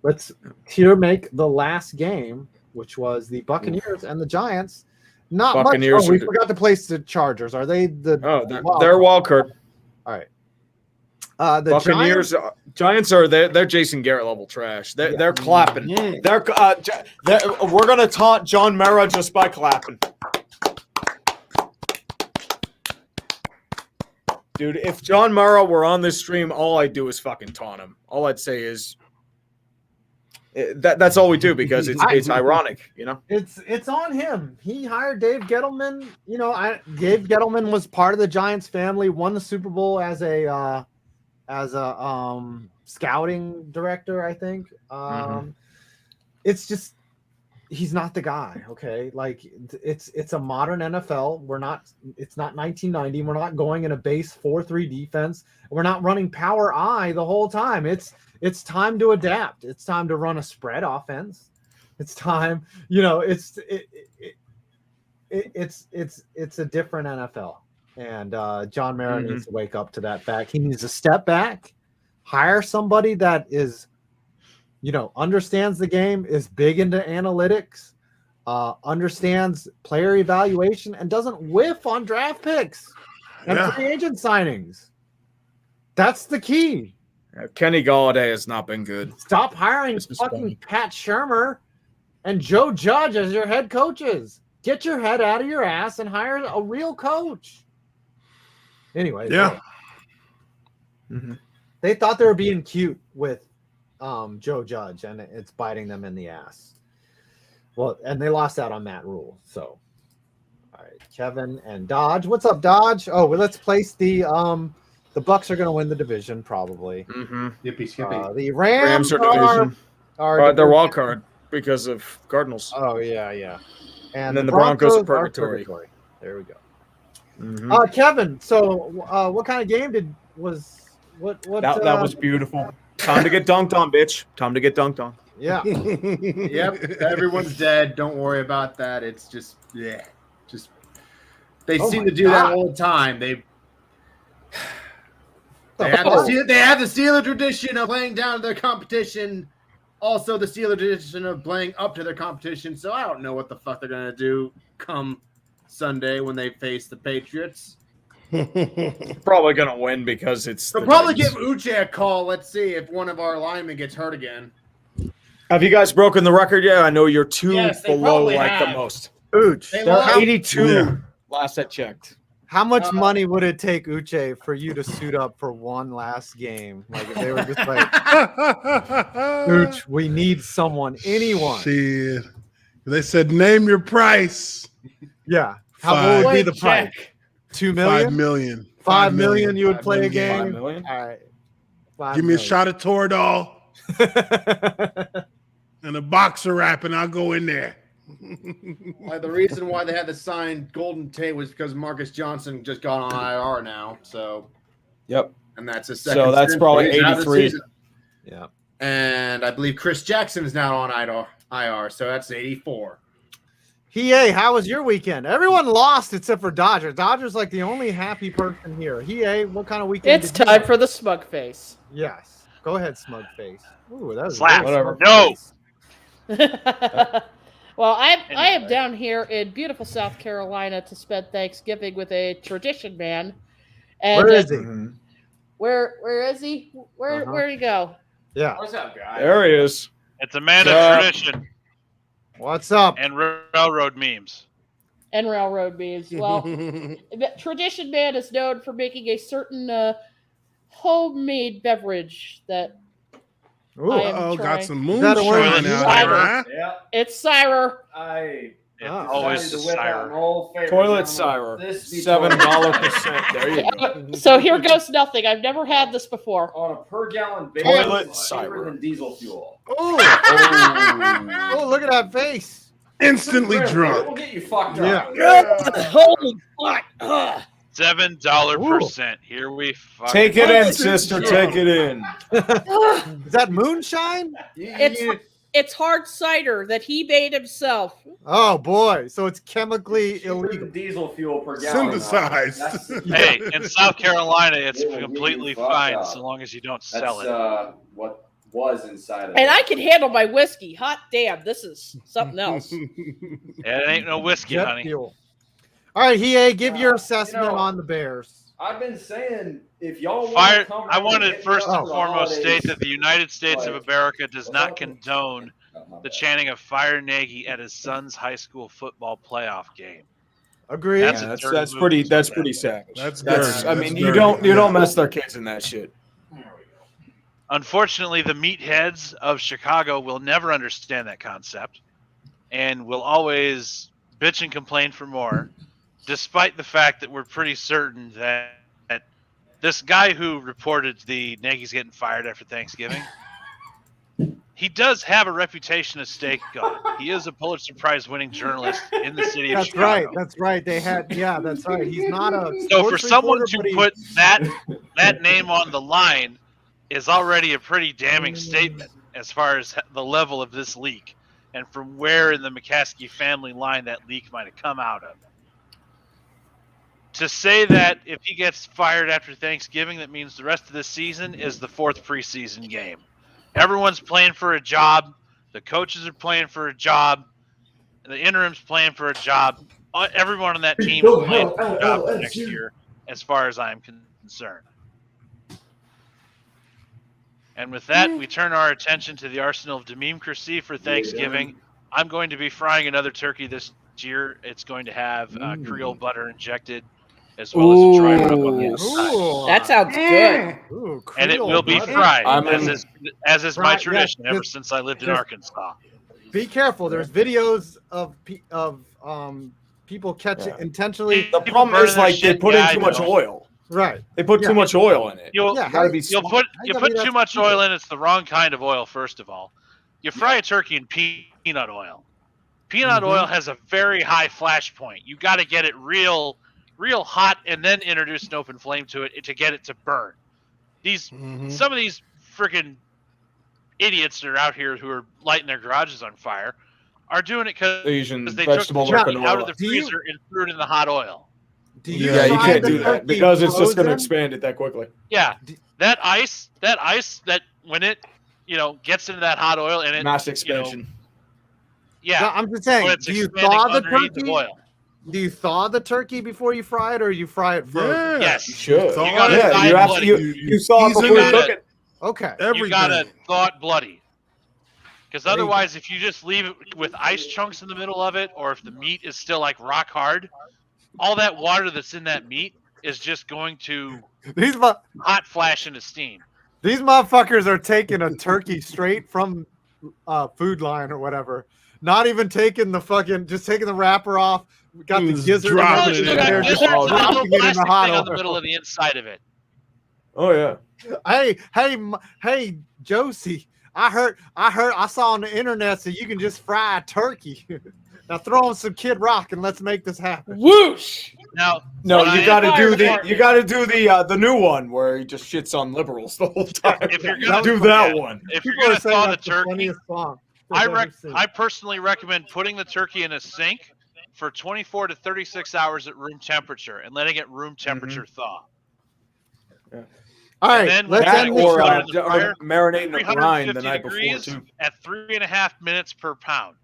Let's make the last game, which was the Buccaneers and the Giants. Not Buccaneers. Much. Oh, we forgot to place the Chargers. Are they the? Oh, they're wild card. All right. The Buccaneers, Giants are they're Jason Garrett level trash. They're clapping. We're gonna taunt John Mara just by clapping. Dude, if John Mara were on this stream, all I'd do is fucking taunt him. All I'd say is that's all we do because it's ironic, you know. It's on him. He hired Dave Gettleman. You know, Dave Gettleman was part of the Giants family. Won the Super Bowl as a scouting director, I think. It's just he's not the guy. Okay, like it's a modern NFL. It's not 1990. We're not going in a base 4-3 defense. We're not running power I the whole time. It's time to adapt. It's time to run a spread offense. It's time, it's a different NFL. And John Mara needs to wake up to that fact. He needs to step back, hire somebody that is, understands the game, is big into analytics, understands player evaluation, and doesn't whiff on draft picks and free agent signings. That's the key. Kenny Galladay has not been good. Stop hiring fucking Pat Shurmur and Joe Judge as your head coaches. Get your head out of your ass and hire a real coach. Anyway, they thought they were being cute with Joe Judge, and it's biting them in the ass. Well, and they lost out on Matt Rule. So, all right, Kevin and Dodge. What's up, Dodge? Oh, well, let's place the Bucks are going to win the division probably. Yippee skippy. The Rams are division. They're wild card because of Cardinals. Oh yeah. And then the Broncos are purgatory. There we go. Kevin, so what kind of game was that was beautiful. Time to get dunked on, bitch. Time to get dunked on. Yeah. Yep. Everyone's dead. Don't worry about that. It's just they seem to do that all the time. They have the Steeler tradition of playing down to their competition. Also, the Steeler tradition of playing up to their competition. So I don't know what the fuck they're gonna do come Sunday when they face the Patriots. Probably gonna win because they'll probably give Uche a call. Let's see if one of our linemen gets hurt again. Have you guys broken the record yet? I know you're below the most. Uche, they're 82 last I checked. How much money would it take, Uche, for you to suit up for one last game? Like if they were just like, Uche, we need anyone. Shit. They said, name your price. Yeah. What would be the price? 2 million? 5 million. 5 million you would play a game? 5 million? All right. Give me a shot of Toradol and a boxer wrap, and I'll go in there. The reason why they had to sign Golden Tate was because Marcus Johnson just got on IR now. So, yep, and that's a second. So that's probably 83. Yeah, and I believe Chris Jackson is now on IR. So that's 84. How was your weekend? Everyone lost except for Dodger. Dodger's like the only happy person here. What kind of weekend? It's time for the smug face. Yes, go ahead, smug face. Ooh, that was slap. Whatever. No. Well, I am down here in beautiful South Carolina to spend Thanksgiving with a tradition man. And where is he? Where is he? Where'd he go? Yeah. What's up, guys? There he is. It's a man of tradition What's up? and railroad memes. and railroad memes. Well, Tradition Man is known for making a certain homemade beverage that I am Oh, got trying. some Is that moonshine orange out cider? here, huh? Yeah, It's Cider. I Always decided the to whip out an siren. old favorite. Toilet Gentlemen. cider, This be $7%. There you go. So here goes nothing. I've never had this before. On a per gallon basis. Toilet cheaper cider. than diesel fuel. Oh, look at that face. Instantly It will drunk. get you fucked Yeah. up. Holy fuck! Ugh. $7%. Here we fucking Take it in, Instant sister. drunk. Take it in. Is that moonshine? It's hard cider that he made himself. Oh boy, so it's chemically Cheaper than illegal. diesel fuel per gallon. Synthesized. That's- Hey, in South Carolina, it's It will get completely you fucked fine up. so long as you don't That's sell it. what was inside of And it. I can handle my whiskey. Hot damn, this is something else. Yeah, it ain't no whiskey, Jet honey. fuel. All right, Hiei, give your You assessment know, on the Bears. I've been saying if y'all Fire, want to come I and wanted hit me first up and for foremost holidays, state that the United States of like- America does not condone the chanting of Fire Nagy at his son's high school football playoff game. Agreed. That's Yeah, a that's dirty that's move pretty to that's do pretty that. savage. That's I dirty. mean, That's you dirty. don't mess their kids in that shit. Unfortunately, the meatheads of Chicago will never understand that concept and will always bitch and complain for more, despite the fact that we're pretty certain that this guy who reported the Nagy's getting fired after Thanksgiving, he does have a reputation to stake on. He is a Pulitzer Prize winning journalist in the city of That's Chicago. right. That's right. They had, yeah, that's right. He's not a. So for sports someone reporter, to but he- put that name on the line is already a pretty damning statement as far as the level of this leak and from where in the McCaskey family line that leak might have come out of. To say that if he gets fired after Thanksgiving, that means the rest of the season is the fourth preseason game. Everyone's playing for a job. The coaches are playing for a job. The interim's playing for a job. Everyone on that team is playing for a job for next year, as far as I'm concerned. And with that, we turn our attention to the arsenal of democracy for Thanksgiving. I'm going to be frying another turkey this year. It's going to have Creole butter injected, as well as a dry rub on the inside. Ooh. That sounds good. Ooh, And it Creole will be butter. fried, I'm as is my Fried, tradition yeah, ever just- since I lived in just- Arkansas. Be careful. There's videos of people catching Yeah. intentionally. The problem burning is their like they shit, put yeah, in I too much know. oil. Right. They put Yeah. too much oil in it. You'll Yeah. Gotta be You'll smart. put too much oil in. It's the wrong kind of oil. First of all, you fry a turkey in peanut oil. Peanut Mhm. oil has a very high flash point. You got to get it real hot, and then introduce an open flame to it to get it to burn. Some of these freaking idiots that are out here who are lighting their garages on fire are doing it Asian because they took vegetable the turkey canola. out of the Do you- freezer and threw it in the hot oil. Do you Yeah, you fry can't the do that turkey because it's just going to frozen? expand it that quickly. Yeah, that ice that when it gets into that hot oil and it Mass expansion. No, yeah, I'm just when saying. it's Do you expanding thaw the underneath turkey? the oil. Do you thaw the turkey before you fry it, or you fry it frozen? Yeah. Yes, You should. Thaw You gotta it. Yeah, thaw you it have bloody. to. You saw it season before you it. cook it. Okay. Everything. You gotta thaw it bloody. Because There you go. otherwise, if you just leave it with ice chunks in the middle of it, or if the meat is still like rock hard, all that water that's in that meat is just going to These hot flash into steam. motherfuckers are taking a turkey straight from Food Line or whatever. Not even taking the fucking, just taking the wrapper off. We got the Just gizzard. dropping and it everything in in there, there. just There's a little dropping it in the plastic hot thing on the oil. middle of the inside of it. Oh yeah. Hey, Josie. I saw on the internet that you can just fry a turkey. Now throw on some Kid Rock and let's make this happen. Whoosh! Now, No, when I you got to am do fired the apart, you got to do the new one where he just shits on liberals the whole time. If you're gonna- do that one. if you're People are gonna saying thaw the that's the turkey, funniest song I've ever seen. I personally recommend putting the turkey in a sink for 24 to 36 hours at room temperature and letting it room temperature thaw. All right, then let's when That end you this or, put show. it in the fire, marinating the brine the 350 night before degrees too. at 3.5 minutes per pound.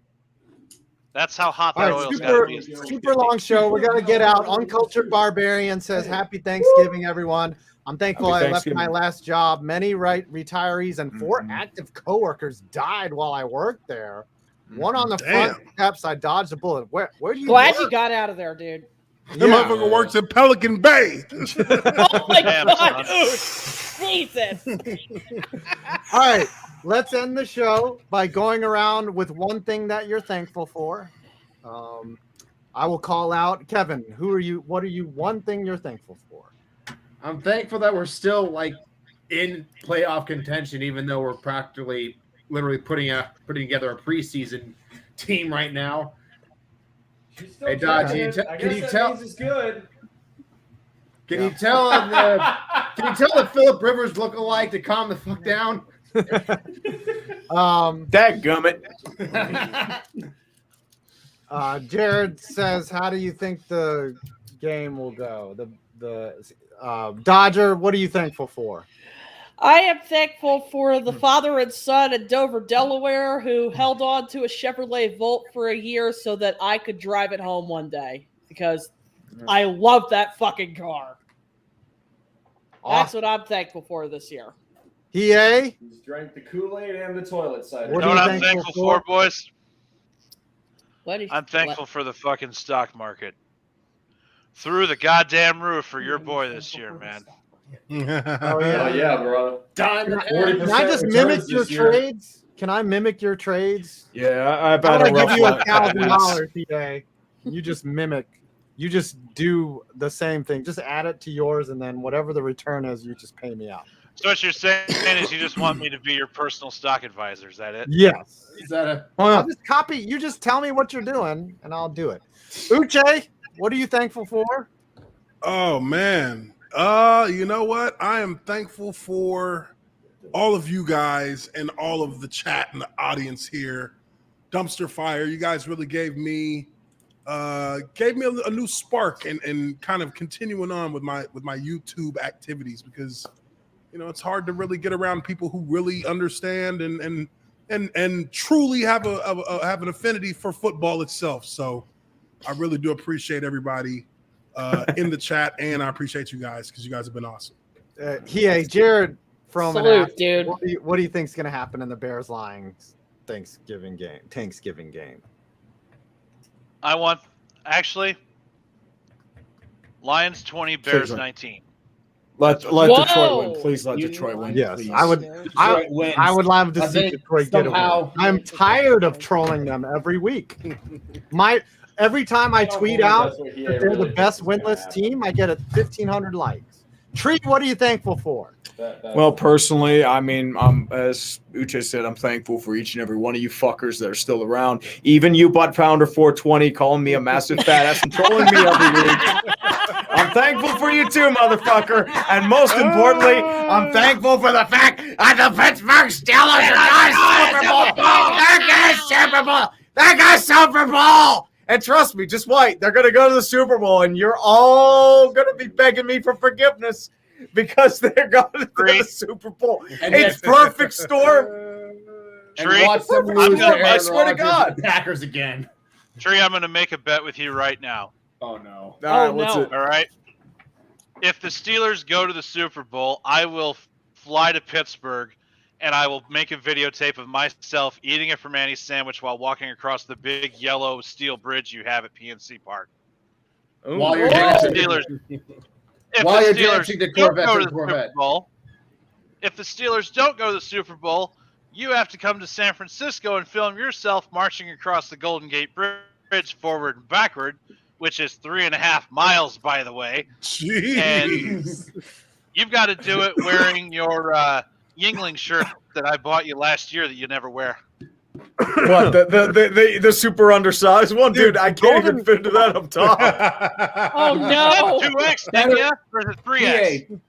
That's how hot All that right, oil's got to super, be. super long show. We got to get out. Uncultured Barbarian says, "Happy Thanksgiving, everyone. I'm thankful Happy I left my Thanksgiving. last job. Many retirees and 4 Mhm. active coworkers died while I worked there. One on the Damn. front steps. I dodged a bullet. Where do you Glad you work? got out of there, dude. That motherfucker works at Pelican Bay. Oh my Damn, god, son. Jesus. All right, let's end the show by going around with one thing that you're thankful for. I will call out Kevin. What are you? One thing you're thankful for? I'm thankful that we're still like in playoff contention, even though we're practically, literally putting together a preseason team right now. Hey, Dodge, can you tell? It's good. Can you tell the Phillip Rivers lookalike to calm the fuck down? Dadgummit. Jared says, "How do you think the game will go?" The Dodger. What are you thankful for? I am thankful for the father and son in Dover, Delaware, who held on to a Chevrolet Volt for a year so that I could drive it home one day because I love that fucking car. That's what I'm thankful for this year. He He's drank the Kool-Aid and the toilet cider. What You are know what you I'm thankful thankful for, boys? I'm thankful for the fucking stock market. Through the goddamn roof for your boy this year, man. Oh Oh yeah, bro. Can I just mimic your trades? Can I mimic your trades? Yeah, I've How had would a I rough give you life. $1,000 today? You just mimic. You just do the same thing. Just add it to yours, and then whatever the return is, you just pay me out. So what you're saying is you just want me to be your personal stock advisor, is that it? Yes. Is that a I'll just copy. You just tell me what you're doing, and I'll do it. Uche, what are you thankful for? Oh man. You know what? I am thankful for all of you guys and all of the chat and the audience here. Dumpster Fire, you guys really gave me a new spark and kind of continuing on with my YouTube activities, because you know it's hard to really get around people who really understand and truly have have an affinity for football itself. So I really do appreciate everybody in the chat, and I appreciate you guys because you guys have been awesome. Jared from Salute, dude. What do you think's going to happen in the Bears Lions Thanksgiving game? I want Lions 20, Bears 19. Let Whoa! Detroit win. Please let Detroit win. Yes, please. I would. I would love to I see think Detroit get a win. somehow- I'm tired of trolling them every week. Every time I tweet out that they're the best winless team, I get 1,500 likes. Treat, what are you thankful for? Well, personally, I mean, as Uche said, I'm thankful for each and every one of you fuckers that are still around. Even you, Butt Pounder 420, calling me a massive fat ass and trolling me every week. I'm thankful for you too, motherfucker. And most importantly, I'm thankful for the fact that the Pittsburgh Steelers are going Super Bowl. They're going Super Bowl. They're going Super Bowl. And trust me, just wait. They're going to go to the Super Bowl, and you're all going to be begging me for forgiveness because they're going to the Super Bowl. And It's perfect storm. Tree, watch them I'm lose gonna- to I Aaron swear to Rodgers God. and the Packers again. Tree, I'm going to make a bet with you right now. Oh no. All right, what's no. it? All right. If the Steelers go to the Super Bowl, I will fly to Pittsburgh and I will make a videotape of myself eating a Fermanti sandwich while walking across the big yellow steel bridge you have at PNC Park. While you're If the dancing, Steelers, if while the you're Steelers dancing to don't Corvette go to to the Corvette. Super Bowl, if the Steelers don't go to the Super Bowl, you have to come to San Francisco and film yourself marching across the Golden Gate Bridge forward and backward, which is 3.5 miles, by the way. Jeez. You've got to do it wearing your Yingling shirt that I bought you last year that you never wear. What the super undersized one, dude? I can't even fit into that up top. Oh no! 2X, didn't ya? Or is it 3X?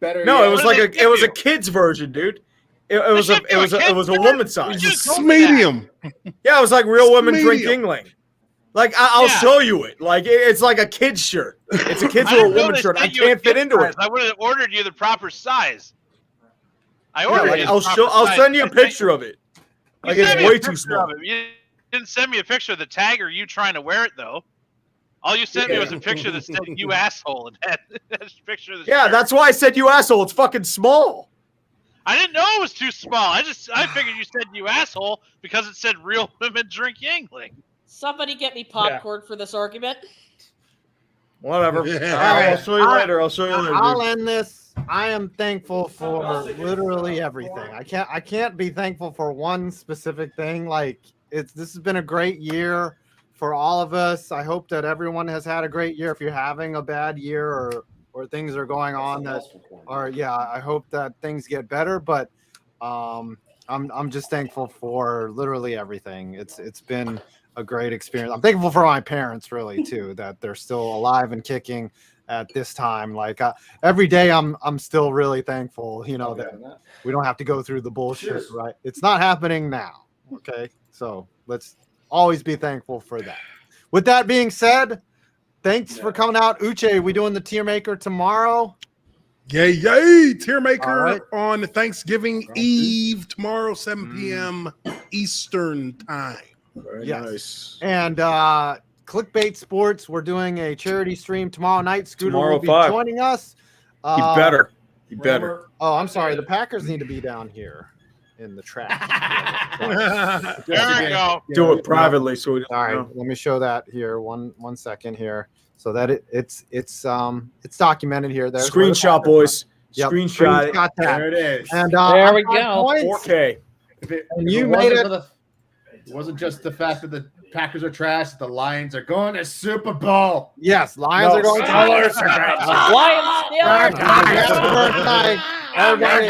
Better No, yet. it was What like did they a give you? kid's version, dude. It was a woman's size. It's medium. Yeah, it was like real women drink medium. Yingling. Like I'll Yeah. show you it. Like it's like a kid's shirt. It's a kid's I or a didn't know woman's they shirt. I sent you a can't fit kid into size. it. I would have ordered you the proper size. I Yeah, ordered like, you the I'll proper size. send you a I think- picture of it. You Like sent it's me a way picture too small. of it. You didn't send me a picture of the tag or you trying to wear it though. All you sent me was a picture that said "you asshole" and had a picture of the Yeah, shirt. that's why I said you asshole. It's fucking small. I didn't know it was too small. I figured you said you asshole because it said real women drink Yingling. Somebody get me popcorn for this argument. Whatever. Yeah. All right, I'll show you later. I'll show you later. I'll Dude. end this. I am thankful for literally everything. I can't be thankful for one specific thing. Like this has been a great year for all of us. I hope that everyone has had a great year. If you're having a bad year or things are going on that are, I hope that things get better. But I'm just thankful for literally everything. It's been a great experience. I'm thankful for my parents really too, that they're still alive and kicking at this time. Like every day I'm still really thankful, that we don't have to go through the bullshit, right? It's not happening now. Okay. So let's always be thankful for that. With that being said, thanks for coming out. Uche, we doing the tier maker tomorrow? Yay. Tier maker right. on Thanksgiving Eve tomorrow, 7 p.m. Eastern time. Very Yes. nice. And Clickbait Sports, we're doing a charity stream tomorrow night. Scooter Tomorrow will be 5. joining us. He better. He better. Oh, I'm sorry. The Packers need to be down here in the track. There we go. Do it privately so we don't All right, know. let me show that here. One second here, so that it's documented here. There's where the Screenshot, Packers boys. Yep, Screenshot it. screenshot that. There it is. And There we on 5 go. points, 4K. and you made it. It wasn't just the fact that the Packers are trash. The Lions are going to Super Bowl. Yes, Lions are going to. Lions, Steelers. Everybody,